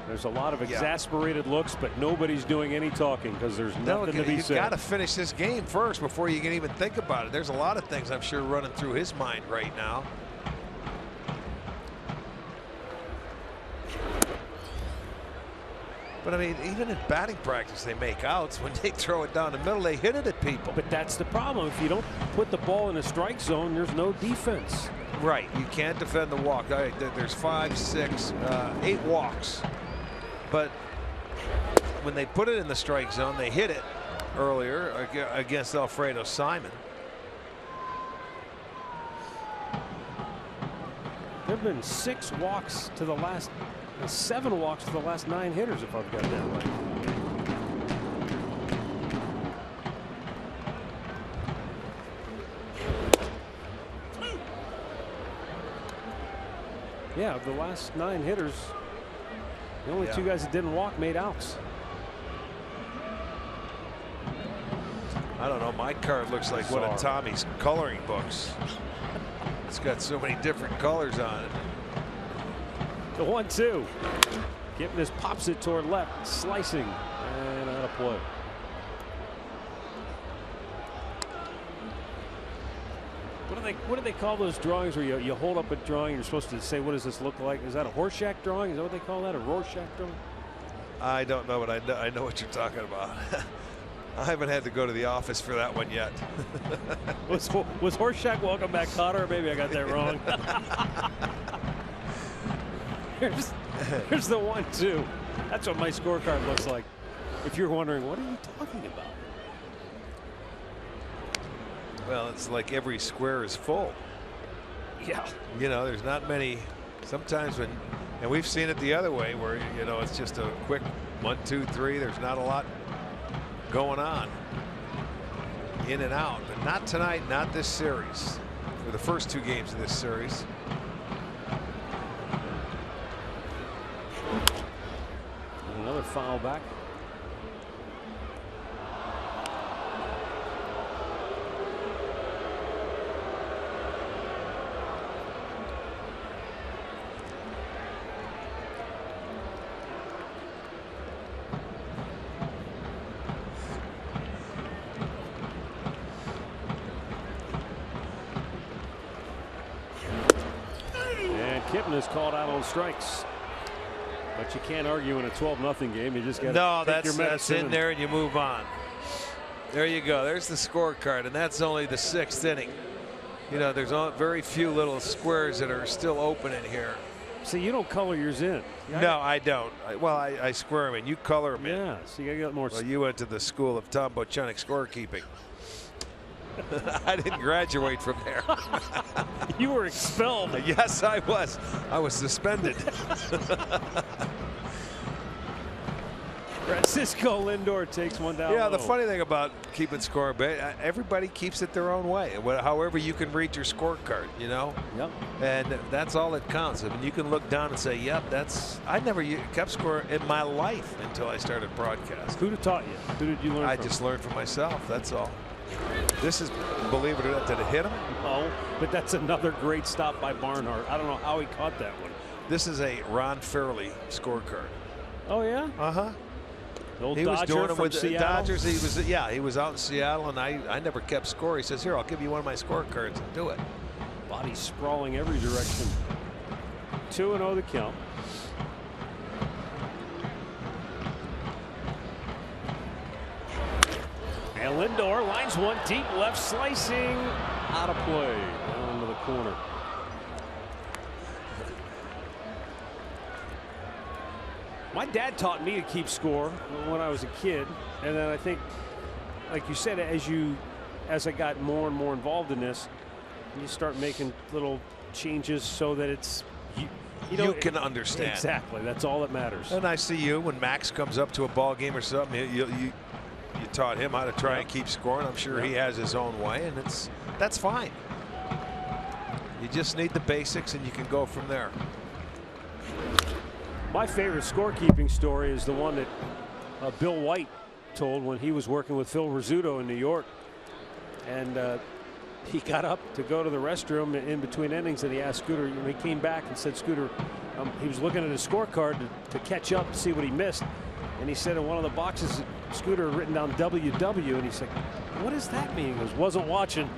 There's a lot of exasperated looks, but nobody's doing any talking because there's nothing to be said. You've got to finish this game first before you can even think about it. There's a lot of things I'm sure running through his mind right now. But I mean, even in batting practice, they make outs. When they throw it down the middle, they hit it at people. But that's the problem. If you don't put the ball in a strike zone, there's no defense. Right. You can't defend the walk. There's 5, 6, 8 walks. But when they put it in the strike zone, they hit it earlier against Alfredo Simon. There have been 6 walks to the last, 7 walks to the last 9 hitters, if I've got that right. Yeah, of the last 9 hitters, the only 2 guys that didn't walk made outs. I don't know. My card looks like one of Tommy's coloring books. It's got so many different colors on it. The 1-2. Kipnis pops it toward left, slicing, and out of play. What do they call those drawings where you hold up a drawing and you're supposed to say, what does this look like? Is that a Horseshack drawing? Is that what they call that? A Rorschach drawing? I don't know, but I know what you're talking about. I haven't had to go to the office for that one yet. was Horseshack welcome back Cotter? Or maybe I got that wrong. Here's the 1-2. That's what my scorecard looks like. If you're wondering, what are you talking about? Well, it's like every square is full. Yeah. You know, there's not many. Sometimes when, and we've seen it the other way, where you know it's just a quick 1, 2, 3. There's not a lot going on. In and out, but not tonight, not this series. For the first 2 games of this series. Another foul back. Kipnis called out on strikes. But you can't argue in a 12-0 game. You just got to take your medicine. That's in there and you move on. There you go. There's the scorecard, and that's only the 6th inning. You know, there's very few little squares that are still open in here. See, you don't color yours in. No, I don't. I square them in. You color them in. Yeah, so you got to get more. Well, you went to the school of Tom Bochenik scorekeeping. I didn't graduate from there. You were expelled. Yes, I was. I was suspended. Francisco Lindor takes one down. Yeah, low. the funny thing about keeping score, everybody keeps it their own way. However you can read your scorecard, you know. Yep. And that's all that counts. I mean, you can look down and say, "Yep, that's." I never kept score in my life until I started broadcast. Who'd have taught you? Who did you learn from? I just learned from myself. That's all. This is, believe it or not, did it hit him? Oh, but that's another great stop by Barnhart. I don't know how he caught that one. This is a Ron Fairly scorecard. Oh yeah. The old he was Dodger doing it from with the Seattle. Dodgers. He was out in Seattle, and I never kept score. He says, "Here, I'll give you one of my scorecards and do it." Body sprawling every direction. 2-0 the count. And Lindor lines one deep left, slicing out of play down to the corner. My dad taught me to keep score when I was a kid, and then I think, like you said, as I got more and more involved in this, you start making little changes so that it's you can understand. Exactly, that's all that matters. And I see you when Max comes up to a ball game or something. You taught him how to try and keep score, and I'm sure he has his own way, and that's fine. You just need the basics, and you can go from there. My favorite scorekeeping story is the one that Bill White told when he was working with Phil Rizzuto in New York, and he got up to go to the restroom in between innings, and he asked Scooter. He came back and said, "Scooter," he was looking at his scorecard to catch up to see what he missed, and he said in one of the boxes, Scooter had written down WW, and he said, "What does that mean?" He goes, "Wasn't watching."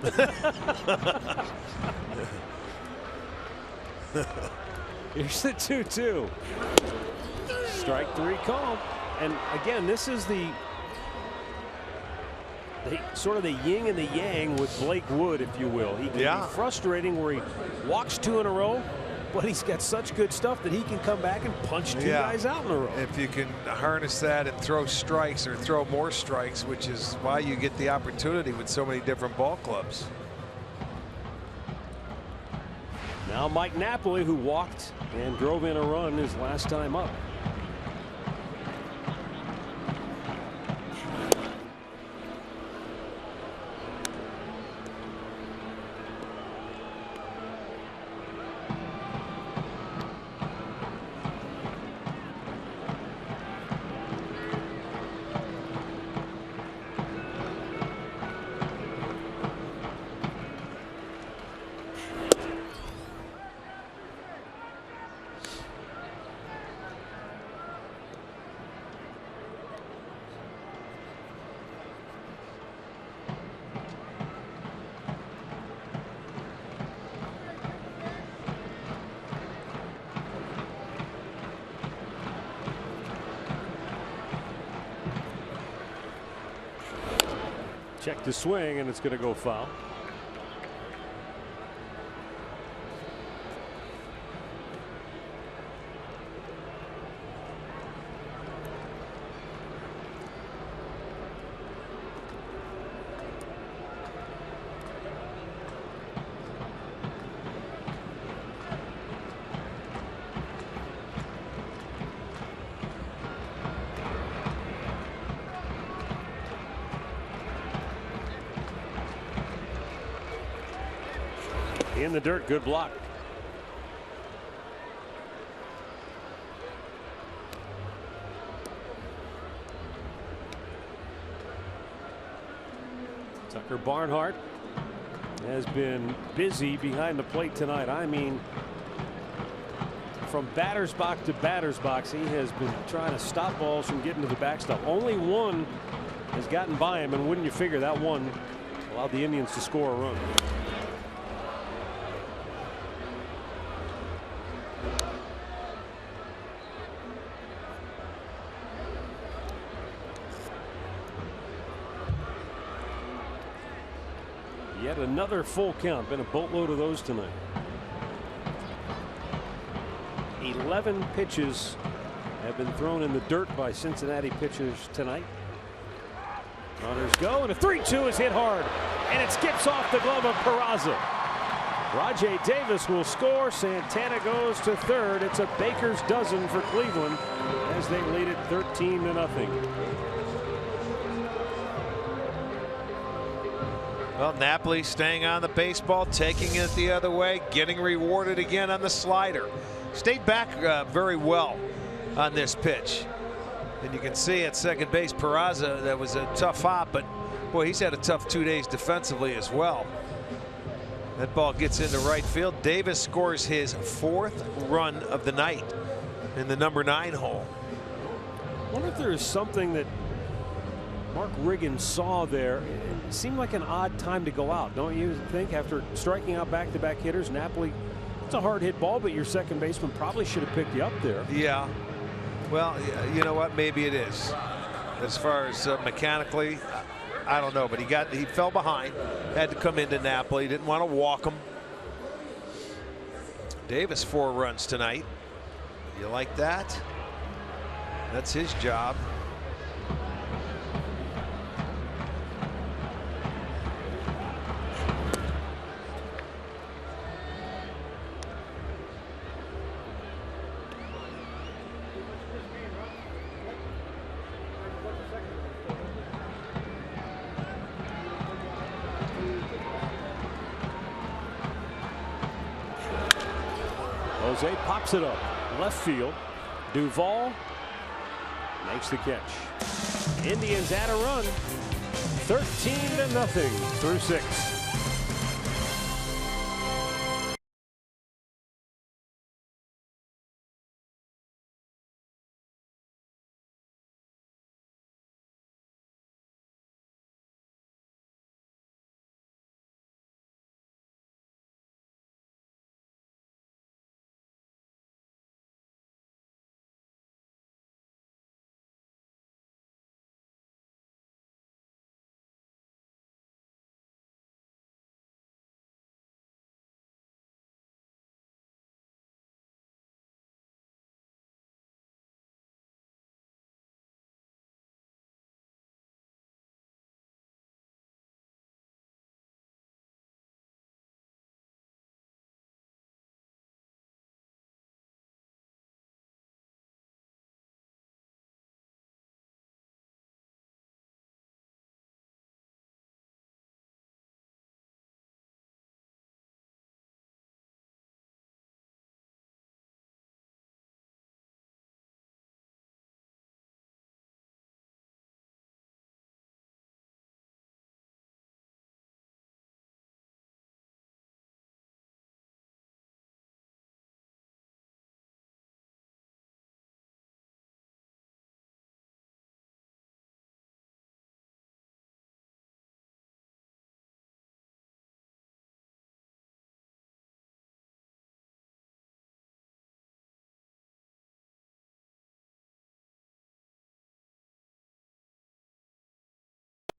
Here's the 2-2. Strike 3 called. And again, this is the sort of the yin and the yang with Blake Wood, if you will. He can be frustrating where he walks 2 in a row, but he's got such good stuff that he can come back and punch 2 guys out in a row. If you can harness that and throw strikes or throw more strikes, which is why you get the opportunity with so many different ball clubs. Now Mike Napoli, who walked and drove in a run his last time up. Check the swing, and it's going to go foul. In the dirt, good block. Tucker Barnhart has been busy behind the plate tonight. I mean, from batter's box to batter's box, he has been trying to stop balls from getting to the backstop. Only one has gotten by him, and wouldn't you figure that one allowed the Indians to score a run. Yet another full count. Been a boatload of those tonight. 11 pitches have been thrown in the dirt by Cincinnati pitchers tonight. Runners go, and a 3-2 is hit hard, and it skips off the glove of Peraza. Rajai Davis will score. Santana goes to third. It's a baker's dozen for Cleveland as they lead it 13-0. Well, Napoli staying on the baseball, taking it the other way, getting rewarded again on the slider. Stayed back very well on this pitch. And you can see at second base, Peraza, that was a tough hop, but boy, he's had a tough 2 days defensively as well. That ball gets into right field. Davis scores his 4th run of the night in the number 9 hole. I wonder if there is something that Mark Riggin saw there. It seemed like an odd time to go out, don't you think? After striking out back-to-back hitters, Napoli, it's a hard hit ball, but your second baseman probably should have picked you up there. Yeah. Well, you know what? Maybe it is. As far as mechanically, I don't know, but he fell behind, had to come into Napoli, didn't want to walk him. Davis 4 runs tonight. You like that? That's his job. Jose pops it up left field. Duvall makes the catch. Indians add a run, 13-0 through 6.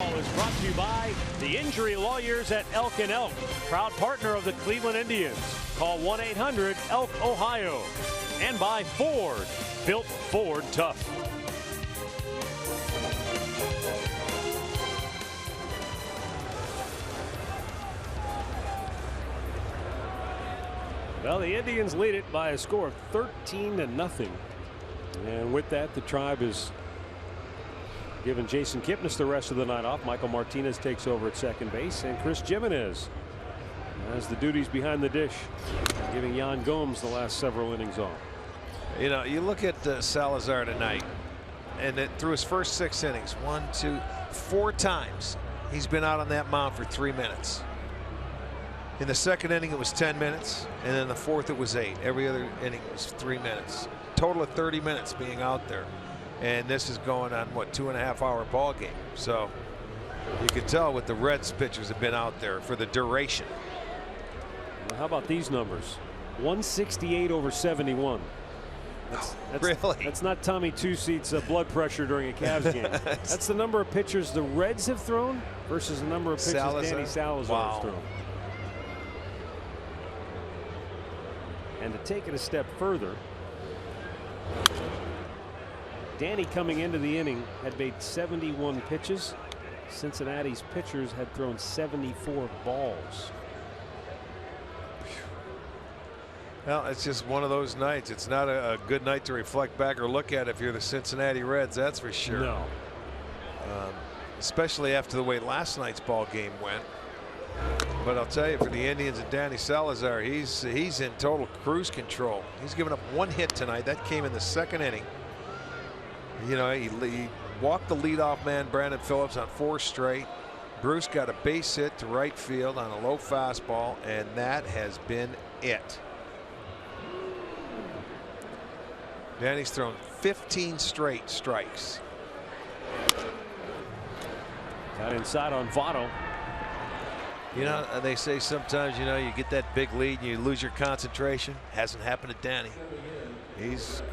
Is brought to you by The injury lawyers at Elk & Elk, proud partner of the Cleveland Indians. Call 1-800-ELK-OHIO. And by Ford, built Ford tough. Well, the Indians lead it by a score of 13-0. And with that, the Tribe is giving Jason Kipnis the rest of the night off. Michael Martinez takes over at second base, and Chris Jimenez has the duties behind the dish, giving Yan Gomes the last several innings off. You know, you look at Salazar tonight, and through his first 6 innings, 1, 2, 4 times, he's been out on that mound for 3 minutes. In the second inning, it was 10 minutes, and in the fourth, it was 8. Every other inning was 3 minutes. Total of 30 minutes being out there. And this is going on, what, 2.5-hour ball game. So you can tell what the Reds pitchers have been out there for the duration. Well, how about these numbers? 168 over 71. Really? That's not Tommy Two-Seat's blood pressure during a Cavs game. That's the number of pitchers the Reds have thrown versus the number of pitches Danny Salazar has thrown. And to take it a step further, Danny coming into the inning had made 71 pitches. Cincinnati's pitchers had thrown 74 balls. Well, it's just one of those nights. It's not a good night to reflect back or look at if you're the Cincinnati Reds, that's for sure. No. Especially after the way last night's ball game went. But I'll tell you, for the Indians and Danny Salazar, he's in total cruise control. He's given up 1 hit tonight. That came in the second inning. You know, he walked the leadoff man, Brandon Phillips, on 4 straight. Bruce got a base hit to right field on a low fastball, and that has been it. Danny's thrown 15 straight strikes. Got inside on Votto. You know, they say sometimes, you know, you get that big lead and you lose your concentration. Hasn't happened to Danny. He's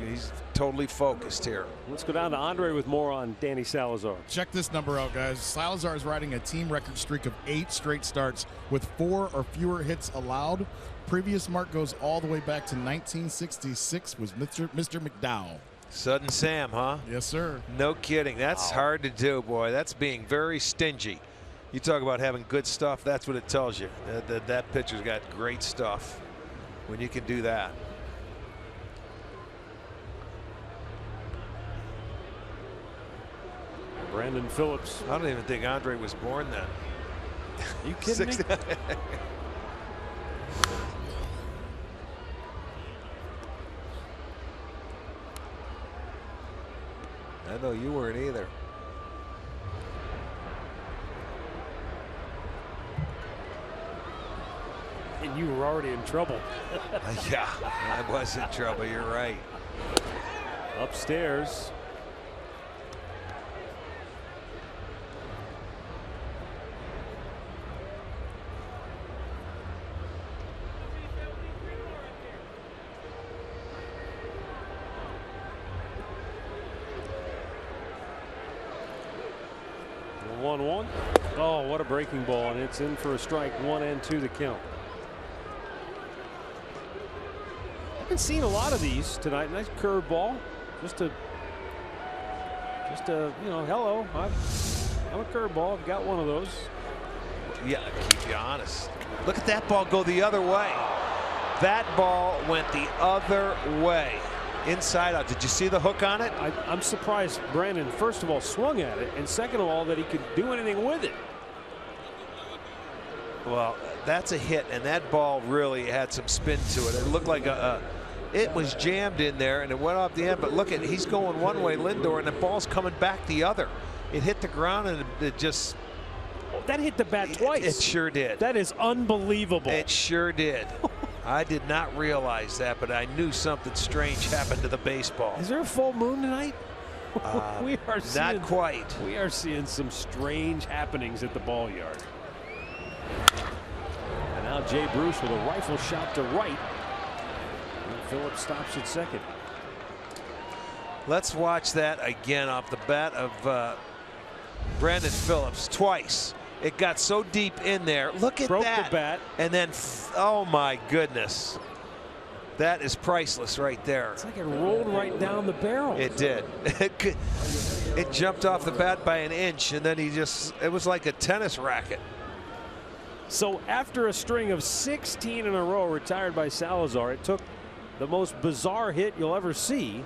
totally focused here. Let's go down to Andre with more on Danny Salazar. Check this number out, guys. Salazar is riding a team record streak of 8 straight starts with 4 or fewer hits allowed. Previous mark goes all the way back to 1966 with Mr. McDowell. Sudden Sam, huh? Yes, sir. No kidding. That's hard to do, boy. That's being very stingy. You talk about having good stuff, that's what it tells you. That pitcher's got great stuff when you can do that. Brandon Phillips. I don't even think Andre was born then. Are you kidding me? I know you weren't either. And you were already in trouble. Yeah, I was in trouble. You're right. Upstairs. The 1-1. Oh, what a breaking ball, and it's in for a strike. 1-2 the count. I've been seeing a lot of these tonight. Nice curveball. Just a you know, hello. I'm a curveball. I've got one of those. Yeah, keep you honest. Look at that ball go the other way. That ball went the other way. Inside out. Did you see the hook on it? I'm surprised Brandon, first of all, swung at it, and second of all, that he could do anything with it. Well, that's a hit, and that ball really had some spin to it. It looked like it was jammed in there, and it went off the end. But look at, he's going one way, Lindor, and the ball's coming back the other. It hit the ground, and it just. That hit the bat twice. It sure did. That is unbelievable. It sure did. I did not realize that, but I knew something strange happened to the baseball. Is there a full moon tonight? We are not quite. We are seeing some strange happenings at the ball yard. And now Jay Bruce with a rifle shot to right. And Phillips stops at second. Let's watch that again off the bat of Brandon Phillips twice. It got so deep in there. Look at Broke that. the bat. And then, oh my goodness. That is priceless right there. It's like it rolled right down the barrel. It did. It jumped off the bat by an inch, and then it was like a tennis racket. So after a string of 16 in a row retired by Salazar, it took the most bizarre hit you'll ever see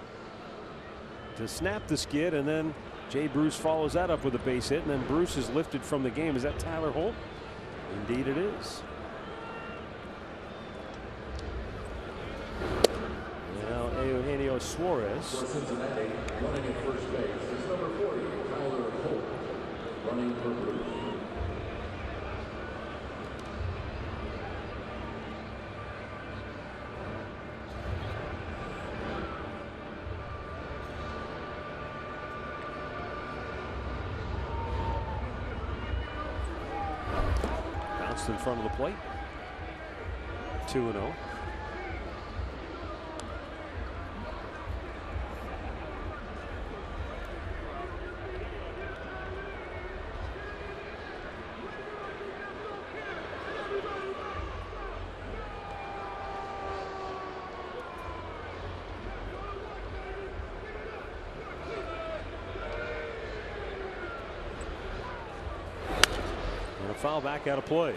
to snap the skid, and then Jay Bruce follows that up with a base hit, and then Bruce is lifted from the game. Is that Tyler Holt? Indeed it is. Now Eugenio Suarez. Cincinnati, running at first base is number 40, Tyler Holt, running for Bruce. Bounced in front of the plate. 2-0. Foul back out of play.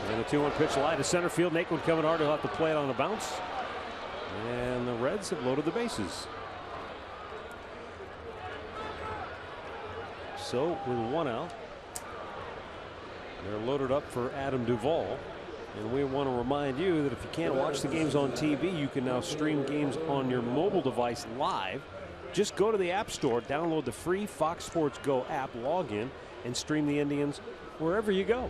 And a 2-1 pitch line to center field. Naquin coming hard. He'll have to play it on a bounce. And the Reds have loaded the bases. So with one out, they're loaded up for Adam Duvall. And we want to remind you that if you can't watch the games on TV, you can now stream games on your mobile device live. Just go to the App Store, download the free Fox Sports Go app, log in, and stream the Indians wherever you go.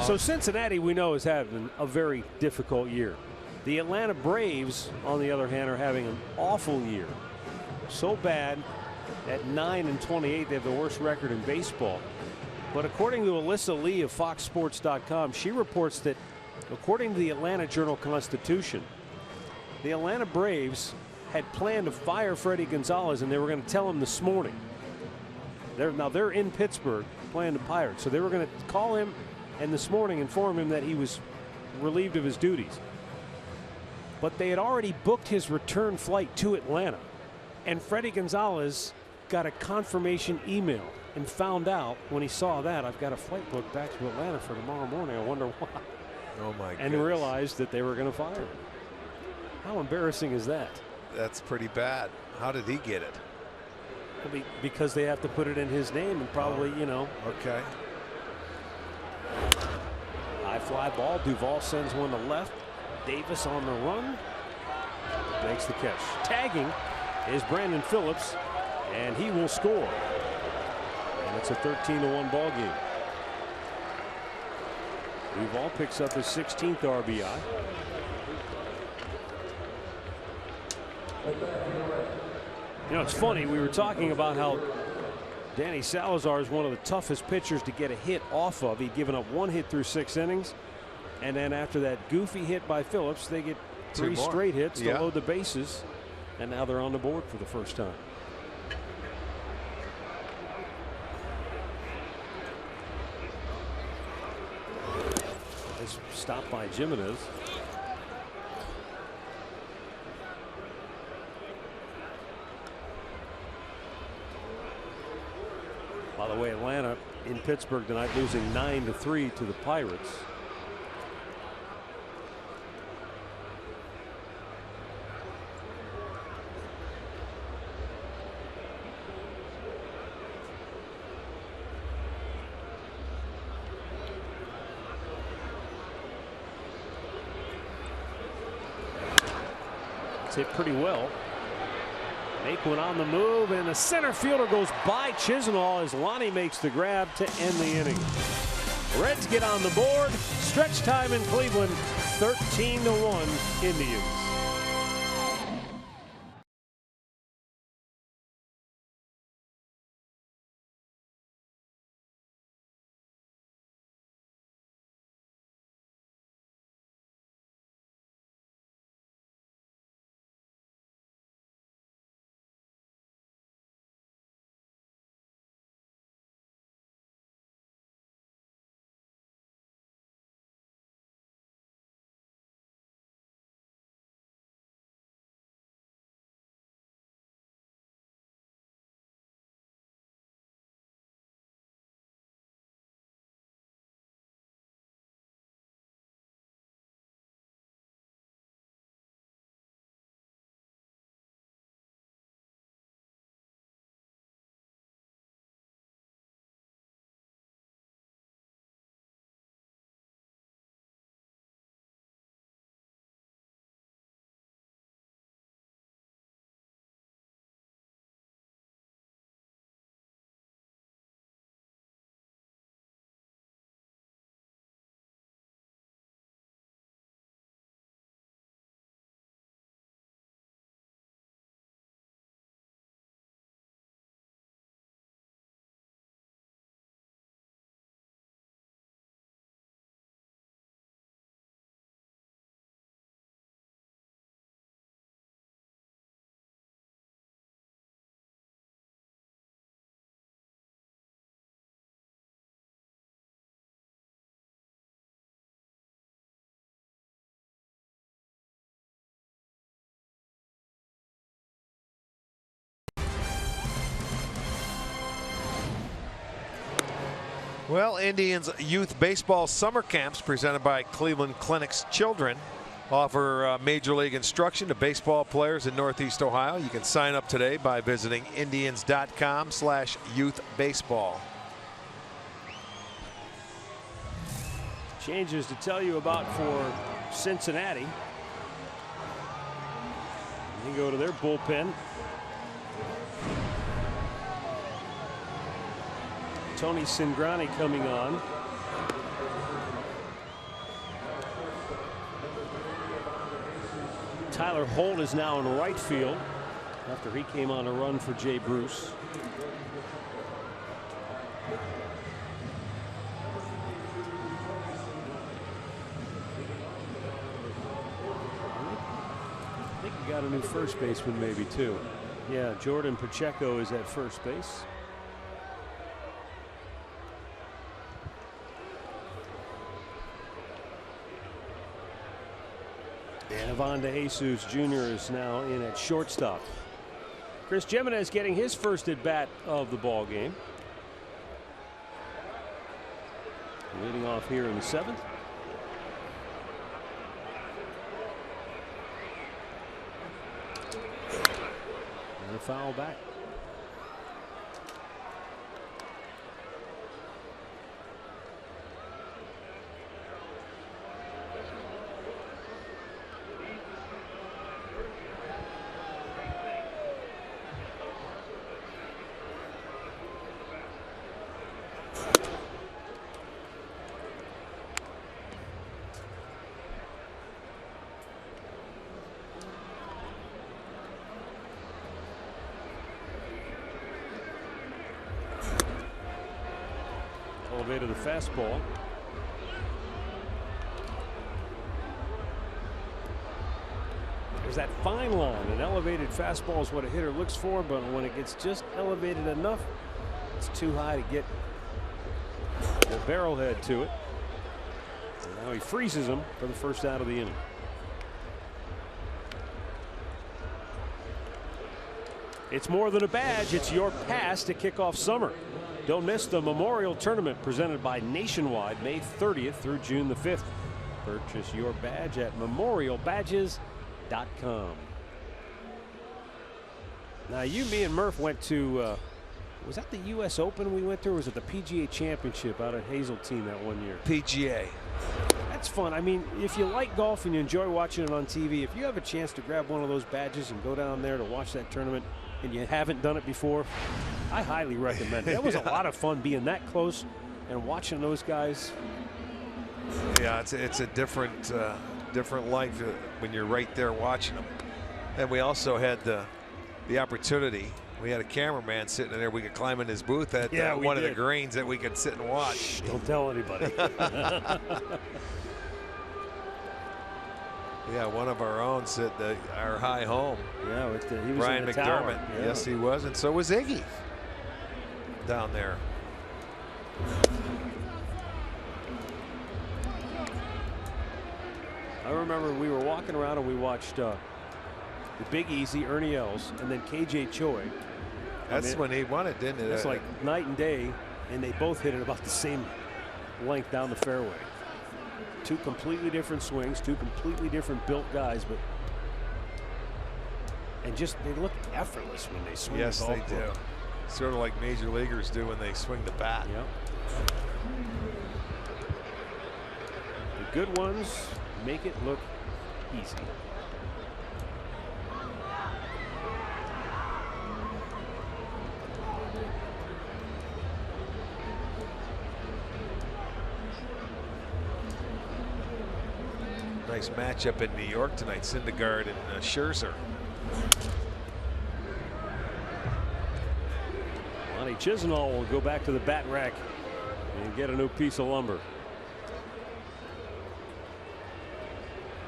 So Cincinnati, we know, is having a very difficult year. The Atlanta Braves, on the other hand, are having an awful year. So bad, at 9-28, they have the worst record in baseball. But according to Alyssa Lee of FoxSports.com, she reports that, according to the Atlanta Journal-Constitution, the Atlanta Braves had planned to fire Freddie Gonzalez, and they were going to tell him this morning. They're in Pittsburgh playing the Pirates, so they were going to call him and this morning inform him that he was relieved of his duties. But they had already booked his return flight to Atlanta, and Freddie Gonzalez got a confirmation email and found out when he saw that, I've got a flight booked back to Atlanta for tomorrow morning. I wonder why. Oh my goodness. And realized that they were going to fire him. How embarrassing is that? That's pretty bad. How did he get it? Because they have to put it in his name, and probably, you know. Okay. High fly ball. Duvall sends one to left. Davis on the run. Makes the catch. Tagging is Brandon Phillips, and he will score. And it's a 13-1 ball game. Duvall picks up his 16th RBI. You know, it's funny. We were talking about how Danny Salazar is one of the toughest pitchers to get a hit off of. He'd given up one hit through 6 innings. And then after that goofy hit by Phillips, they get 3 straight hits to load the bases. And now they're on the board for the first time. It's stopped by Jimenez. By the way, Atlanta in Pittsburgh tonight losing 9-3 to the Pirates. It's hit pretty well. Make one on the move, and the center fielder goes by Chisenhall as Lonnie makes the grab to end the inning. Reds get on the board. Stretch time in Cleveland, 13-1 Indians. Well, Indians youth baseball summer camps presented by Cleveland Clinic's Children offer major league instruction to baseball players in Northeast Ohio. You can sign up today by visiting indians.com/youthbaseball. Changes to tell you about for Cincinnati. You go to their bullpen. Tony Cingrani coming on. Tyler Holt is now in right field after he came on a run for Jay Bruce. I think we got a new first baseman maybe too. Yeah, Jordan Pacheco is at first base. And Ivan DeJesus Jr. is now in at shortstop. Chris Jimenez getting his first at bat of the ball game. Leading off here in the 7th. And a foul back. Elevated the fastball. There's that fine line. An elevated fastball is what a hitter looks for, but when it gets just elevated enough, it's too high to get the barrel head to it. And now he freezes him for the first out of the inning. It's more than a badge, it's your pass to kick off summer. Don't miss the Memorial Tournament presented by Nationwide, May 30th through June the 5th. Purchase your badge at memorialbadges.com. Now, me and Murph went to, was that the U.S. Open we went to, or was it the PGA Championship out at Hazeltine that one year? PGA. That's fun. I mean, if you like golf and you enjoy watching it on TV, if you have a chance to grab one of those badges and go down there to watch that tournament, and you haven't done it before, I highly recommend it. It was a lot of fun being that close and watching those guys. Yeah, it's a different life when you're right there watching them. And we also had the opportunity. We had a cameraman sitting in there. We could climb in his booth at one of the greens that we could sit and watch. Shh, don't tell anybody. Yeah, one of our own said our high home. Yeah, he was Brian in the McDermott. tower. Yeah. Yes, he was, and so was Iggy down there. I remember we were walking around and we watched the Big Easy, Ernie Els, and then KJ Choi. That's when he won it, didn't it? It's like night and day, and they both hit it about the same length down the fairway. Two completely different swings, two completely different built guys, but and just they look effortless when they swing. Yes, the golf they do. club. Sort of like major leaguers do when they swing the bat. Yep. The good ones make it look easy. Nice matchup in New York tonight. Syndergaard and Scherzer. Lonnie Chisenhall will go back to the bat rack and get a new piece of lumber.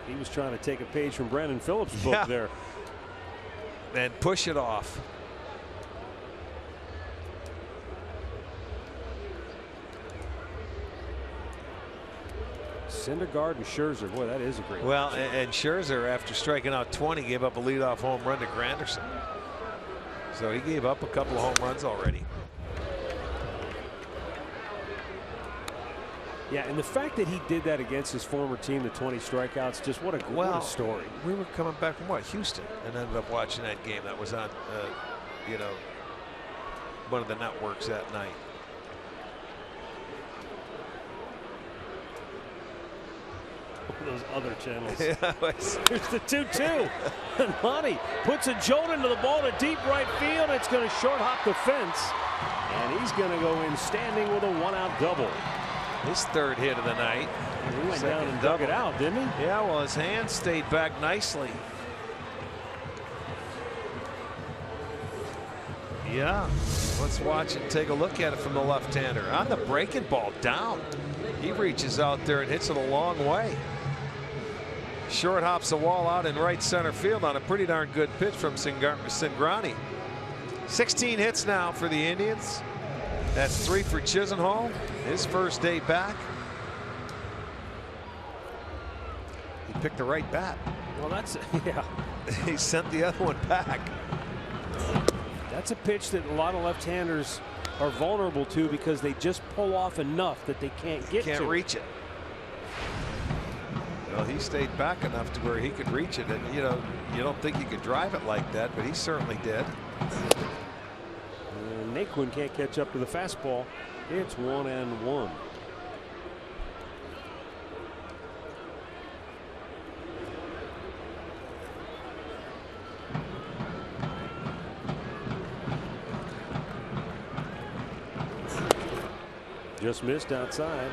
He was trying to take a page from Brandon Phillips' book there. And push it off. Syndergaard and Scherzer, boy, that is a great. Well, and Scherzer, after striking out 20, gave up a leadoff home run to Granderson. So he gave up a couple of home runs already. Yeah, and the fact that he did that against his former team, the 20 strikeouts, just what a story. We were coming back from what, Houston, and ended up watching that game that was on, you know, one of the networks that night. Those other channels. Yeah, Here's the 2-2. And Lonnie puts a jolt into the ball to deep right field. It's going to short hop the fence. And he's going to go in standing with a 1-out double. His third hit of the night. And he went down and dug it out, didn't he? Yeah, well, his hand stayed back nicely. Yeah, let's watch and take a look at it from the left-hander. On the breaking ball, down. He reaches out there and hits it a long way. Short hops the wall out in right center field on a pretty darn good pitch from Cingrani. 16 hits now for the Indians. That's 3 for Chisenhall, his first day back. He picked the right bat. Well, that's, yeah. He sent the other one back. That's a pitch that a lot of left-handers are vulnerable to because they just pull off enough that they can't get to. Can't reach it. Well, he stayed back enough to where he could reach it, and you know, you don't think you could drive it like that, but he certainly did. Naquin can't catch up to the fastball. It's 1-1. Just missed outside.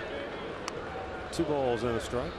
2 balls and a strike.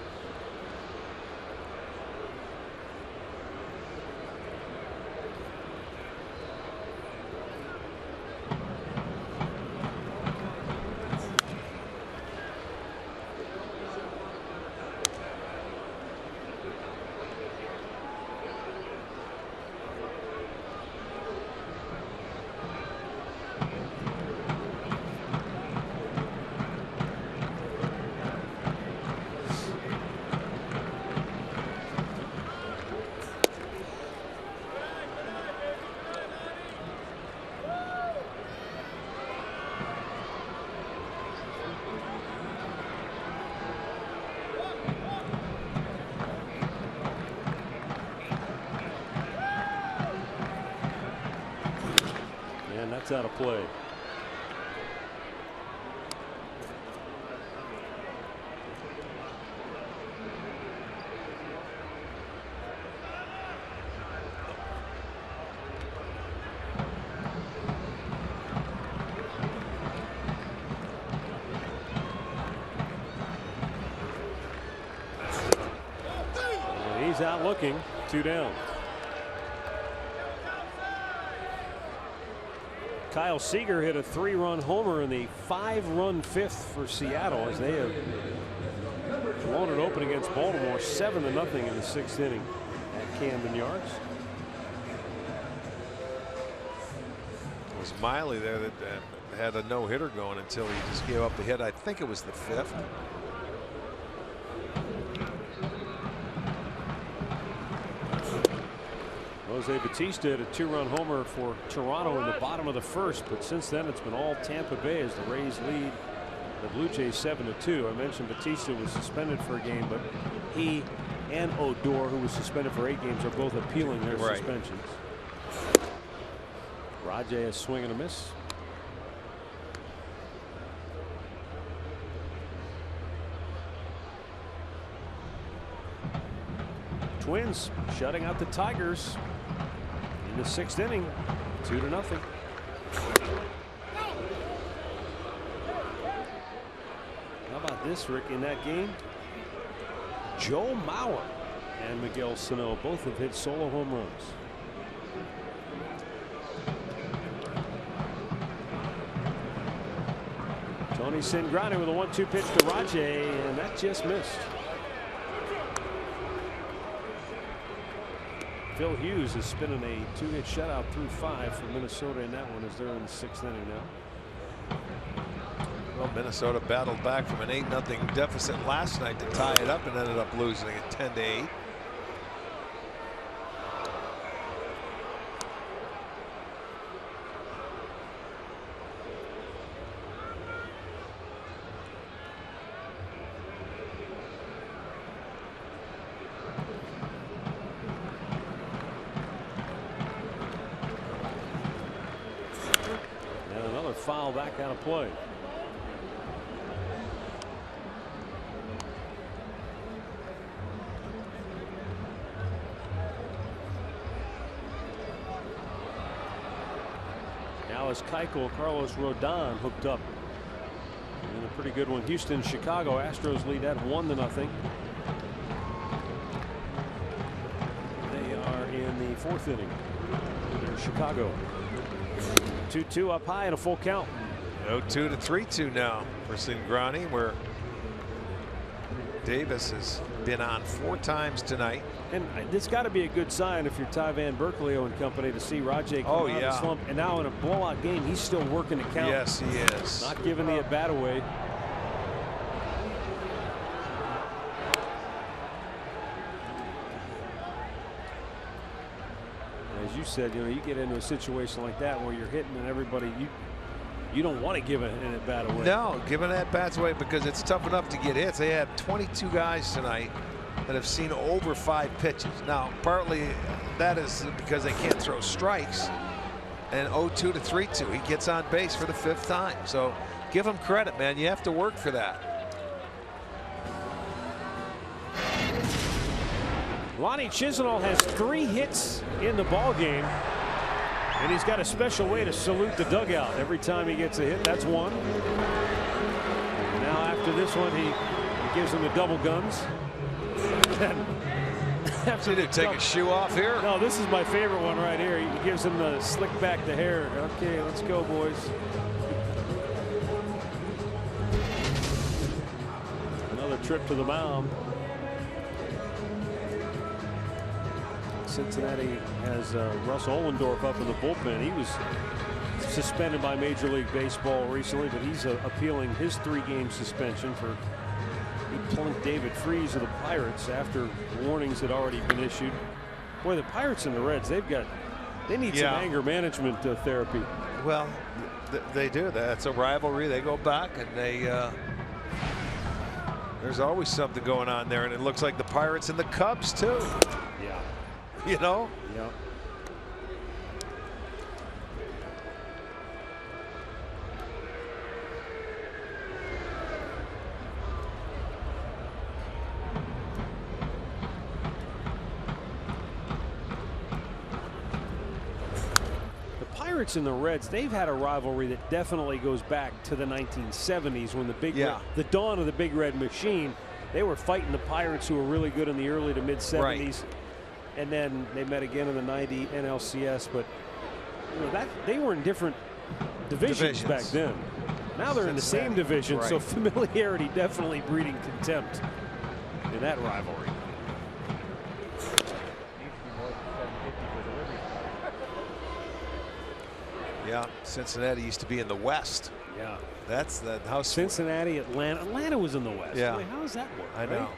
That's out of play. not looking. 2 down. Kyle Seager hit a 3-run homer in the 5-run 5th for Seattle as they have blown it open against Baltimore 7-0 in the 6th inning at Camden Yards. It was Miley there that had a no-hitter going until he just gave up the hit. I think it was the 5th. Jose Bautista had a 2-run homer for Toronto in the bottom of the 1st, but since then it's been all Tampa Bay as the Rays lead the Blue Jays 7-2. I mentioned Bautista was suspended for a game, but he and Odor, who was suspended for 8 games, are both appealing their suspensions. Rajay is swing and a miss. Twins shutting out the Tigers in the 6th inning, 2-0. How about this, Rick? In that game, Joe Mauer and Miguel Sano both have hit solo home runs. Tony Cingrani with a 1-2 pitch to Rajay, and that just missed. Phil Hughes is spinning a 2-hit shutout through 5 for Minnesota in that one as they're in the 6th inning now. Well, Minnesota battled back from an 8-0 deficit last night to tie it up and ended up losing it 10-8. Foul back out of play. Now is Carlos Rodon hooked up in a pretty good one. Houston, Chicago. Astros lead that 1-0. They are in the 4th inning. They're Chicago. 2-2 up high and a full count. 0-2 to 3-2 now for Cingrani, where Davis has been on 4 times tonight. And it's got to be a good sign if you're Ty Van Berkeley and company to see Rajay come out of the slump. And now in a blowout game, he's still working the count. Yes, he is. Not giving the at-bat away. As you said, you get into a situation like that where you're hitting and everybody, you don't want to give an at-bat away. No, giving at-bats away because it's tough enough to get hits. They have 22 guys tonight that have seen over 5 pitches. Now, partly that is because they can't throw strikes. And 0-2 to 3-2, he gets on base for the 5th time. So give him credit, man. You have to work for that. Lonnie Chisenhall has 3 hits in the ball game, and he's got a special way to salute the dugout every time he gets a hit. That's one. And now after this one, he gives him the double guns. After they take a shoe off here. No, this is my favorite one right here. He gives him the slick back the hair. Okay, let's go, boys. Another trip to the mound. Cincinnati has Russ Ohlendorf up in the bullpen. He was suspended by Major League Baseball recently, but he's appealing his 3-game suspension for he plunked David Freese of the Pirates after warnings had already been issued. Boy, the Pirates and the Reds, they need some anger management therapy. Well, they do. That's a rivalry. They go back and there's always something going on there, and it looks like the Pirates and the Cubs too. Yeah. You know? Yeah. The Pirates and the Reds, they've had a rivalry that definitely goes back to the 1970s when the dawn of the Big Red Machine. They were fighting the Pirates, who were really good in the early to mid 70s. Right. and then they met again in the '90 NLCS. But that they were in different divisions back then. Now they're in the same division, so familiarity definitely breeding contempt in that rivalry. Yeah, Cincinnati used to be in the West. Yeah, that's that. How Cincinnati, Atlanta. Atlanta was in the West. Yeah, how does that work? I know.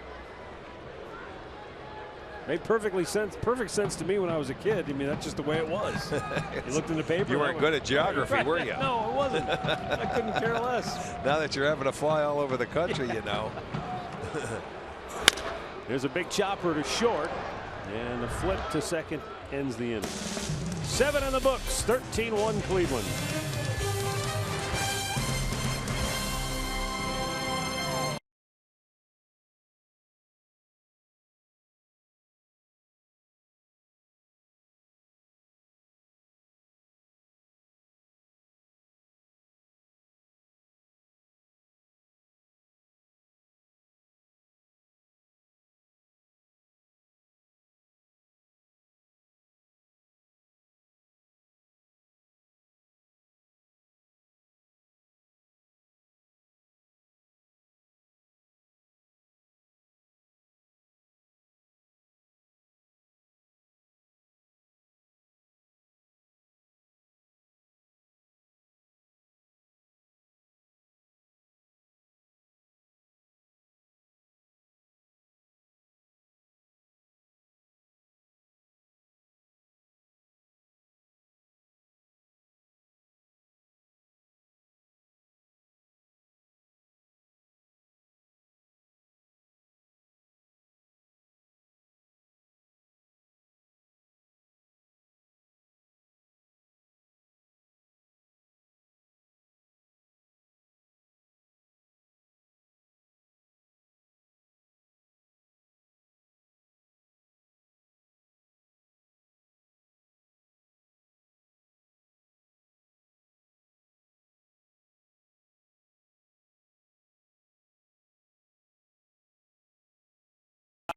Made perfect sense to me when I was a kid. I mean, that's just the way it was. You looked in the paper. You weren't good at geography, were you? No, I wasn't. I couldn't care less. Now that you're having to fly all over the country, you know. There's a big chopper to short, and the flip to second ends the inning. 7 in the books, 13-1 Cleveland.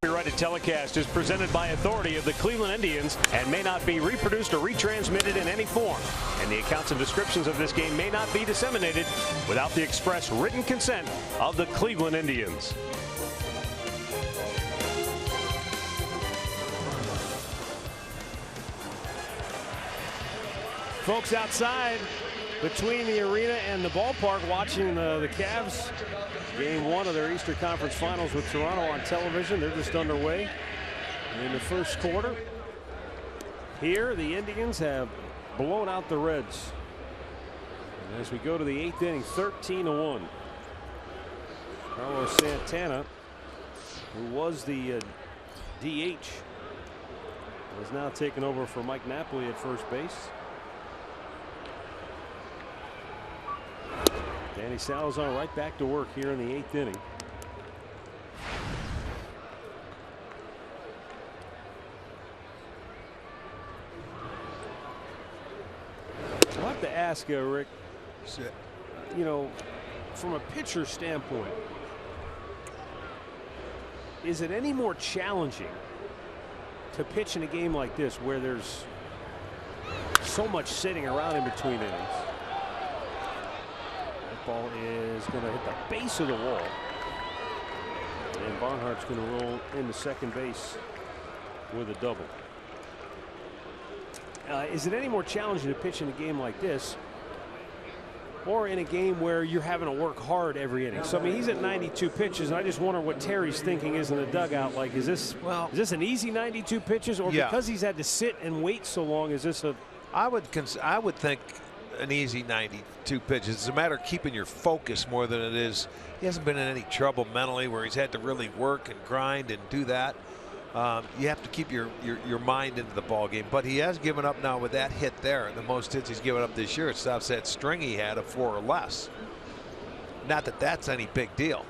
Copyrighted telecast is presented by authority of the Cleveland Indians and may not be reproduced or retransmitted in any form. And the accounts and descriptions of this game may not be disseminated without the express written consent of the Cleveland Indians. Folks outside between the arena and the ballpark watching the Cavs game 1 of their Eastern Conference Finals with Toronto on television. They're just underway in the first quarter. Here the Indians have blown out the Reds. And as we go to the 8th inning, 13-1. Carlos Santana, who was the DH, is now taking over for Mike Napoli at first base. Danny Salazar right back to work here in the 8th inning. I'll have to ask Rick, you know, from a pitcher standpoint, is it any more challenging to pitch in a game like this where there's so much sitting around in between innings? Ball is going to hit the base of the wall, and Barnhart's going to roll into second base with a double. Is it any more challenging to pitch in a game like this, or in a game where you're having to work hard every inning? So I mean, he's at 92 pitches, and I just wonder what Terry's thinking is in the dugout. Like, is this an easy 92 pitches, or because he's had to sit and wait so long, is this a? I would think an easy 92 pitches. It's a matter of keeping your focus more than it is. He hasn't been in any trouble mentally where he's had to really work and grind and do that. You have to keep your mind into the ball game. But he has given up now with that hit there. The most hits he's given up this year. It stops that string he had of 4 or less. Not that that's any big deal.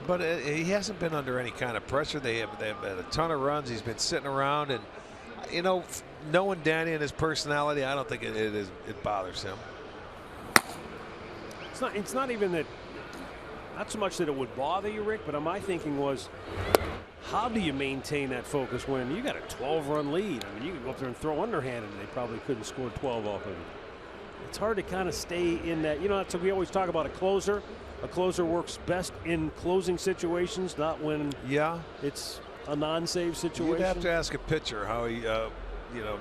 But he hasn't been under any kind of pressure. They've had a ton of runs. He's been sitting around, and you know, knowing Danny and his personality, I don't think it bothers him. It's not even that Not so much that it would bother you, Rick, but my thinking was, how do you maintain that focus when you got a 12-run lead? I mean, you could go up there and throw underhanded, and they probably couldn't score 12 off of it. It's hard to kind of stay in that. You know, that's what we always talk about a closer. A closer works best in closing situations, not when it's a non-save situation. You'd have to ask a pitcher how he,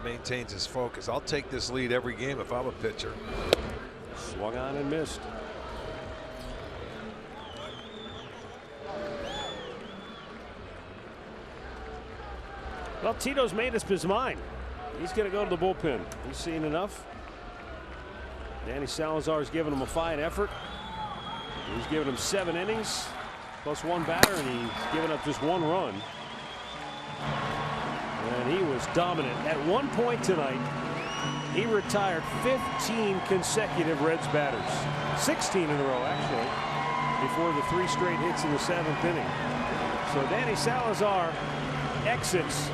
maintains his focus. I'll take this lead every game if I'm a pitcher. Swung on and missed. Well, Tito's made up his mind. He's going to go to the bullpen. He's seen enough. Danny Salazar's given him a fine effort. He's given him 7 innings, plus 1 batter, and he's given up just 1 run. And he was dominant. At one point tonight, he retired 15 consecutive Reds batters. 16 in a row, actually, before the 3 straight hits in the 7th inning. So Danny Salazar exits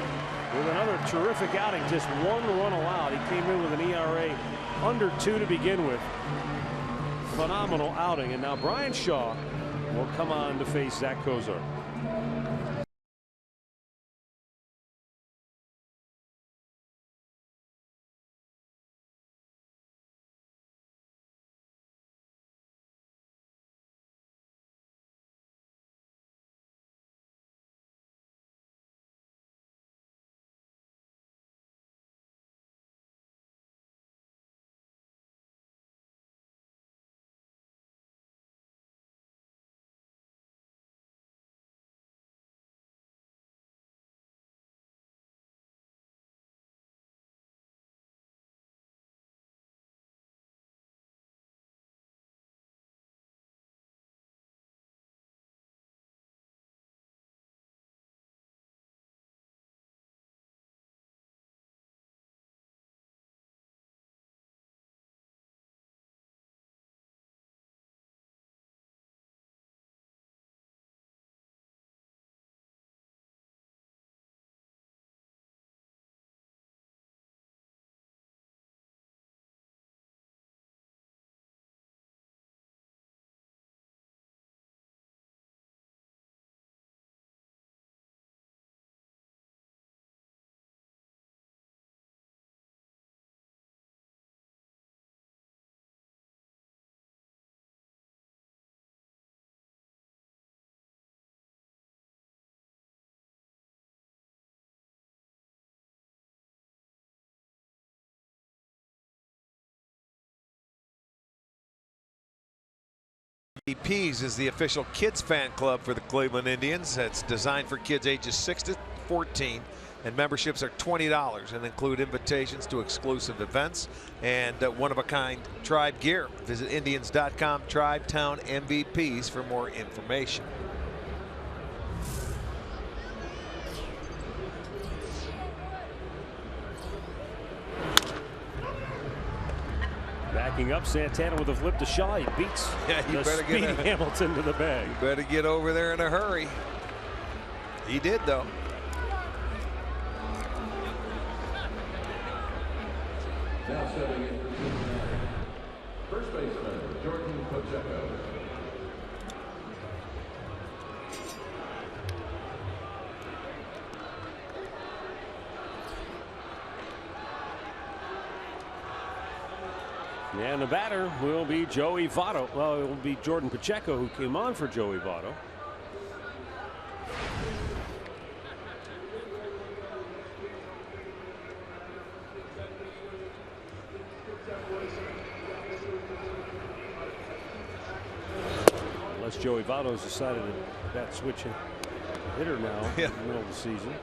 with another terrific outing. Just 1 run allowed. He came in with an ERA under 2 to begin with. Phenomenal outing. And now Brian Shaw will come on to face Zach Kozar. MVPs is the official kids fan club for the Cleveland Indians. It's designed for kids ages 6 to 14, and memberships are $20 and include invitations to exclusive events and one-of-a-kind Tribe gear. Visit Indians.com Tribe-Town MVPs for more information. Backing up, Santana with a flip to Shaw. He beats the speedy Hamilton to the bag. You better get over there in a hurry. He did, though. Now stepping in for Cincinnati, first baseman Jordan Pacheco. And the batter will be Joey Votto. Well, it will be Jordan Pacheco, who came on for Joey Votto. Unless Joey Votto's decided to bat switch hitter now in the middle of the season.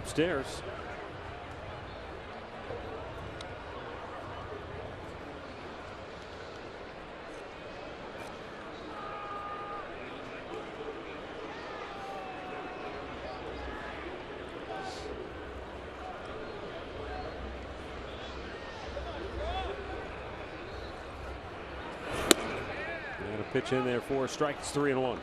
upstairs. And a pitch in there for a strike. It's 3-1.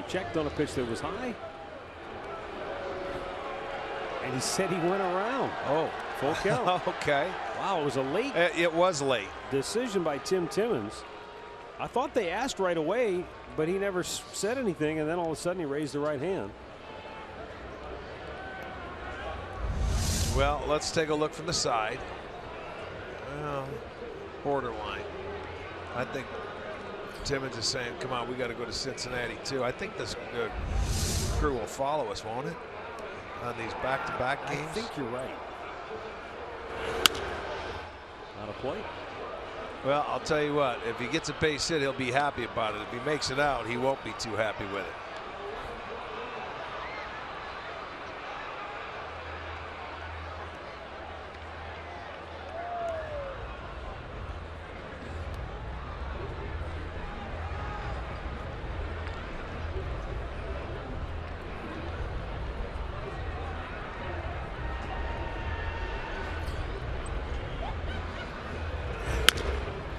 Checked on a pitch that was high. And he said he went around. Oh, full count. Okay. Wow, it was a late. It was late. Decision by Tim Timmons. I thought they asked right away, but he never said anything, and then all of a sudden he raised the right hand. Well, let's take a look from the side. Well, borderline. I think Timmons is saying, come on, we got to go to Cincinnati too. I think this crew will follow us, won't it? On these back-to-back games. I think you're right. Not a play. Well, I'll tell you what, if he gets a base hit, he'll be happy about it. If he makes it out, he won't be too happy with it.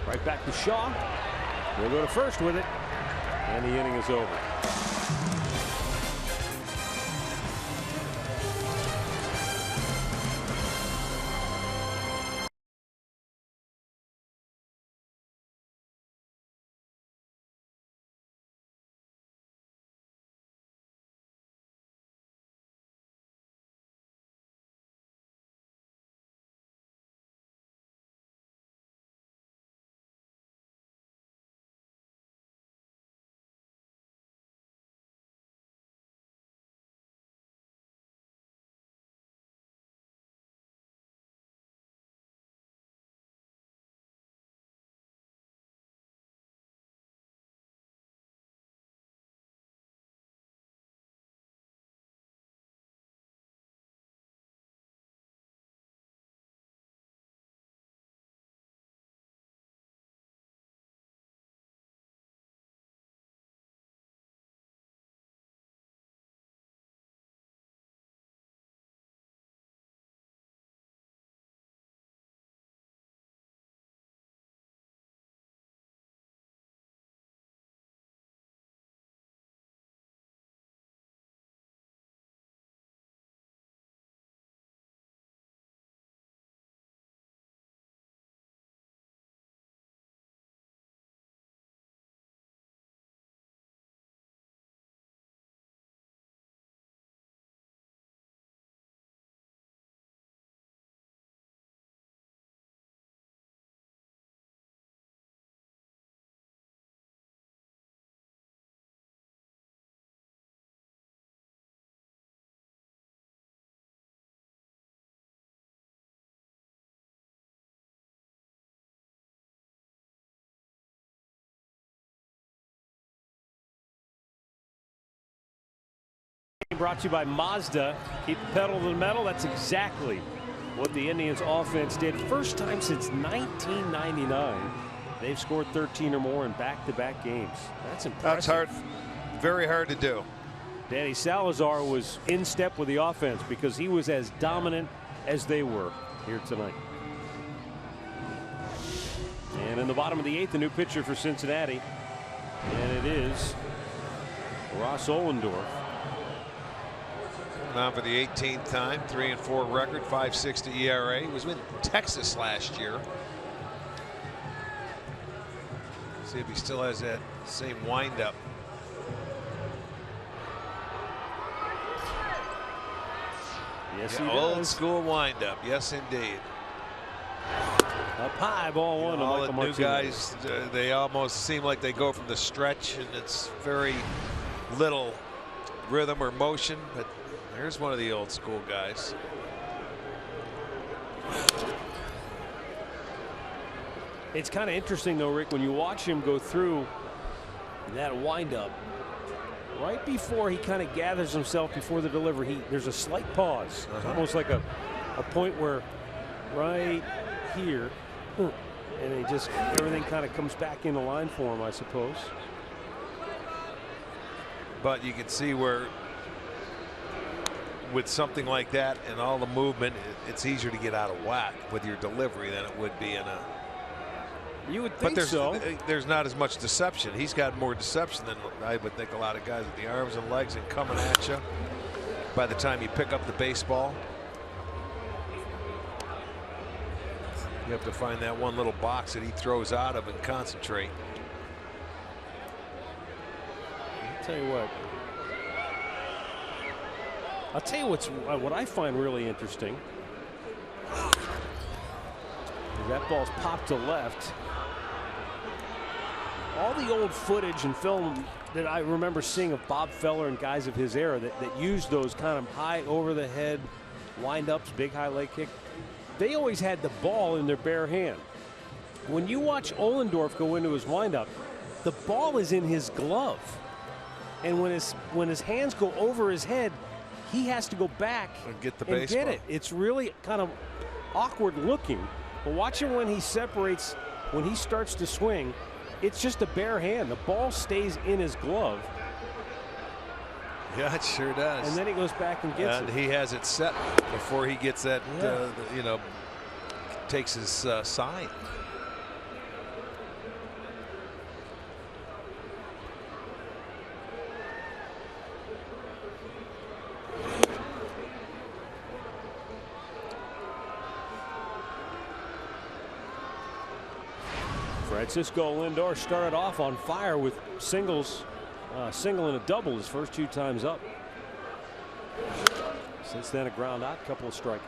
Right back to Shaw. We'll go to first with it. And the inning is over. Brought to you by Mazda. Keep the pedal to the metal. That's exactly what the Indians offense did. First time since 1999. They've scored 13 or more in back-to-back games. That's impressive. That's hard. Very hard to do. Danny Salazar was in step with the offense because he was as dominant as they were here tonight. And in the bottom of the 8th, a new pitcher for Cincinnati. And it is Ross Ollendorf. Now for the 18th time, 3-4 record, 5.60 ERA. He was with Texas last year. See if he still has that same windup. Yes, yeah, he old does. school windup. Yes, indeed. Up high, ball one. All the Michael new Martinez. guys, they almost seem like they go from the stretch, and it's very little rhythm or motion. But there's one of the old school guys. It's kind of interesting, though, Rick, when you watch him go through that windup. Right before he kind of gathers himself before the delivery, there's a slight pause. It's almost like a point where right here, and everything kind of comes back into line for him, I suppose. But you can see where with something like that and all the movement, it's easier to get out of whack with your delivery than it would be in a. You would think so. There's not as much deception. He's got more deception than I would think a lot of guys with the arms and legs and coming at you by the time you pick up the baseball. You have to find that one little box that he throws out of and concentrate. I'll tell you what I find really interesting. That ball's popped to left. All the old footage and film that I remember seeing of Bob Feller and guys of his era that used those kind of high over the head wind-ups, big high leg kick, they always had the ball in their bare hand. When you watch Ohlendorf go into his windup, the ball is in his glove. And when his hands go over his head, he has to go back and get the and baseball. get it. It's really kind of awkward looking. But watch him when he separates, when he starts to swing, it's just a bare hand. The ball stays in his glove. Yeah, it sure does. And then he goes back and gets it. And he has it set before he gets that, takes his sign. Francisco Lindor started off on fire with singles, single and a double his first 2 times up. Since then, a ground out, couple of strikeouts.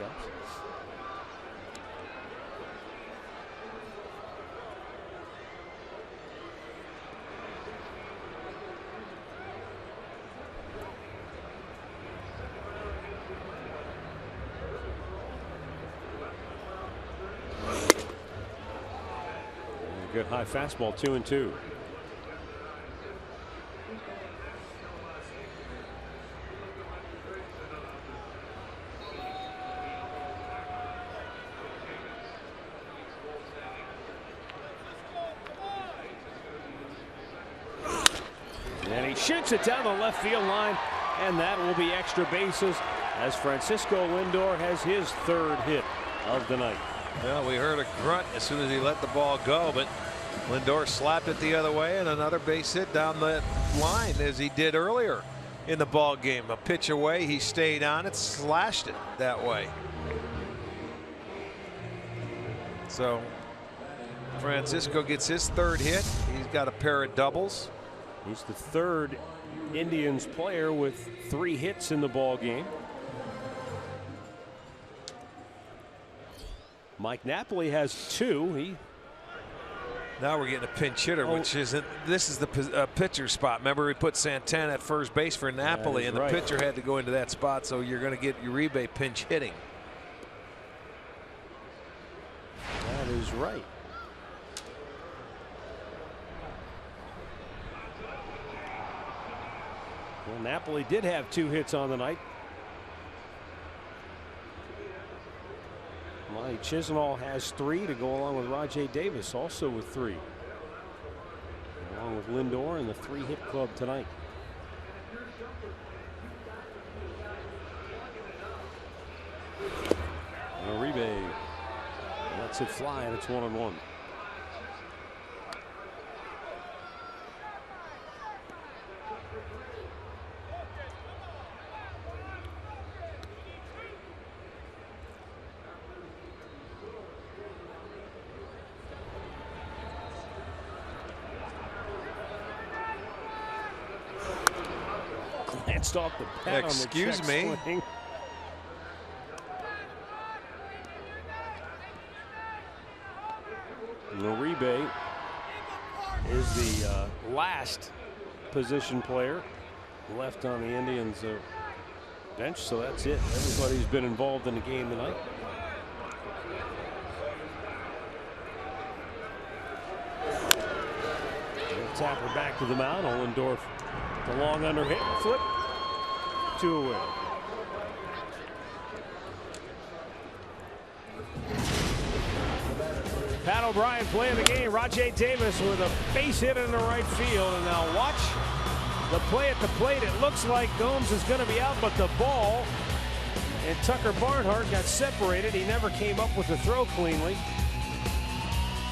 Good high fastball, 2-2. And he shoots it down the left field line, and that will be extra bases as Francisco Lindor has his 3rd hit of the night. Well, we heard a grunt as soon as he let the ball go, but Lindor slapped it the other way, and another base hit down the line as he did earlier in the ball game. A pitch away, he stayed on it, slashed it that way. So Francisco gets his 3rd hit. He's got a pair of doubles. He's the 3rd Indians player with 3 hits in the ball game. Mike Napoli has 2. Now we're getting a pinch hitter, which isn't. This is the pitcher spot. Remember, we put Santana at first base for Napoli, and the pitcher had to go into that spot. So you're going to get Uribe pinch hitting. That is right. Well, Napoli did have 2 hits on the night. Monty Chisenhall has 3 to go along with Rajay Davis, also with 3. Along with Lindor in the 3-hit club tonight. Uribe lets it fly, and it's 1-1. Glanced off the bat. Excuse me. Swing. Uribe is the last position player left on the Indians bench, so that's it. Everybody's been involved in the game tonight. Tapper back to the mound. Ohlendorf, the long underhit flip, 2 away. Pat O'Brien playing the game. Rajai Davis with a base hit into right field, and now watch the play at the plate. It looks like Gomes is going to be out, but the ball and Tucker Barnhart got separated. He never came up with the throw cleanly.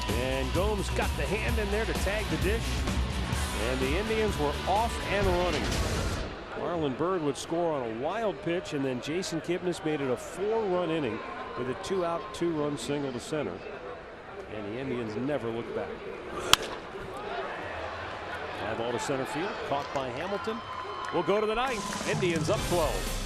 And Gomes got the hand in there to tag the dish. And the Indians were off and running. Marlon Byrd would score on a wild pitch, and then Jason Kipnis made it a 4-run inning with a 2-out, 2-run single to center. And the Indians never looked back. Fly ball to center field, caught by Hamilton. We'll go to the ninth. Indians up 12.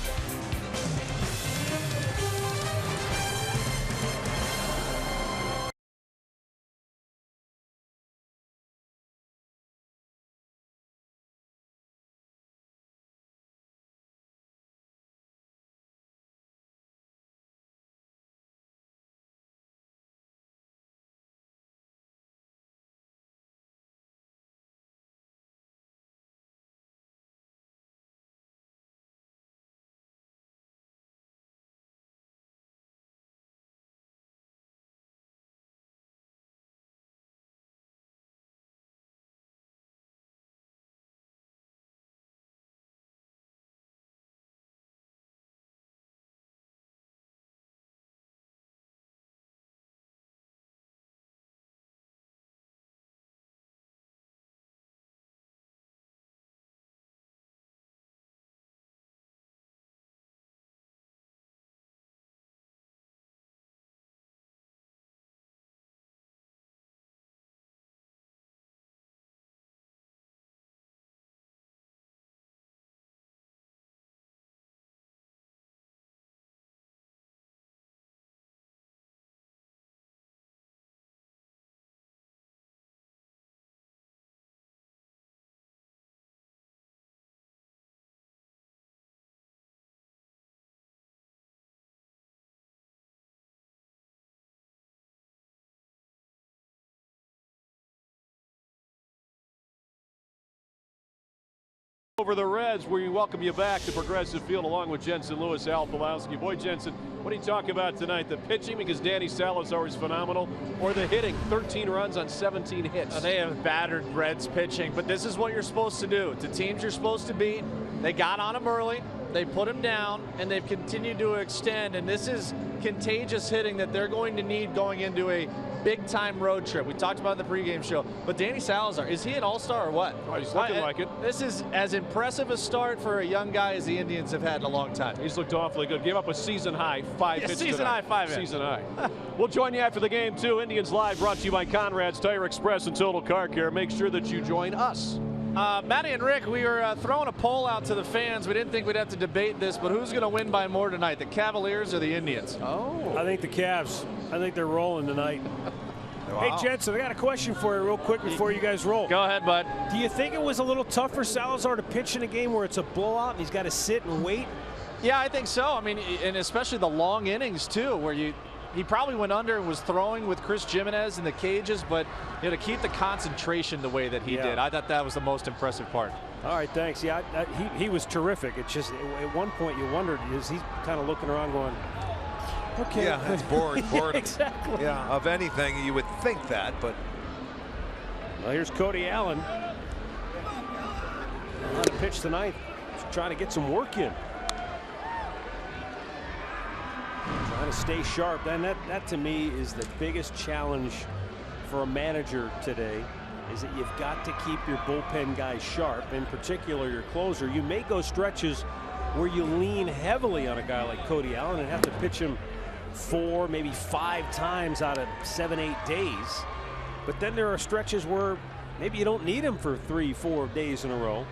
Over the Reds, we welcome you back to Progressive Field along with Jensen Lewis, Al Pulowski. Boy, Jensen, what do you talk about tonight? The pitching, because Danny Salazar is phenomenal, or the hitting? 13 runs on 17 hits. They have battered Reds pitching, but this is what you're supposed to do. The teams you're supposed to beat, they got on them early, they put them down, and they've continued to extend, and this is contagious hitting that they're going to need going into a big-time road trip. We talked about it in the pregame show. But Danny Salazar, is he an all-star or what? Oh, he's looking like it. This is as impressive a start for a young guy as the Indians have had in a long time. He's looked awfully good. Gave up a season-high 5 hits season tonight. high 5 Season high. We'll join you after the game, too. Indians Live brought to you by Conrad's Tire Express and Total Car Care. Make sure that you join us. Matty and Rick, we were throwing a poll out to the fans. We didn't think we'd have to debate this, but who's going to win by more tonight, the Cavaliers or the Indians? Oh. I think the Cavs. I think they're rolling tonight. Wow. Hey, Jensen, I got a question for you real quick before you guys roll. Go ahead, bud. Do you think it was a little tough for Salazar to pitch in a game where it's a blowout and he's got to sit and wait? Yeah, I think so. I mean, and especially the long innings, too, where he probably went under and was throwing with Chris Jimenez in the cages, but to keep the concentration the way that he did, I thought that was the most impressive part. All right, thanks. Yeah, he was terrific. It's just at one point you wondered, is he kind of looking around going, okay. Yeah, it's bored. Yeah, exactly. Yeah, of anything, you would think that, but. Well, here's Cody Allen. On the pitch tonight, just trying to get some work in. Trying to stay sharp. And that to me is the biggest challenge for a manager today, is that you've got to keep your bullpen guys sharp, in particular your closer. You may go stretches where you lean heavily on a guy like Cody Allen and have to pitch him 4, maybe 5 times out of 7-8 days. But then there are stretches where maybe you don't need him for 3-4 days in a row,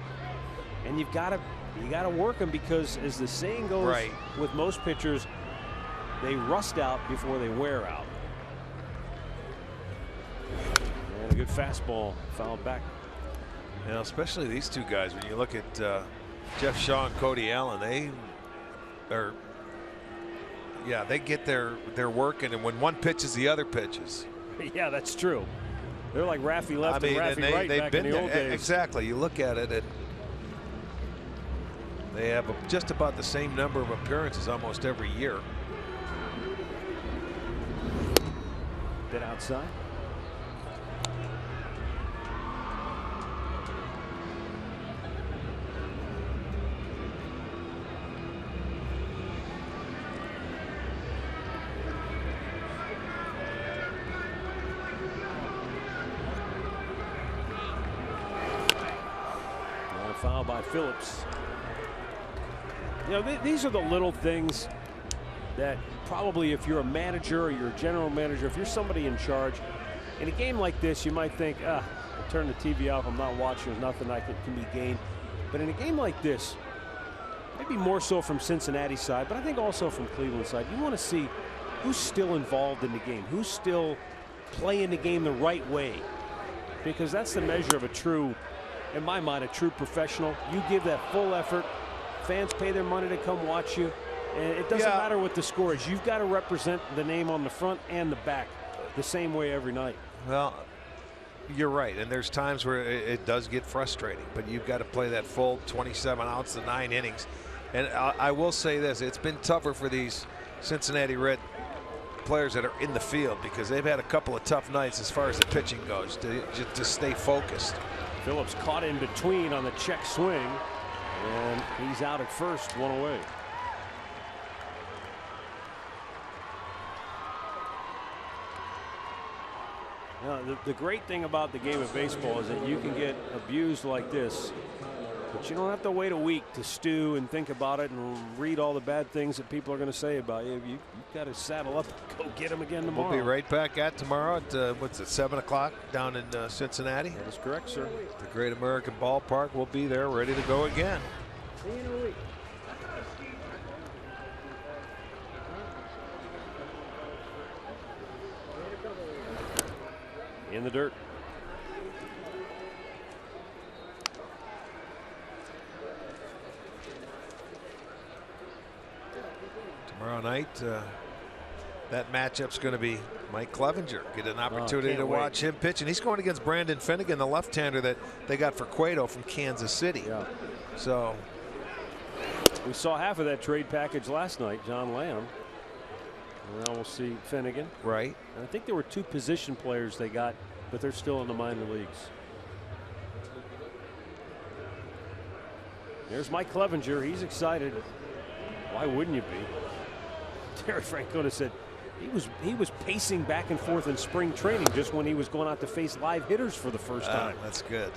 and you got to work him, because as the saying goes, with most pitchers, they rust out before they wear out. good fastball fouled back. You know, especially these two guys. When you look at Jeff Shaw and Cody Allen, they are, yeah, they get their work in, and when one pitches, the other pitches. Yeah, that's true. They're like Raffy left and Raffy right back in the old days. Exactly. You look at it, and they have just about the same number of appearances almost every year. Bit outside. Foul by Phillips. You know, these are the little things that probably, if you're a manager or you're a general manager, if you're somebody in charge, in a game like this, you might think, I'll turn the TV off, I'm not watching, there's nothing I can be gained. But in a game like this, maybe more so from Cincinnati's side, but I think also from Cleveland's side, you want to see who's still involved in the game, who's still playing the game the right way, because that's the measure of a true, in my mind, a true professional. You give that full effort. Fans pay their money to come watch you, and it doesn't matter what the score is. You've got to represent the name on the front and the back the same way every night. Well, you're right, and there's times where it does get frustrating, but you've got to play that full 27 outs to 9 innings. And I will say this, it's been tougher for these Cincinnati Red players that are in the field, because they've had a couple of tough nights as far as the pitching goes, to stay focused. Phillips caught in between on the check swing, and he's out at first, one away. Now, the great thing about the game of baseball is that you can get abused like this, but you don't have to wait a week to stew and think about it and read all the bad things that people are going to say about you. You've got to saddle up and go get them again tomorrow. We'll be right back at tomorrow at what's it, 7 o'clock down in Cincinnati. That is correct, sir. The Great American Ballpark will be there, ready to go again. See you in a week. In the dirt. Tomorrow night, that matchup's going to be Mike Clevenger. Get an opportunity to watch him pitch, and he's going against Brandon Finnegan, the left-hander that they got for Cueto from Kansas City. Yeah. So we saw half of that trade package last night, John Lamb. And now we'll see Finnegan. Right. And I think there were 2 position players they got, but they're still in the minor leagues. There's Mike Clevenger. He's excited. Why wouldn't you be? Terry Francona said he was pacing back and forth in spring training just when he was going out to face live hitters for the first time. That's good.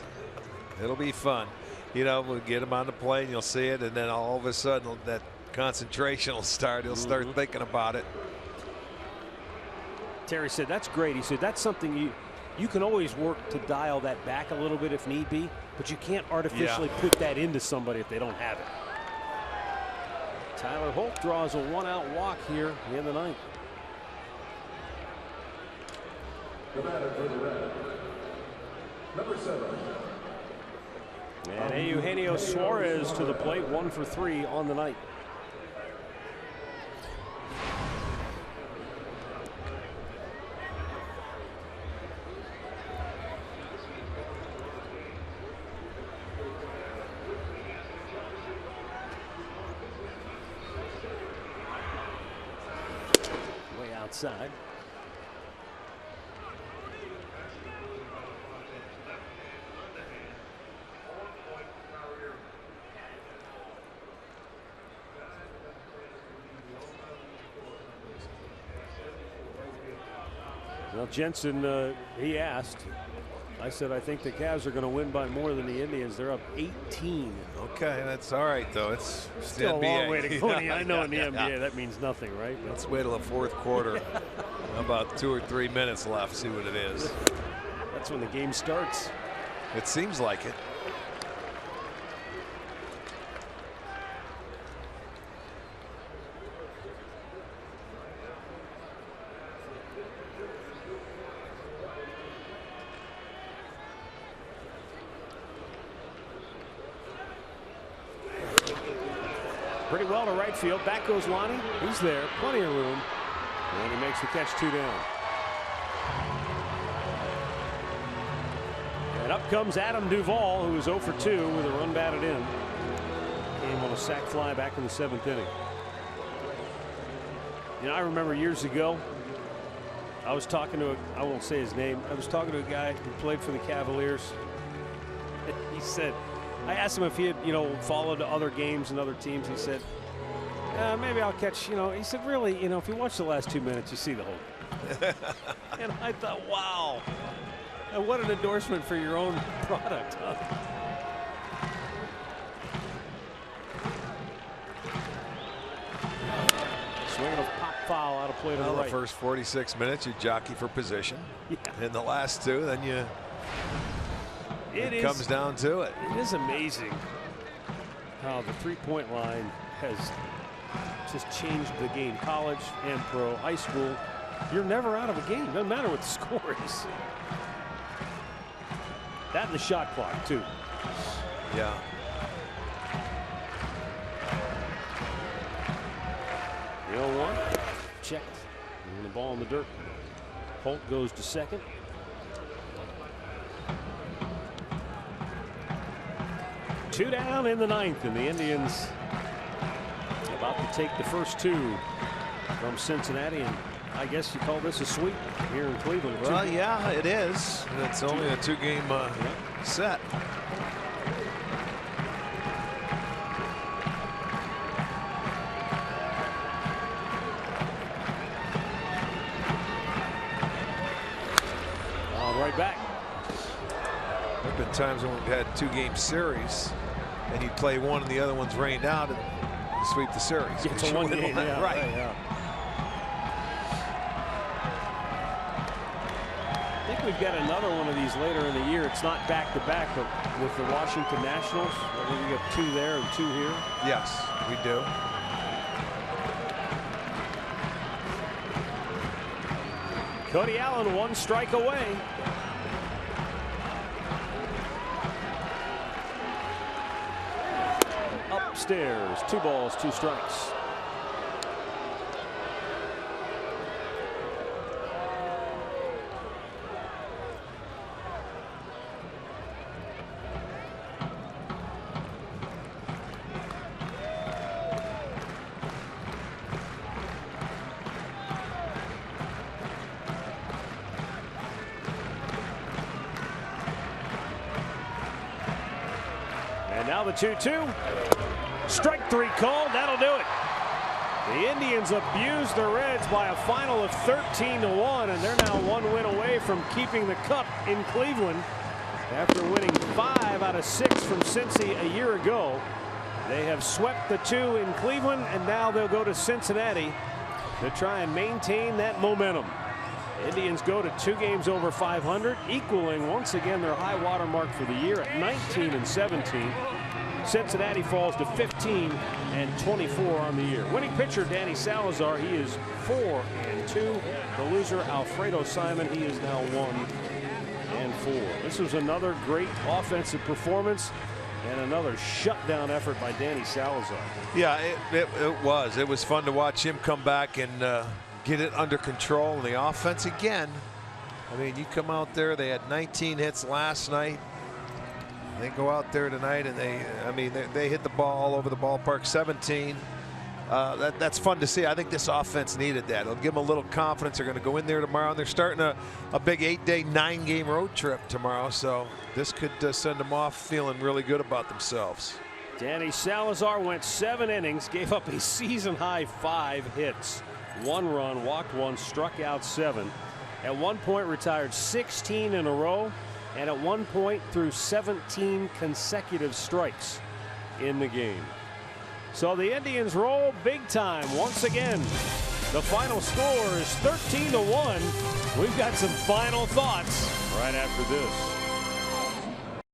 It'll be fun. You know, we'll get him on the plane, you'll see it, and then all of a sudden that concentration will start. He'll start thinking about it. Terry said that's great. He said that's something you can always work to dial that back a little bit if need be, but you can't artificially put that into somebody if they don't have it. Tyler Holt draws a 1-out walk here in the 9th. The batter for the Reds, number 7. And Eugenio Suarez to the plate, 1 for 3 on the night. Way outside. Well, Jensen, he asked. I said, I think the Cavs are going to win by more than the Indians. They're up 18. Okay, that's all right, though. It's still a long way to go. I know in the Yeah. NBA that means nothing, right? Let's wait till the 4th quarter. About 2 or 3 minutes left. See what it is. That's when the game starts. It seems like it. pretty well to right field. Back goes Lonnie. He's there. Plenty of room. And he makes the catch 2 down. And up comes Adam Duvall, who is 0 for 2 with a run batted in. Came on a sac fly back in the 7th inning. You know, I remember years ago, I was talking to I won't say his name. I was talking to a guy who played for the Cavaliers. He said, I asked him if he had, followed other games and other teams. He said, maybe I'll catch, he said, really, if you watch the last 2 minutes, you see the whole game. And I thought, wow, and what an endorsement for your own product, huh? Swing of pop foul out of play to the right. The first 46 minutes, you jockey for position. Yeah. In the last 2, then it comes down to it. It is amazing how the three-point line has just changed the game. College and pro, high school, you're never out of a game. Doesn't matter what the score is. That and the shot clock, too. Yeah. The 0-1 checked. And the ball in the dirt. Holt goes to second. Two down in the 9th, and the Indians about to take the first 2 from Cincinnati. And I guess you call this a sweep here in Cleveland. Well, yeah, it is. It's only a 2-game set. Right back. There have been times when we've had 2-game series and you play one and the other one's rained out and you sweep the series. It's a 1 game. Yeah, right. Yeah. I think we've got another one of these later in the year. It's not back to back, but with the Washington Nationals, I think we got 2 there and 2 here. Yes, we do. Cody Allen 1 strike away. Upstairs, 2 balls, 2 strikes. And now the 2-2. Strike 3 called. That'll do it. The Indians abused the Reds by a final of 13-1, and they're now 1 win away from keeping the cup in Cleveland. After winning 5 out of 6 from Cincy a year ago, they have swept the 2 in Cleveland, and now they'll go to Cincinnati to try and maintain that momentum. Indians go to 2 games over 500, equaling once again their high water mark for the year at 19-17. Cincinnati falls to 15-24 on the year. Winning pitcher Danny Salazar, he is 4-2. The loser Alfredo Simon, he is now 1-4. This was another great offensive performance and another shutdown effort by Danny Salazar. Yeah, it was. It was fun to watch him come back and get it under control in the offense again. I mean, you come out there, they had 19 hits last night. They go out there tonight and they hit the ball all over the ballpark. 17. That's fun to see. I think this offense needed that. It'll give them a little confidence. They're going to go in there tomorrow, and they're starting a big 8-day, 9-game road trip tomorrow. So this could send them off feeling really good about themselves. Danny Salazar went 7 innings, gave up a season-high 5 hits, 1 run, walked 1, struck out 7. At one point retired 16 in a row, and at one point threw 17 consecutive strikes in the game. So the Indians roll big time once again. The final score is 13-1. We've got some final thoughts right after this.